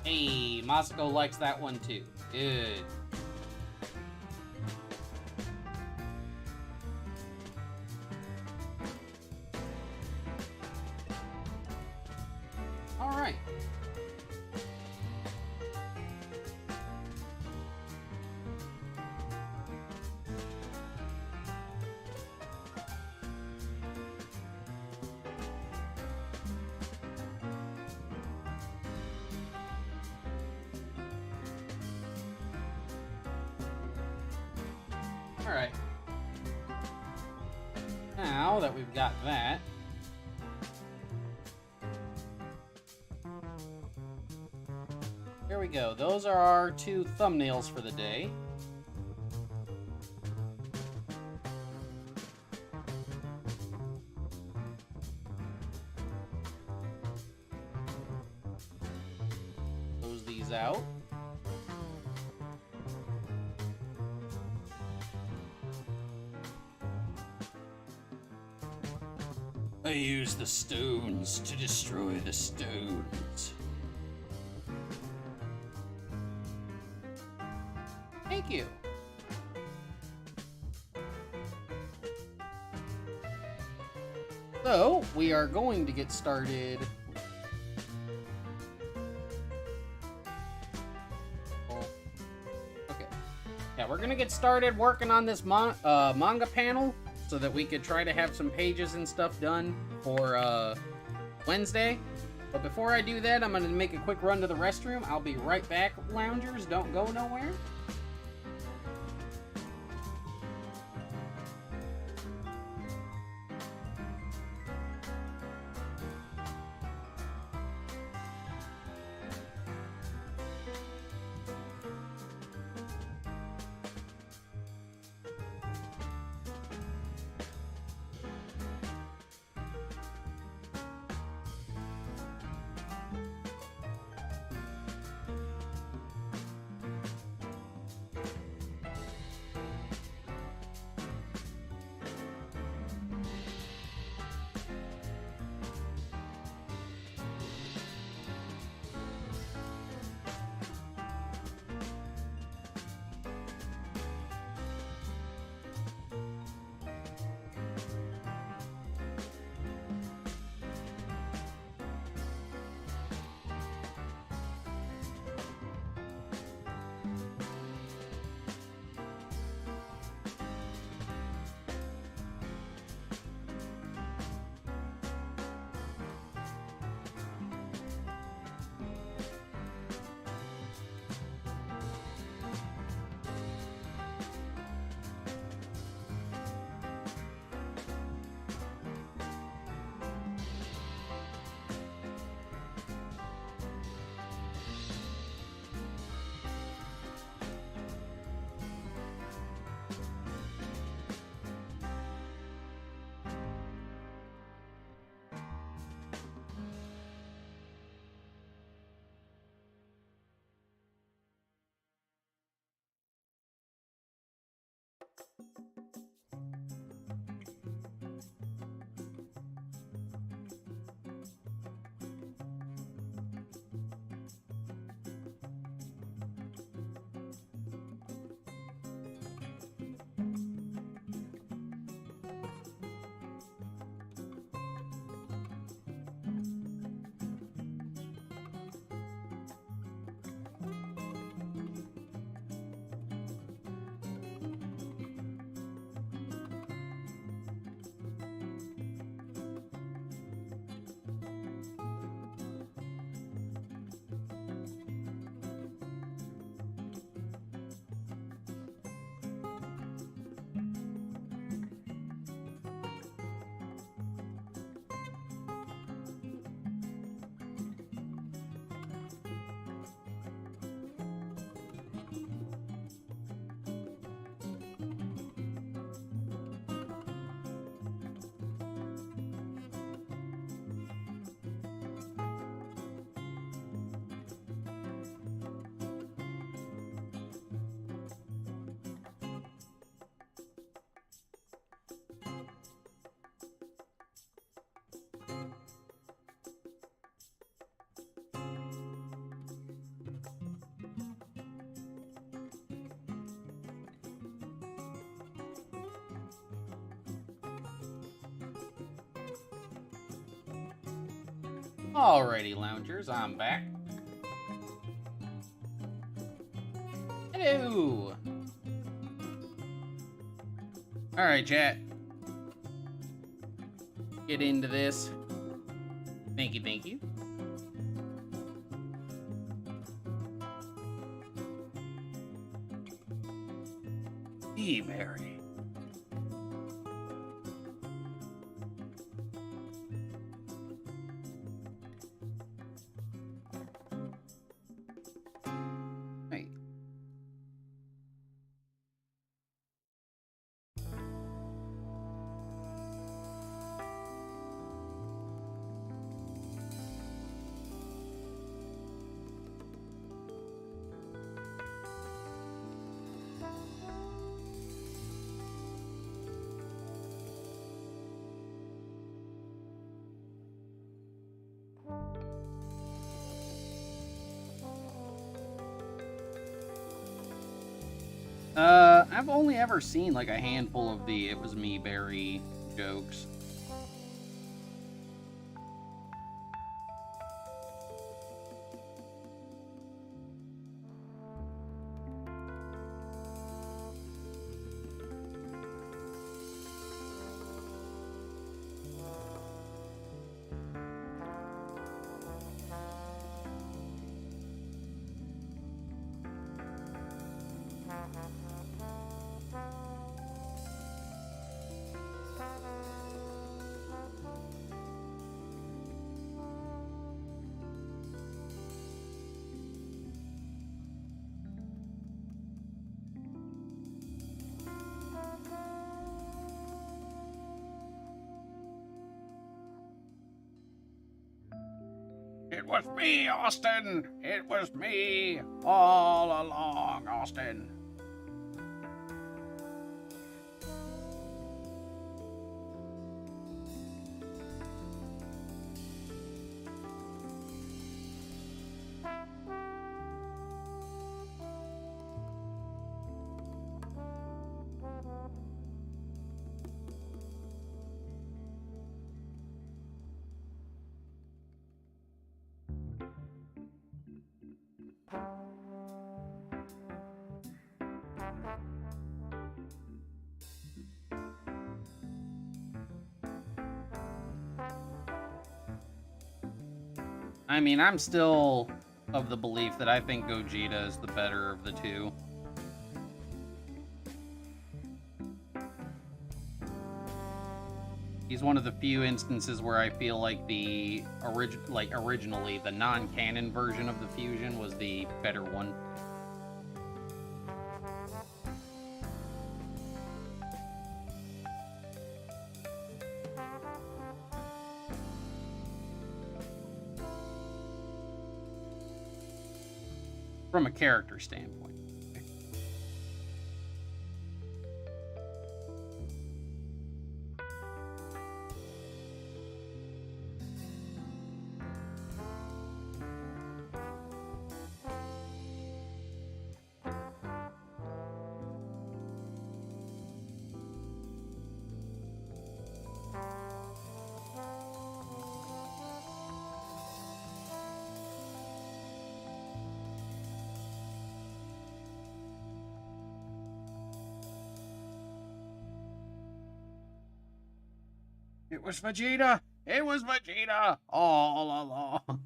Hey, Masako likes that one too. Good. All right. All right. Now that we've got that, there we go. Those are our 2 thumbnails for the day. Close these out. I use the stones to destroy the stones. Thank you. So, we are going to get started. Okay. Yeah, we're going to get started working on this manga panel so that we could try to have some pages and stuff done for Wednesday. But before I do that, I'm going to make a quick run to the restroom. I'll be right back, loungers. Don't go nowhere. Alrighty, loungers, I'm back. Hello! Alright, chat. Get into this. Thank you, thank you. Berry. Right. I've only ever seen like a handful of the "it was me, Barry" jokes. It was me, Austin! It was me all along, Austin. I mean, I'm still of the belief that I think Gogeta is the better of the two. He's one of the few instances where I feel like the originally the non-canon version of the fusion was the better one. From a character standpoint. It was Vegeta! It was Vegeta! All along.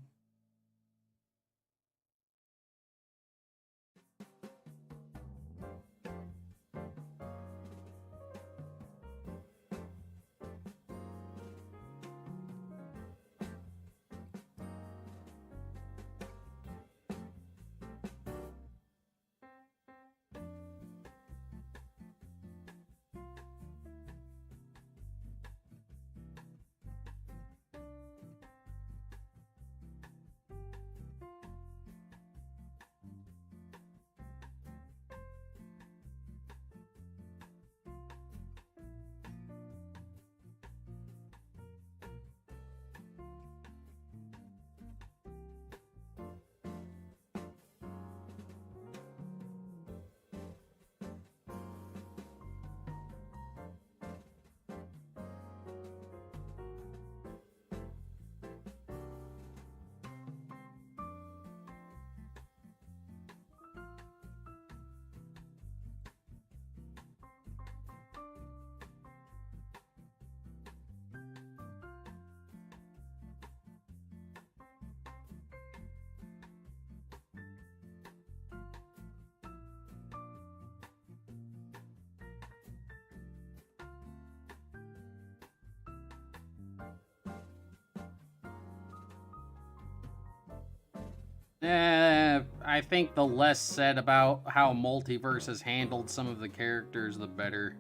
I think the less said about how Multiverse has handled some of the characters, the better.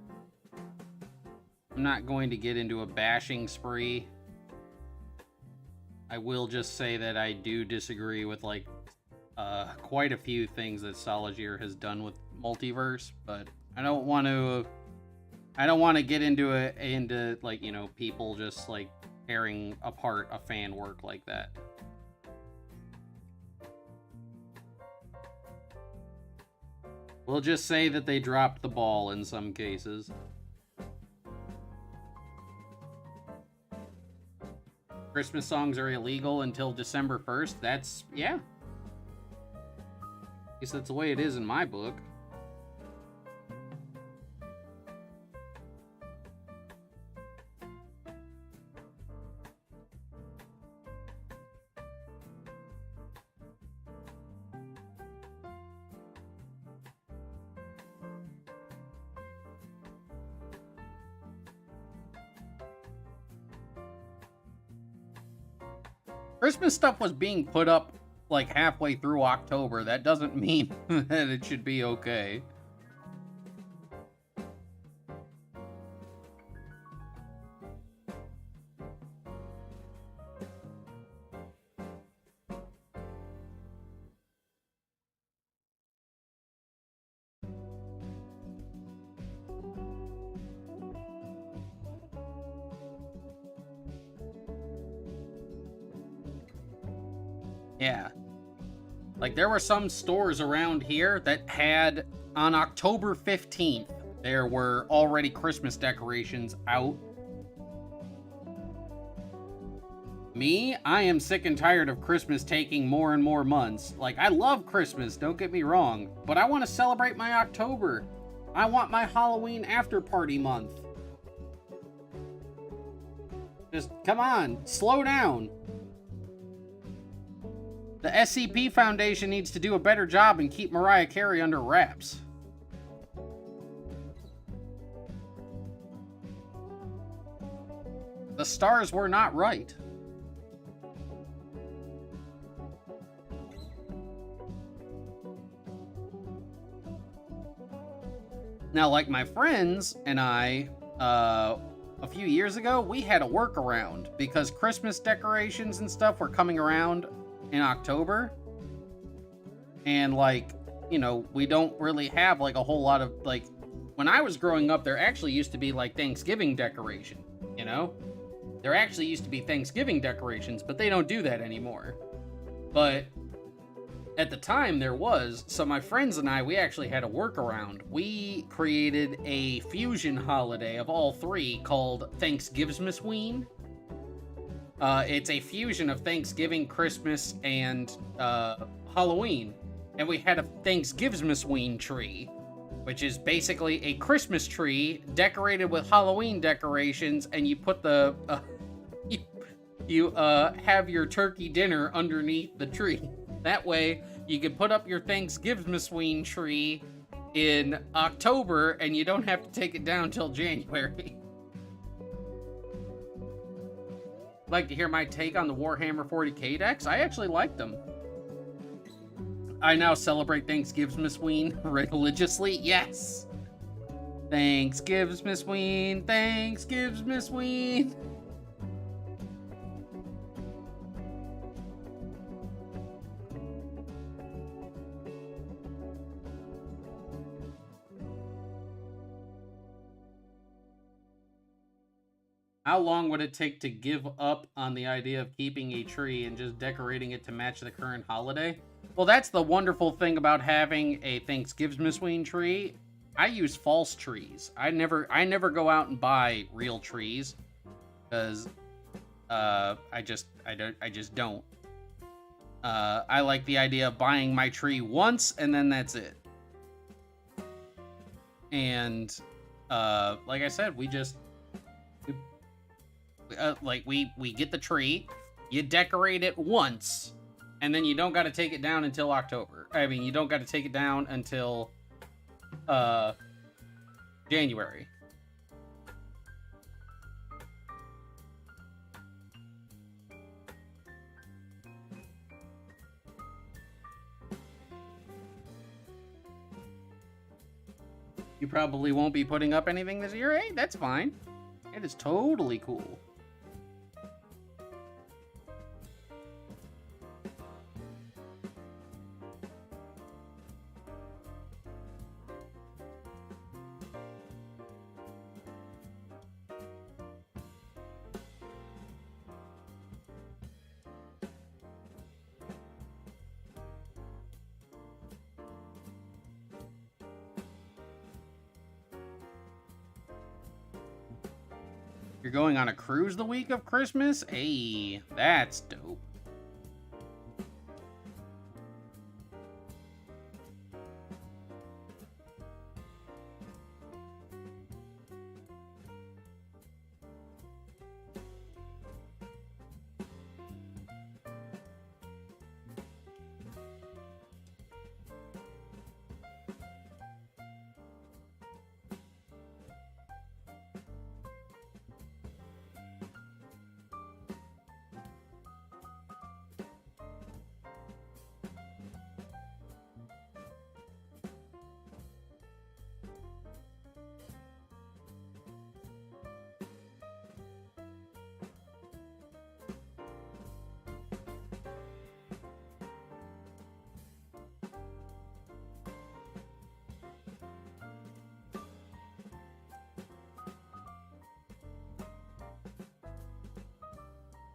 I'm not going to get into a bashing spree. I will just say that I do disagree with, like, quite a few things that Solitaire has done with Multiverse, but I don't want to get into like, you know, people just, like, tearing apart a fan work like that. We'll just say that they dropped the ball in some cases. Christmas songs are illegal until December 1st. That's, yeah. I guess that's the way it is in my book. Christmas stuff was being put up like halfway through October. That doesn't mean that it should be okay. Yeah. Like, there were some stores around here that had, on October 15th, there were already Christmas decorations out. Me, I am sick and tired of Christmas taking more and more months. Like, I love Christmas, don't get me wrong, but I want to celebrate my October. I want my Halloween after party month. Just, come on, slow down. The SCP Foundation needs to do a better job and keep Mariah Carey under wraps. The stars were not right. Now, like my friends and I, a few years ago, we had a workaround because Christmas decorations and stuff were coming around in October, and, like, you know, we don't really have, like, a whole lot of, like, when I was growing up, there actually used to be, like, Thanksgiving decoration, you know? There actually used to be Thanksgiving decorations, but they don't do that anymore. But at the time there was, so my friends and I, we actually had a workaround. We created a fusion holiday of all three called Thanksgivesmasween. It's a fusion of Thanksgiving, Christmas, and Halloween. And we had a Thanksgivesmasween tree, which is basically a Christmas tree decorated with Halloween decorations, and you put the you have your turkey dinner underneath the tree. That way, you can put up your Thanksgivesmasween tree in October, and you don't have to take it down till January. Like to hear my take on the Warhammer 40k decks? I actually like them. I now celebrate Thanksgivesmasween religiously. Yes! Thanksgivesmasween, Thanksgivesmasween. How long would it take to give up on the idea of keeping a tree and just decorating it to match the current holiday? Well, that's the wonderful thing about having a Thanksgivesmasween tree. I use false trees. I never go out and buy real trees because I just don't. I like the idea of buying my tree once and then that's it. And like I said, we get the tree, you decorate it once, and then you don't got to take it down until October. I mean, you don't got to take it down until January. You probably won't be putting up anything this year. Hey, that's fine. It is totally cool. You're going on a cruise the week of Christmas? Hey, that's dope.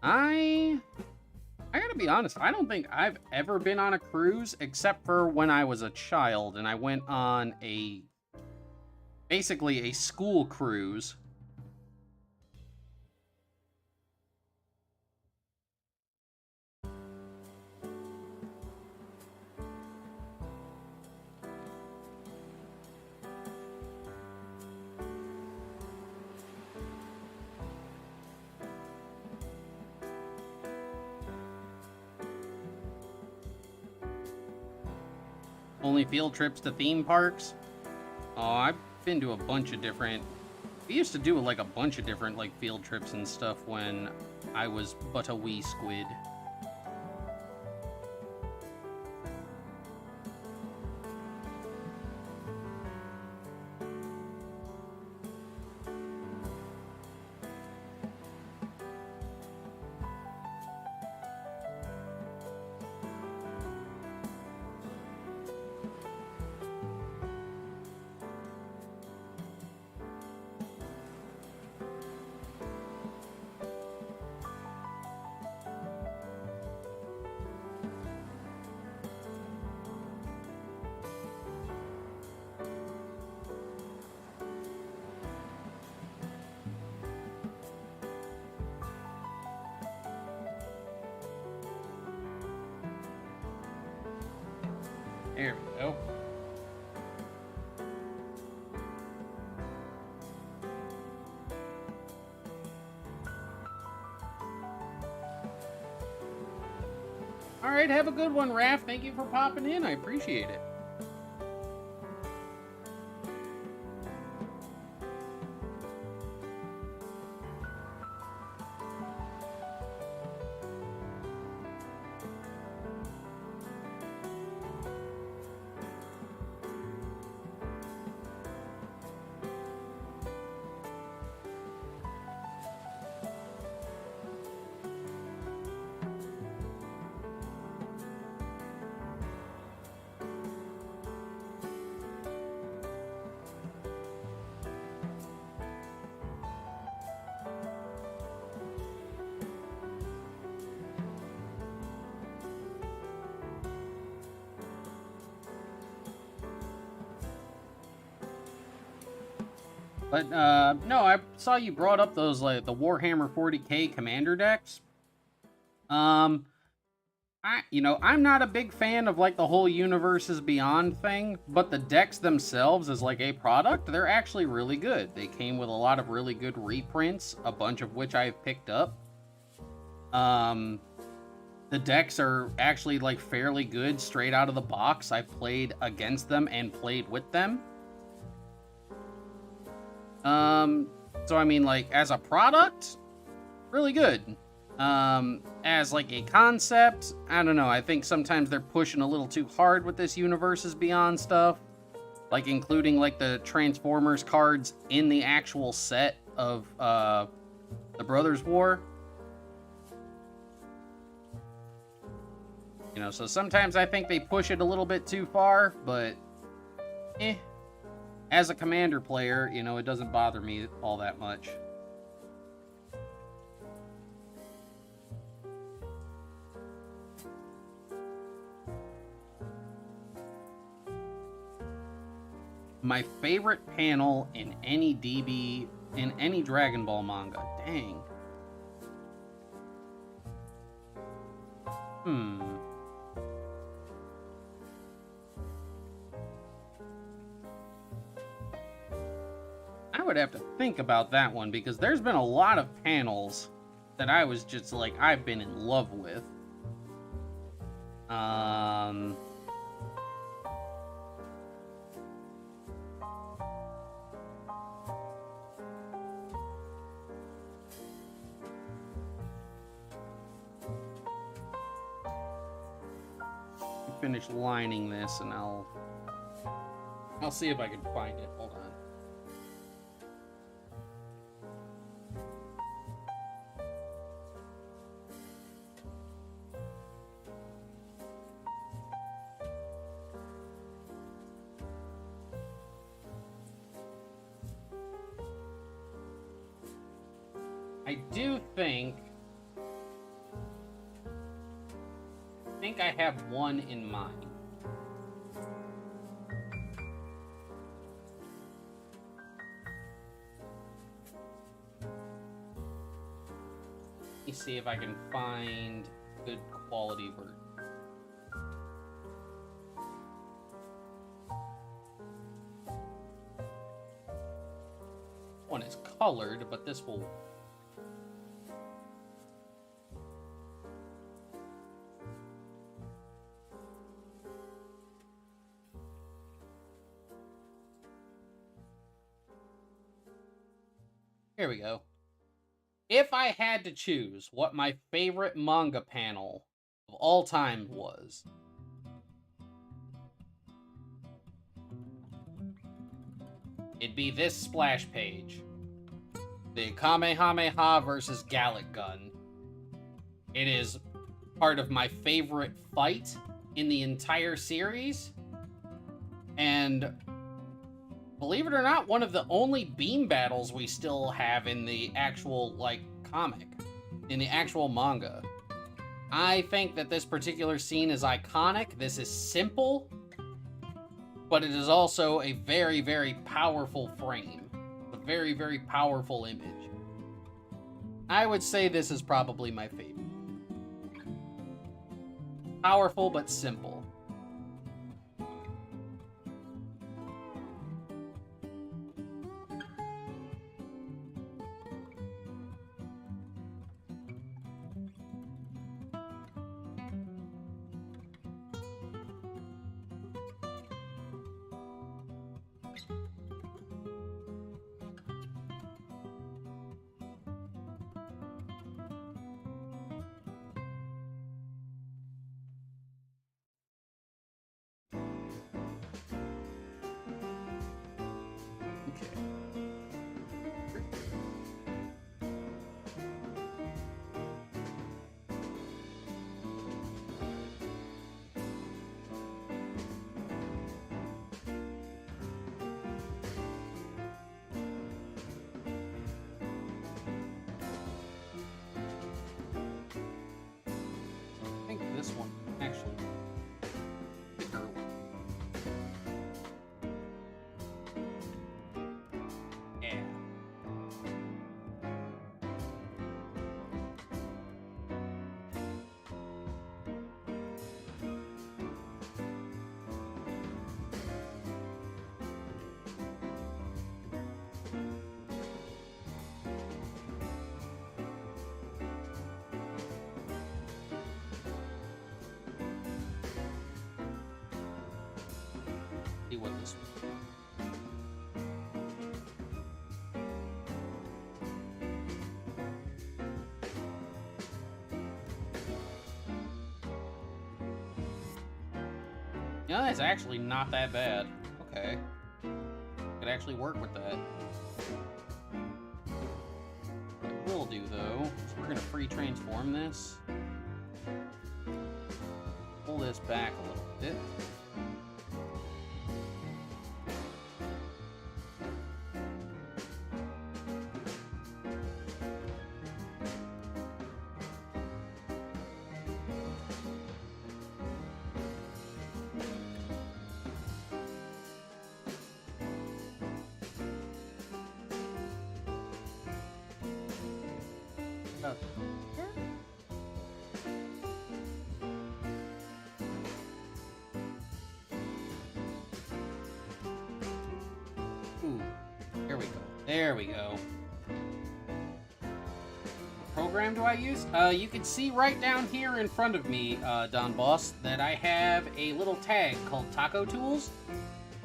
I gotta be honest, I don't think I've ever been on a cruise except for when I was a child and I went on basically a school cruise. Only field trips to theme parks? Oh, I've been to a bunch of different... We used to do like a bunch of different like field trips and stuff when I was but a wee squid. There we go. All right, have a good one, Raph. Thank you for popping in. I appreciate it. But, no, I saw you brought up those, like, the Warhammer 40k commander decks. I'm not a big fan of, like, the whole Universes Beyond thing, but the decks themselves as, like, a product, they're actually really good. They came with a lot of really good reprints, a bunch of which I've picked up. The decks are actually, like, fairly good straight out of the box. I've played against them and played with them. So I mean, like, as a product, really good. As, like, a concept, I don't know, I think sometimes they're pushing a little too hard with this Universes Beyond stuff. Like including like the Transformers cards in the actual set of the Brothers War. You know, so sometimes I think they push it a little bit too far, but as a Commander player, you know, it doesn't bother me all that much. My favorite panel in any DB, in any Dragon Ball manga. Dang. I would have to think about that one because there's been a lot of panels that I was just like, I've been in love with. Finish lining this and I'll see if I can find it. Hold on. I do think I have one in mind. Let me see if I can find good quality work. One is colored, but this will... Here we go. If I had to choose what my favorite manga panel of all time was, it'd be this splash page. The Kamehameha versus Gallic Gun. It is part of my favorite fight in the entire series. And believe it or not, one of the only beam battles we still have in the actual, like, comic. In the actual manga. I think that this particular scene is iconic. This is simple, but it is also a very, very powerful frame. A very, very powerful image. I would say this is probably my favorite. Powerful, but simple. This one, actually. Thicker one. Yeah. See what this one. Yeah, that's actually not that bad. Okay. Could actually work with that. What it will do, though, is we're gonna free transform this. Pull this back a little bit. About there. Ooh, there we go. There we go. What program do I use? You can see right down here in front of me, Don Boss, that I have a little tag called Taco Tools,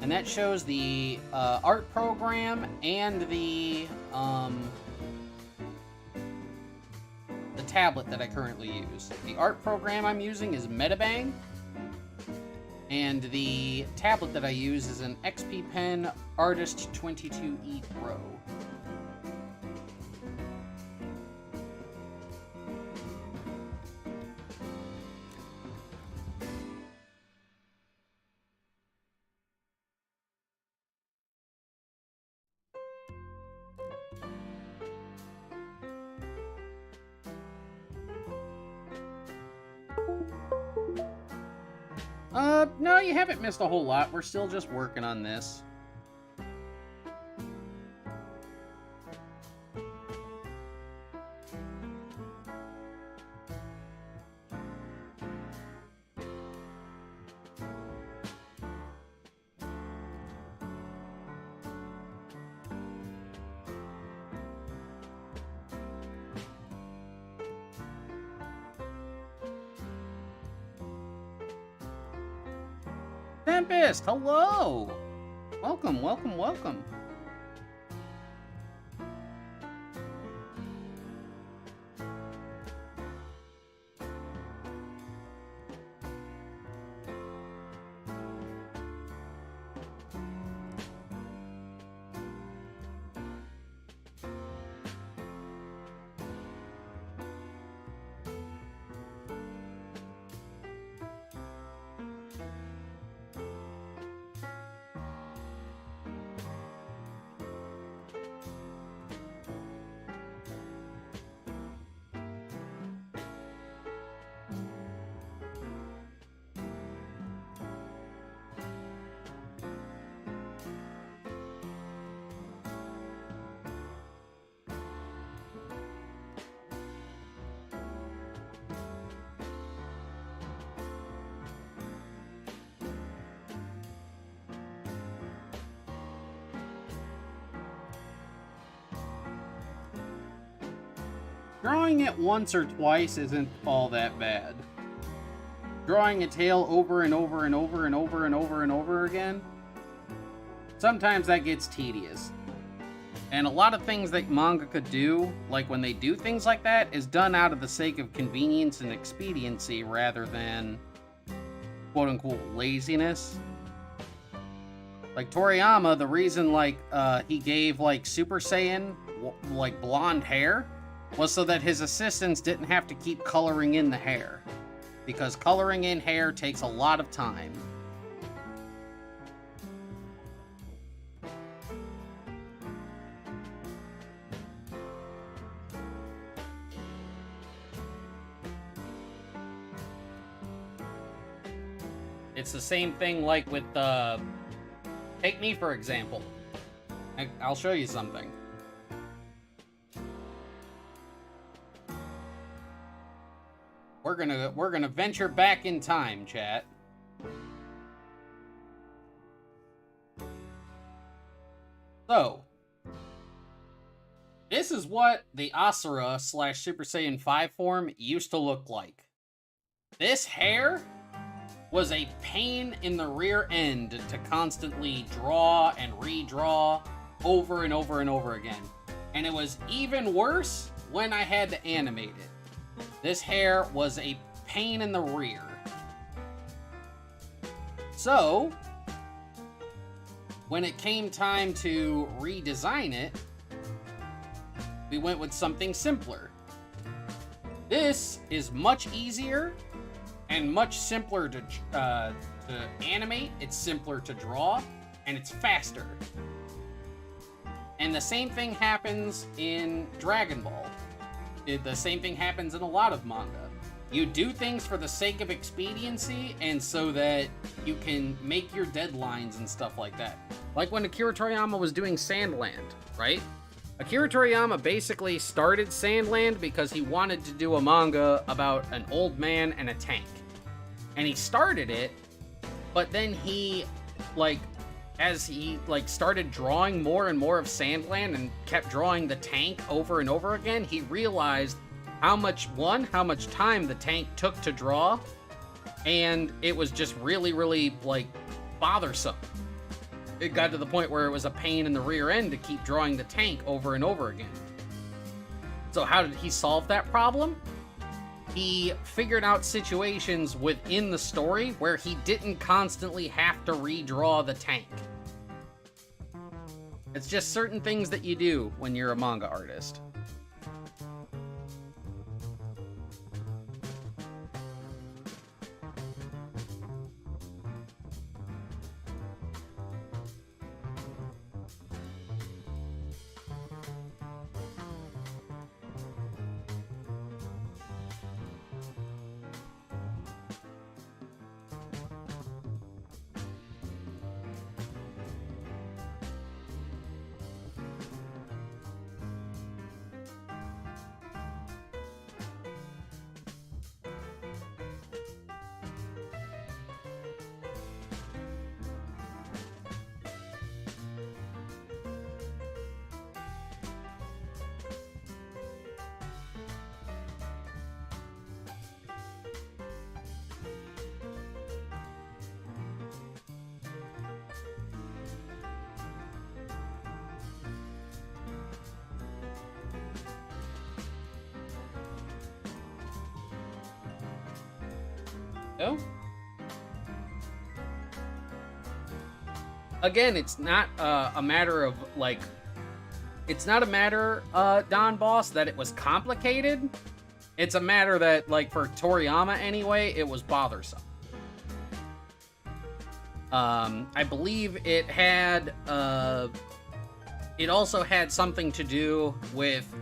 and that shows the art program and the tablet that I currently use. The art program I'm using is Metabang, and the tablet that I use is an XP Pen Artist 22E Pro. No, you haven't missed a whole lot. We're still just working on this. Tempest, hello! Welcome, welcome, welcome. Drawing it once or twice isn't all that bad. Drawing a tail over and over and over and over and over and over again, sometimes that gets tedious. And a lot of things that mangaka do, like when they do things like that, is done out of the sake of convenience and expediency rather than quote-unquote laziness. Like Toriyama, the reason he gave Super Saiyan blonde hair was so that his assistants didn't have to keep coloring in the hair, because coloring in hair takes a lot of time. It's the same thing like with, take me for example. I'll show you something. We're gonna venture back in time, chat. So, this is what the Asura / Super Saiyan 5 form used to look like. This hair was a pain in the rear end to constantly draw and redraw over and over and over again. And it was even worse when I had to animate it. This hair was a pain in the rear. So, when it came time to redesign it, we went with something simpler. This is much easier and much simpler to animate. It's simpler to draw, and it's faster. And the same thing happens in Dragon Ball. The same thing happens in a lot of manga. You do things for the sake of expediency and so that you can make your deadlines and stuff like that. Like when Akira Toriyama was doing Sandland, right? Akira Toriyama basically started Sandland because he wanted to do a manga about an old man and a tank. And he started it, but then he, as he started drawing more and more of Sandland and kept drawing the tank over and over again, he realized how much time the tank took to draw, and it was just really, really, bothersome. It got to the point where it was a pain in the rear end to keep drawing the tank over and over again. So how did he solve that problem? He figured out situations within the story where he didn't constantly have to redraw the tank. It's just certain things that you do when you're a manga artist. So, again, it's not a matter of it's not a matter, Don Boss, that it was complicated. It's a matter that, for Toriyama anyway, it was bothersome. I believe it had, it also had something to do with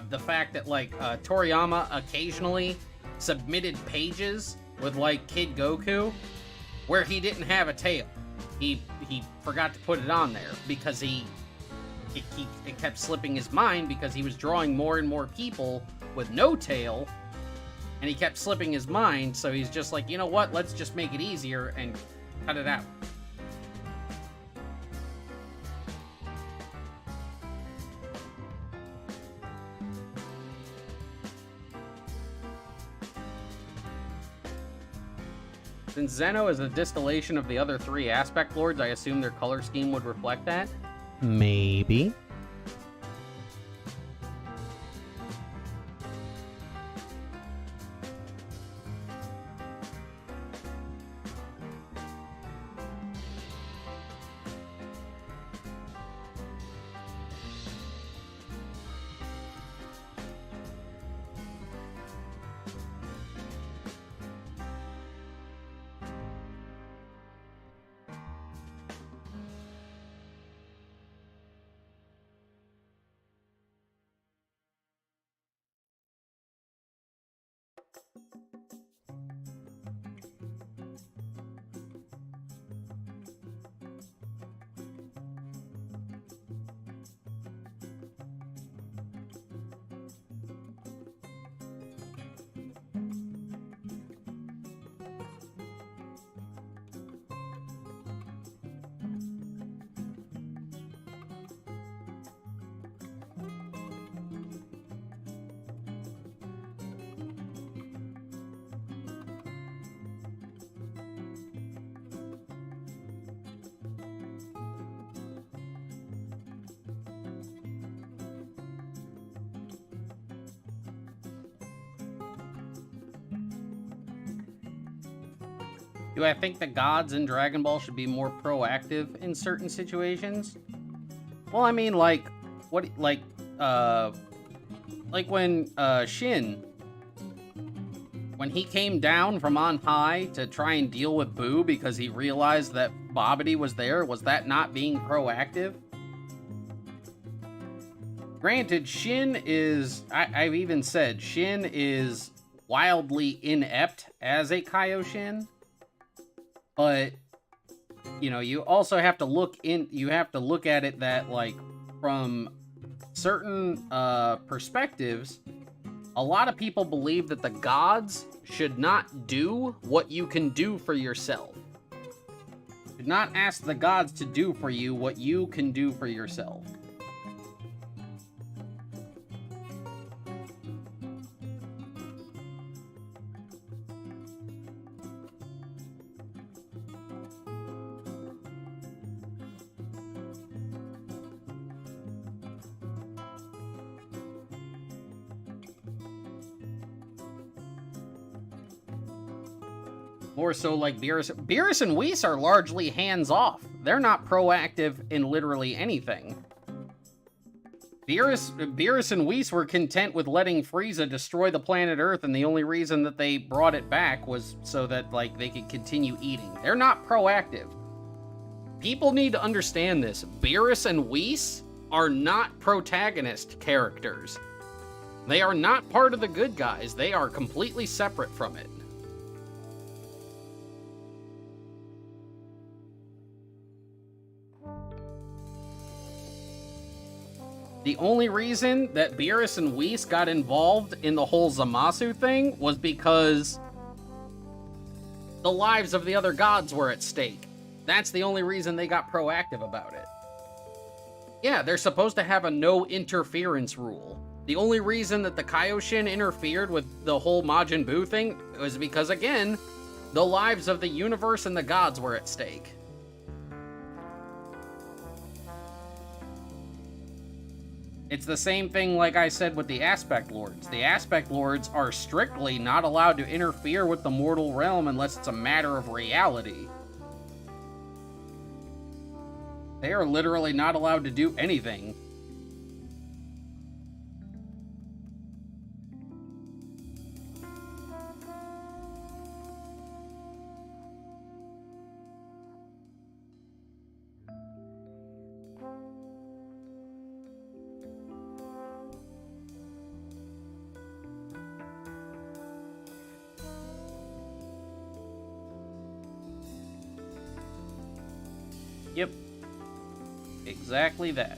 the fact that, Toriyama occasionally submitted pages with, Kid Goku, where he didn't have a tail. He forgot to put it on there because it kept slipping his mind because he was drawing more and more people with no tail, and he kept slipping his mind, so he's just like, you know what, let's just make it easier and cut it out. Since Zeno is a distillation of the other three aspect lords, I assume their color scheme would reflect that? Maybe. Do I think the gods in Dragon Ball should be more proactive in certain situations? Well, I mean, like when Shin, when he came down from on high to try and deal with Boo because he realized that Babidi was there, was that not being proactive? Granted, Shin is, I've even said, Shin is wildly inept as a Kaioshin, but, you know, you also have to look at it that, like, from certain perspectives, a lot of people believe that the gods should not do what you can do for yourself. Should not ask the gods to do for you what you can do for yourself. More so like Beerus. Beerus and Whis are largely hands-off. They're not proactive in literally anything. Beerus and Whis were content with letting Frieza destroy the planet Earth, and the only reason that they brought it back was so that, like, they could continue eating. They're not proactive. People need to understand this. Beerus and Whis are not protagonist characters. They are not part of the good guys. They are completely separate from it. The only reason that Beerus and Whis got involved in the whole Zamasu thing was because the lives of the other gods were at stake. That's the only reason they got proactive about it. Yeah, they're supposed to have a no interference rule. The only reason that the Kaioshin interfered with the whole Majin Buu thing was because, again, the lives of the universe and the gods were at stake. It's the same thing like I said with the Aspect Lords. The Aspect Lords are strictly not allowed to interfere with the mortal realm unless it's a matter of reality. They are literally not allowed to do anything. Yep. Exactly that.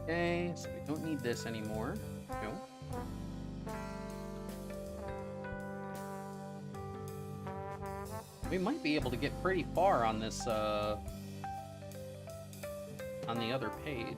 Okay, so we don't need this anymore. No. We might be able to get pretty far on this, on the other page.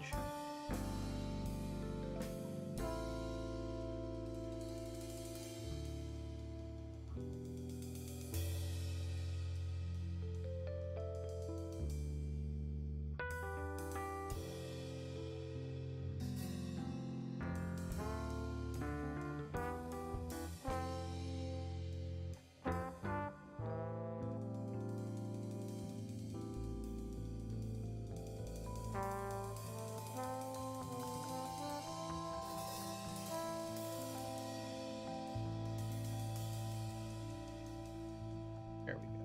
There we go.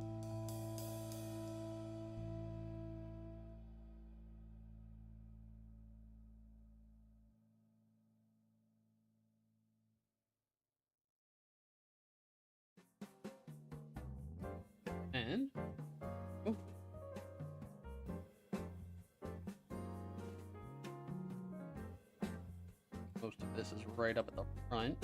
And oh. Most of this is right up at the front.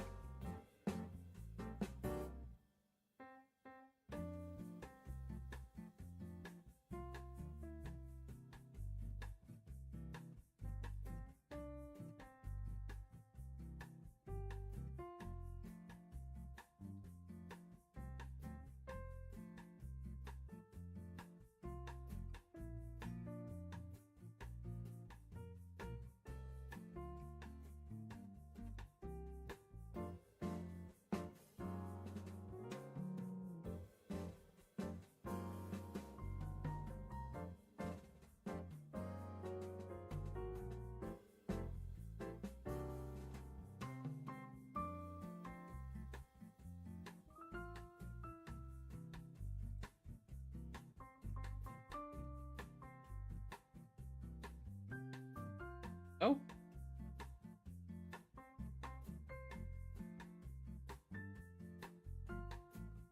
Oh.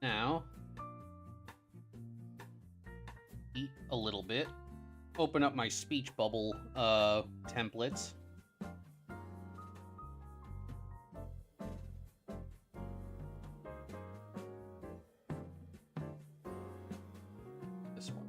Now, eat a little bit. Open up my speech bubble templates. This one.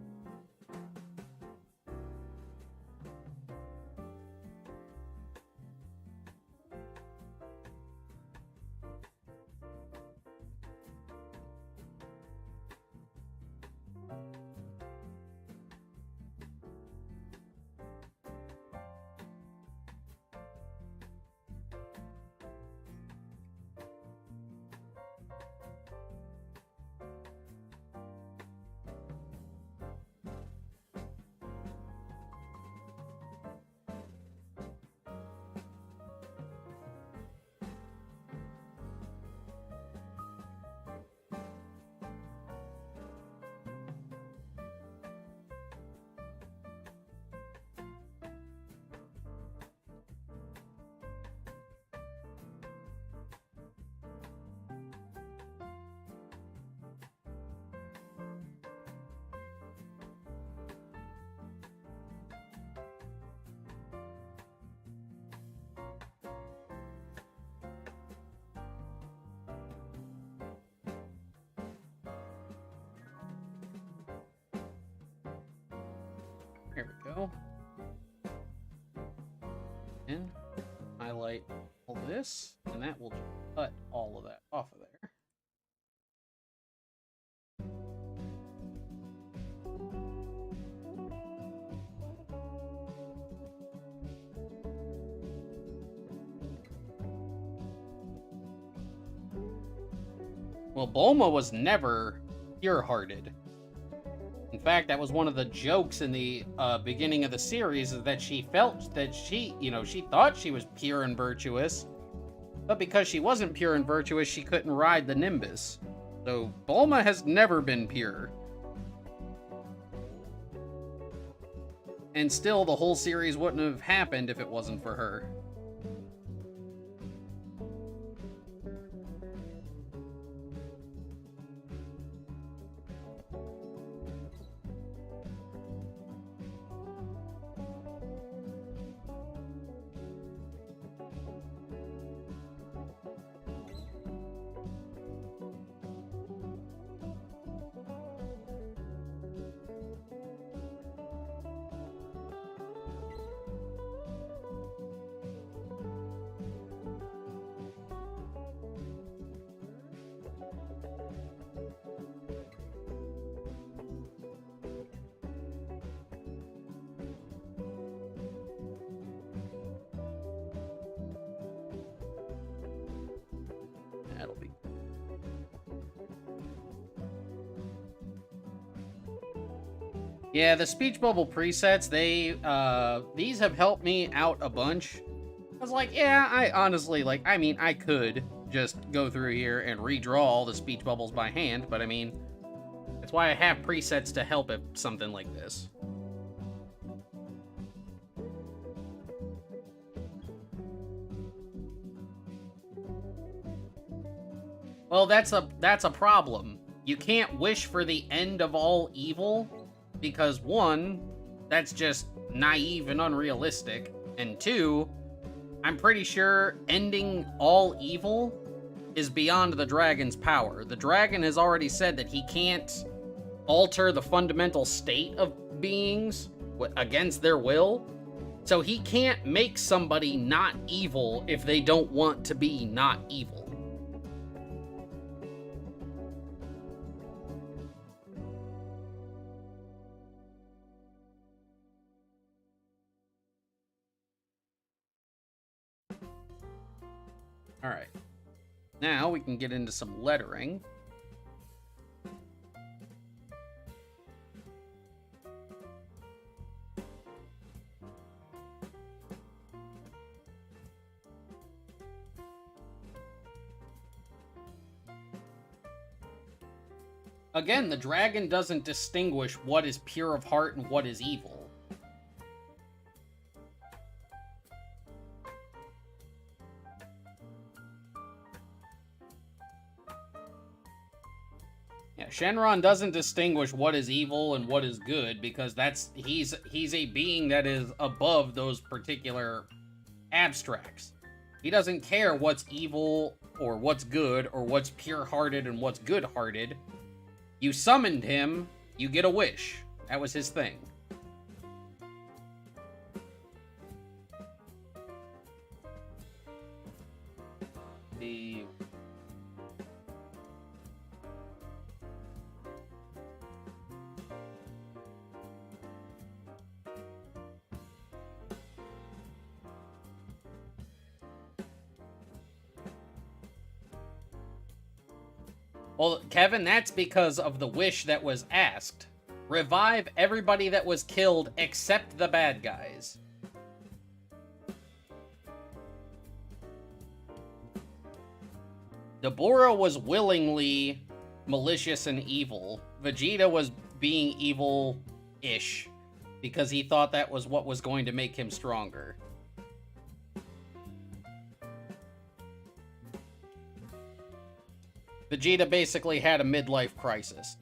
There we go. And highlight all this, and that will cut all of that off of there. Well, Bulma was never pure-hearted. In fact, that was one of the jokes in the beginning of the series, is that she felt that she thought she was pure and virtuous, but because she wasn't pure and virtuous, she couldn't ride the Nimbus. So Bulma has never been pure. And still, the whole series wouldn't have happened if it wasn't for her. That'll be. Yeah, the speech bubble presets, these have helped me out a bunch. I was like, yeah, I honestly, I could just go through here and redraw all the speech bubbles by hand, but I mean, that's why I have presets to help if something like this. Well, that's a problem. You can't wish for the end of all evil, because one, that's just naive and unrealistic, and two, I'm pretty sure ending all evil is beyond the dragon's power. The dragon has already said that he can't alter the fundamental state of beings against their will. So he can't make somebody not evil if they don't want to be not evil. All right. Now we can get into some lettering. Again, the dragon doesn't distinguish what is pure of heart and what is evil. Yeah, Shenron doesn't distinguish what is evil and what is good because he's a being that is above those particular abstracts. He doesn't care what's evil or what's good or what's pure-hearted and what's good-hearted. You summoned him, you get a wish. That was his thing. Well, Kevin, that's because of the wish that was asked. Revive everybody that was killed except the bad guys. Deborah was willingly malicious and evil. Vegeta was being evil-ish because he thought that was what was going to make him stronger. Vegeta basically had a midlife crisis.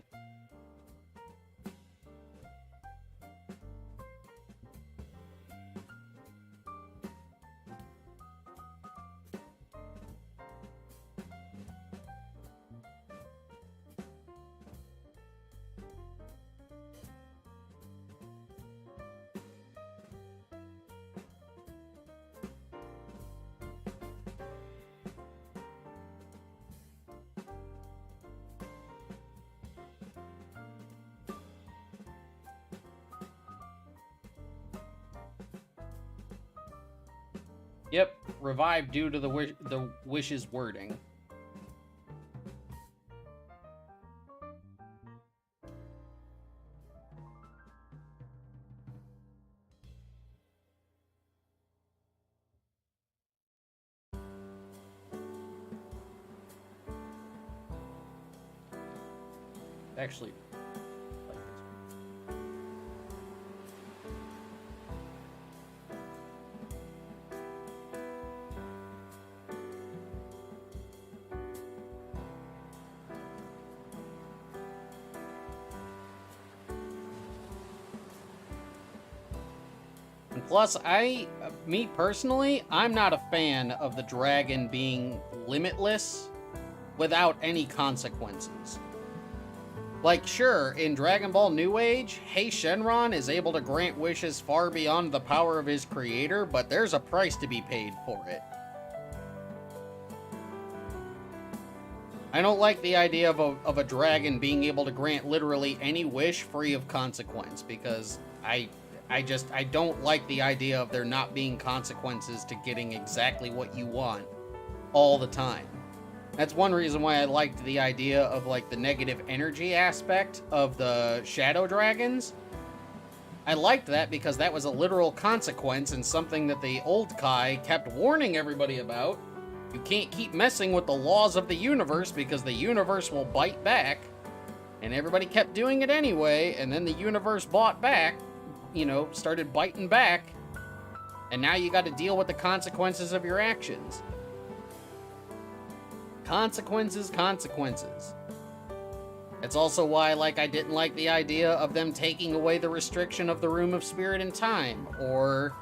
Yep, revived due to the wish's wording. Actually, like this. And plus, me personally, I'm not a fan of the dragon being limitless without any consequences. Like, sure, in Dragon Ball New Age, Hey Shenron is able to grant wishes far beyond the power of his creator, but there's a price to be paid for it. I don't like the idea of a dragon being able to grant literally any wish free of consequence, because I don't like the idea of there not being consequences to getting exactly what you want all the time. That's one reason why I liked the idea of, like, the negative energy aspect of the Shadow Dragons. I liked that because that was a literal consequence and something that the old Kai kept warning everybody about. You can't keep messing with the laws of the universe because the universe will bite back. And everybody kept doing it anyway, and then the universe bought back, started biting back. And now you got to deal with the consequences of your actions. Consequences. It's also why, I didn't like the idea of them taking away the restriction of the Room of Spirit and Time, or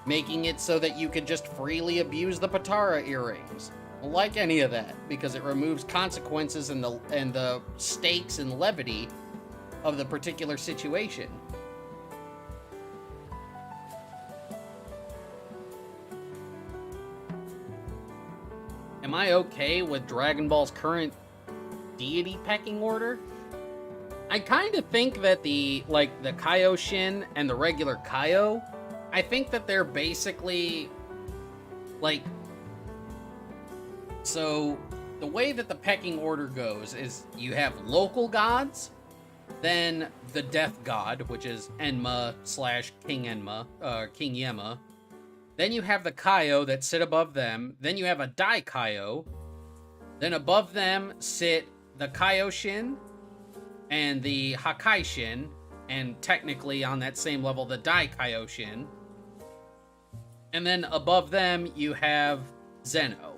making it so that you could just freely abuse the Patara earrings. I don't like any of that, because it removes consequences and the stakes and levity of the particular situation. Am I okay with Dragon Ball's current deity pecking order? I kind of think that the Kaioshin and the regular Kaio, I think that they're basically, like... So, the way that the pecking order goes is you have local gods, then the death god, which is Enma / King Enma, King Yema. Then you have the Kaio that sit above them. Then you have a Dai Kaio. Then above them sit the Kaioshin and the Hakaishin, and technically on that same level, the Dai Kaioshin. And then above them, you have Zeno.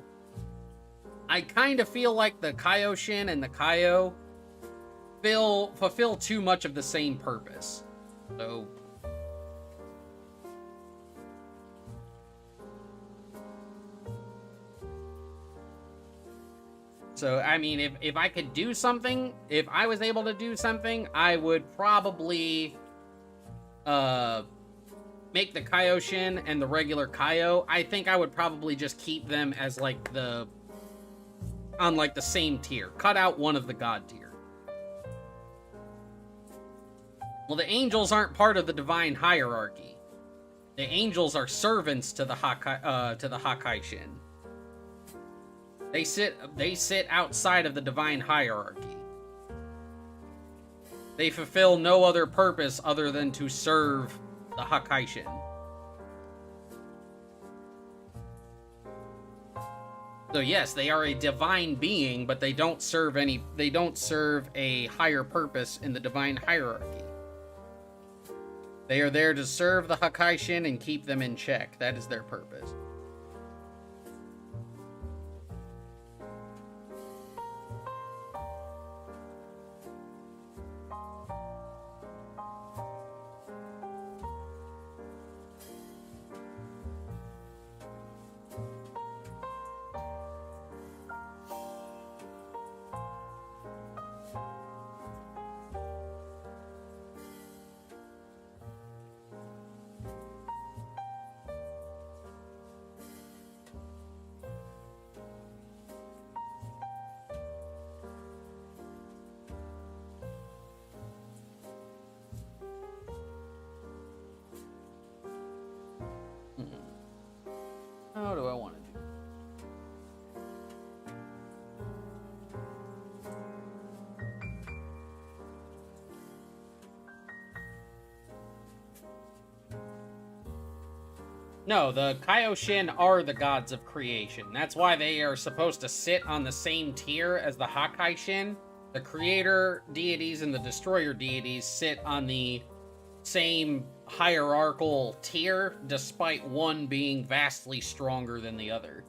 I kind of feel like the Kaioshin and the Kaio fulfill too much of the same purpose. So, I mean, if I could do something, if I was able to do something, I would probably make the Kaioshin and the regular Kaio. I think I would probably just keep them as on the same tier. Cut out one of the god tier. Well, the angels aren't part of the divine hierarchy. The angels are servants to the Hakaishin. They sit outside of the divine hierarchy. They fulfill no other purpose other than to serve the Hakaishin. So yes, they are a divine being, but they don't serve a higher purpose in the divine hierarchy. They are there to serve the Hakaishin and keep them in check. That is their purpose. How do I want to do? No, the Kaioshin are the gods of creation. That's why they are supposed to sit on the same tier as the Hakaishin. The creator deities and the destroyer deities sit on the same hierarchical tier, despite one being vastly stronger than the other.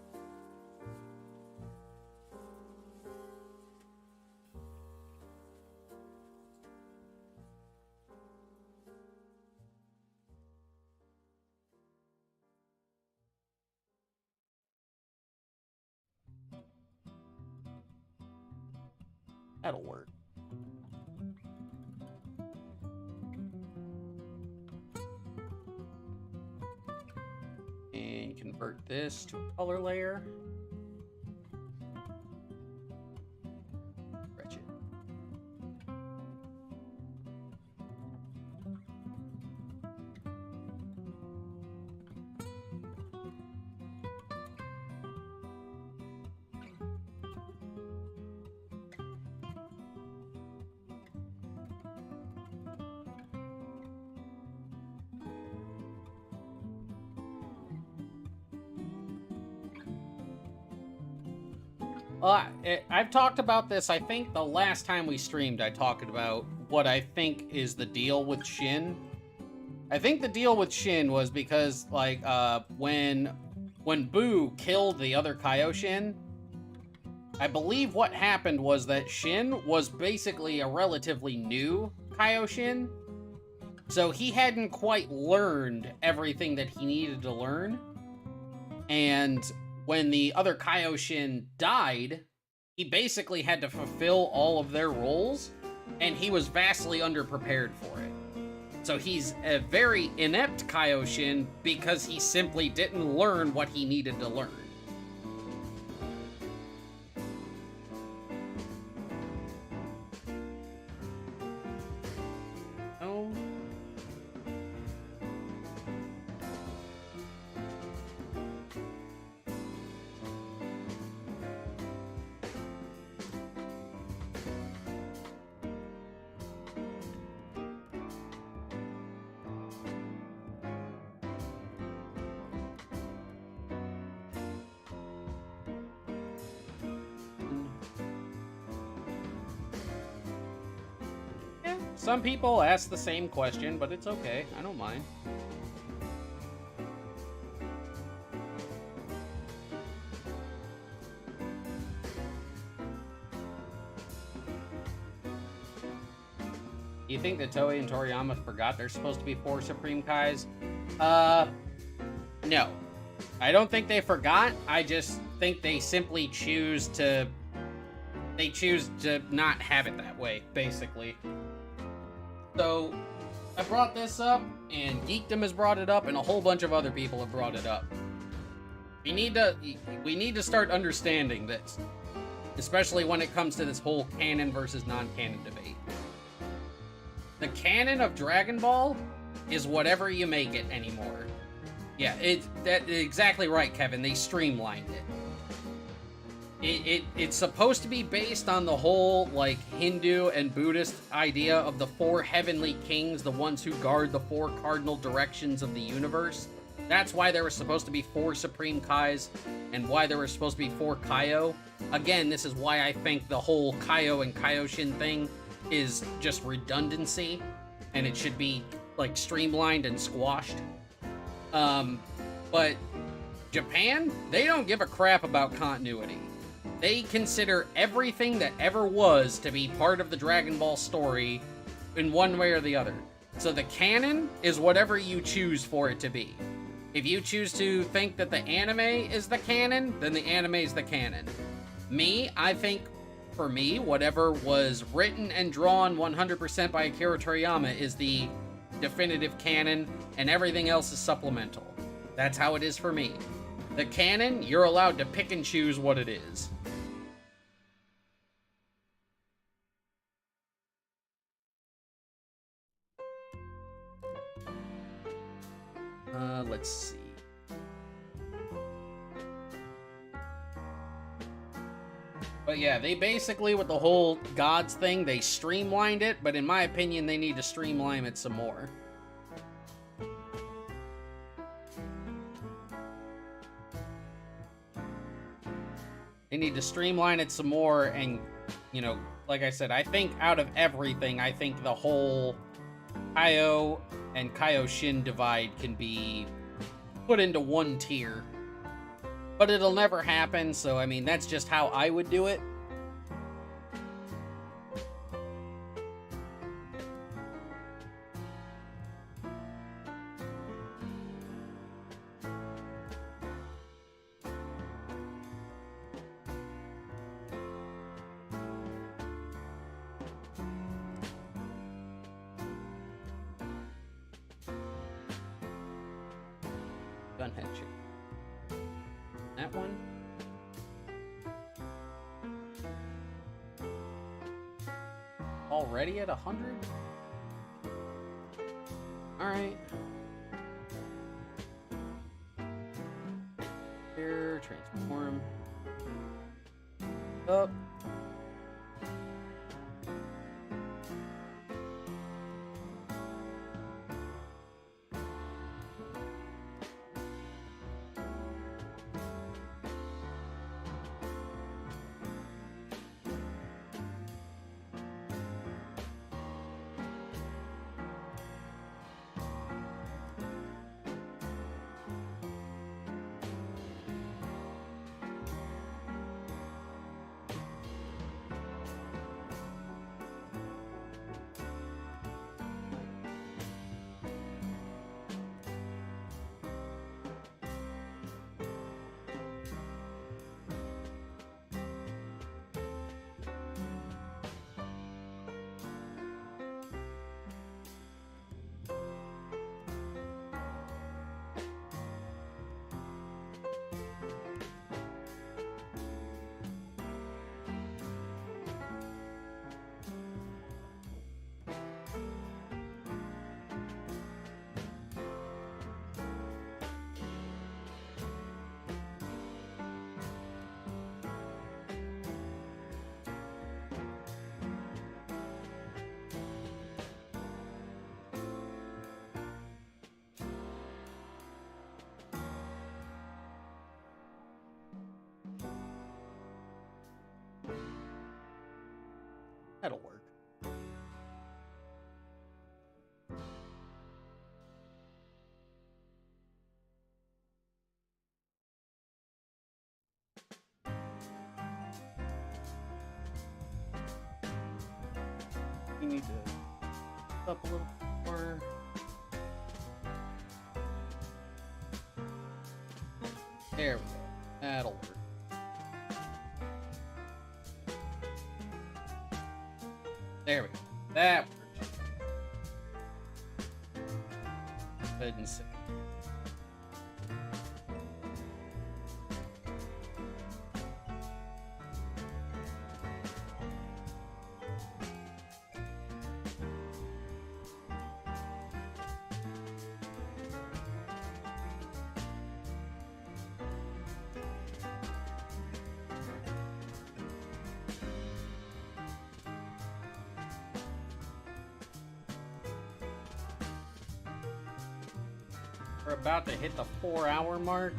That'll work. And convert this to a color layer. Stretch it. I've talked about this. I think the last time we streamed, I talked about what I think is the deal with Shin. I think the deal with Shin was because, like, when Boo killed the other Kaioshin, I believe what happened was that Shin was basically a relatively new Kaioshin. So he hadn't quite learned everything that he needed to learn. And when the other Kaioshin died, he basically had to fulfill all of their roles, and he was vastly underprepared for it. So he's a very inept Kaioshin because he simply didn't learn what he needed to learn. Oh. Yeah, some people ask the same question, but it's okay. I don't mind. You think that Toei and Toriyama forgot there's supposed to be 4 Supreme Kais? No. I don't think they forgot. I just think they simply choose to... They choose to not have it that way, basically. So, I brought this up, and Geekdom has brought it up, and a whole bunch of other people have brought it up. We need to start understanding this. Especially when it comes to this whole canon versus non-canon debate. The canon of Dragon Ball is whatever you make it anymore. Yeah, that's exactly right, Kevin. They streamlined it. It's supposed to be based on the whole, like, Hindu and Buddhist idea of the 4 heavenly kings, the ones who guard the 4 cardinal directions of the universe. That's why there were supposed to be 4 Supreme Kais, and why there were supposed to be 4 Kaio. Again, this is why I think the whole Kaio and Kaioshin thing is just redundancy, and it should be, like, streamlined and squashed. But Japan, they don't give a crap about continuity. They consider everything that ever was to be part of the Dragon Ball story in one way or the other. So the canon is whatever you choose for it to be. If you choose to think that the anime is the canon, then the anime is the canon. Me, I think, for me, whatever was written and drawn 100% by Akira Toriyama is the definitive canon, and everything else is supplemental. That's how it is for me. The canon, you're allowed to pick and choose what it is. Let's see. But yeah, they basically, with the whole gods thing, they streamlined it, but in my opinion, they need to streamline it some more. They need to streamline it some more, and, you know, like I said, I think out of everything, I think the whole Kaio and Kaioshin divide can be put into one tier. But it'll never happen, so I mean, that's just how I would do it. Gunhead chick. That one. Already at 100? Alright. Here, transform. Up. That'll work. You need to up a little more. There we go. That'll work. There we go. That works. Go ahead and sit. We're about to hit the 4-hour mark.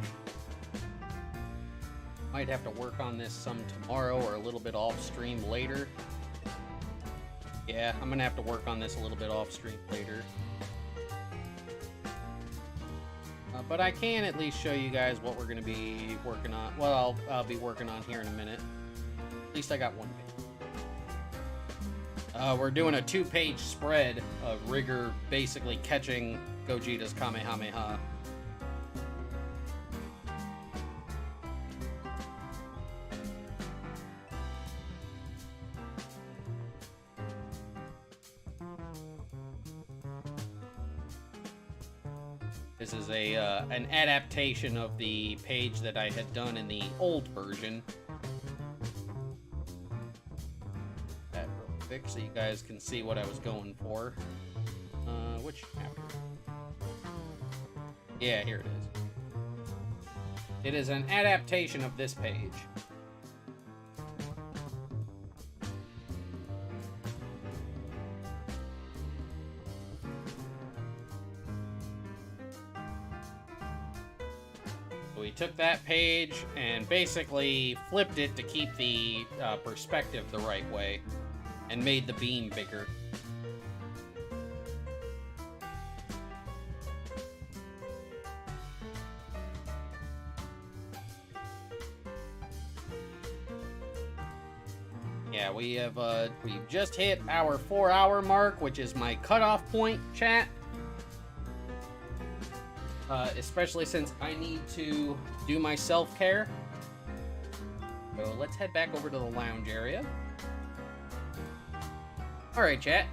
Might have to work on this some tomorrow or a little bit off stream later. Yeah, I'm gonna have to work on this a little bit off stream later. But I can at least show you guys what we're gonna be working on. Well, I'll be working on here in a minute. At least I got one page. We're doing a 2-page spread of Rigger basically catching Gogeta's Kamehameha. This is an adaptation of the page that I had done in the old version. That real quick so you guys can see what I was going for. Which chapter? Yeah, here it is. It is an adaptation of this page. We took that page and basically flipped it to keep the perspective the right way and made the beam bigger. Yeah, we've just hit our 4-hour mark, which is my cutoff point, chat. Especially since I need to do my self-care. So let's head back over to the lounge area. Alright, chat.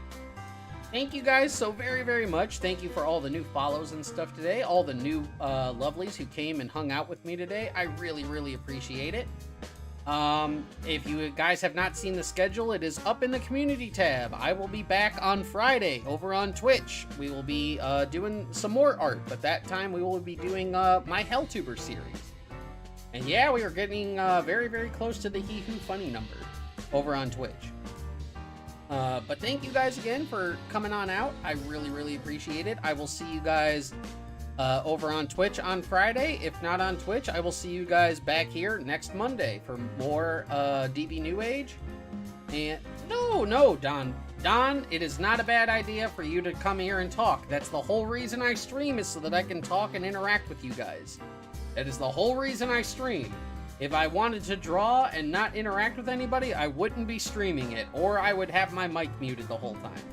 Thank you guys so very, very much. Thank you for all the new follows and stuff today. All the new lovelies who came and hung out with me today. I really, really appreciate it. If you guys have not seen the schedule, it is up in the community tab. I will be back on Friday over on Twitch. We will be doing some more art, but that time we will be doing my Helltuber series. And yeah, we are getting very, very close to the He Who Funny number over on Twitch. But thank you guys again for coming on out. I really, really appreciate it. I will see you guys over on Twitch on Friday. If not on Twitch, I will see you guys back here next Monday for more DB New Age. And no, Don, it is not a bad idea for you to come here and talk. That's the whole reason I stream, is so that I can talk and interact with you guys. That is the whole reason I stream. If I wanted to draw and not interact with anybody, I wouldn't be streaming it, or I would have my mic muted the whole time.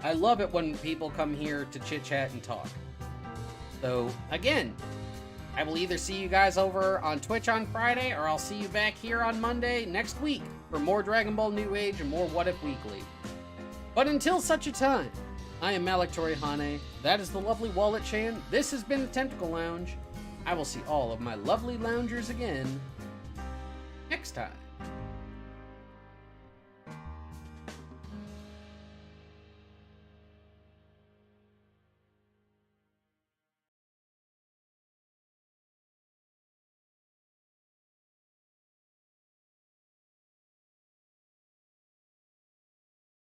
I love it when people come here to chit-chat and talk. So, again, I will either see you guys over on Twitch on Friday, or I'll see you back here on Monday next week for more Dragon Ball New Age and more What If Weekly. But until such a time, I am Malak-Torihane, that is the lovely Wallet Chan, this has been the Tentacle Lounge. I will see all of my lovely loungers again next time.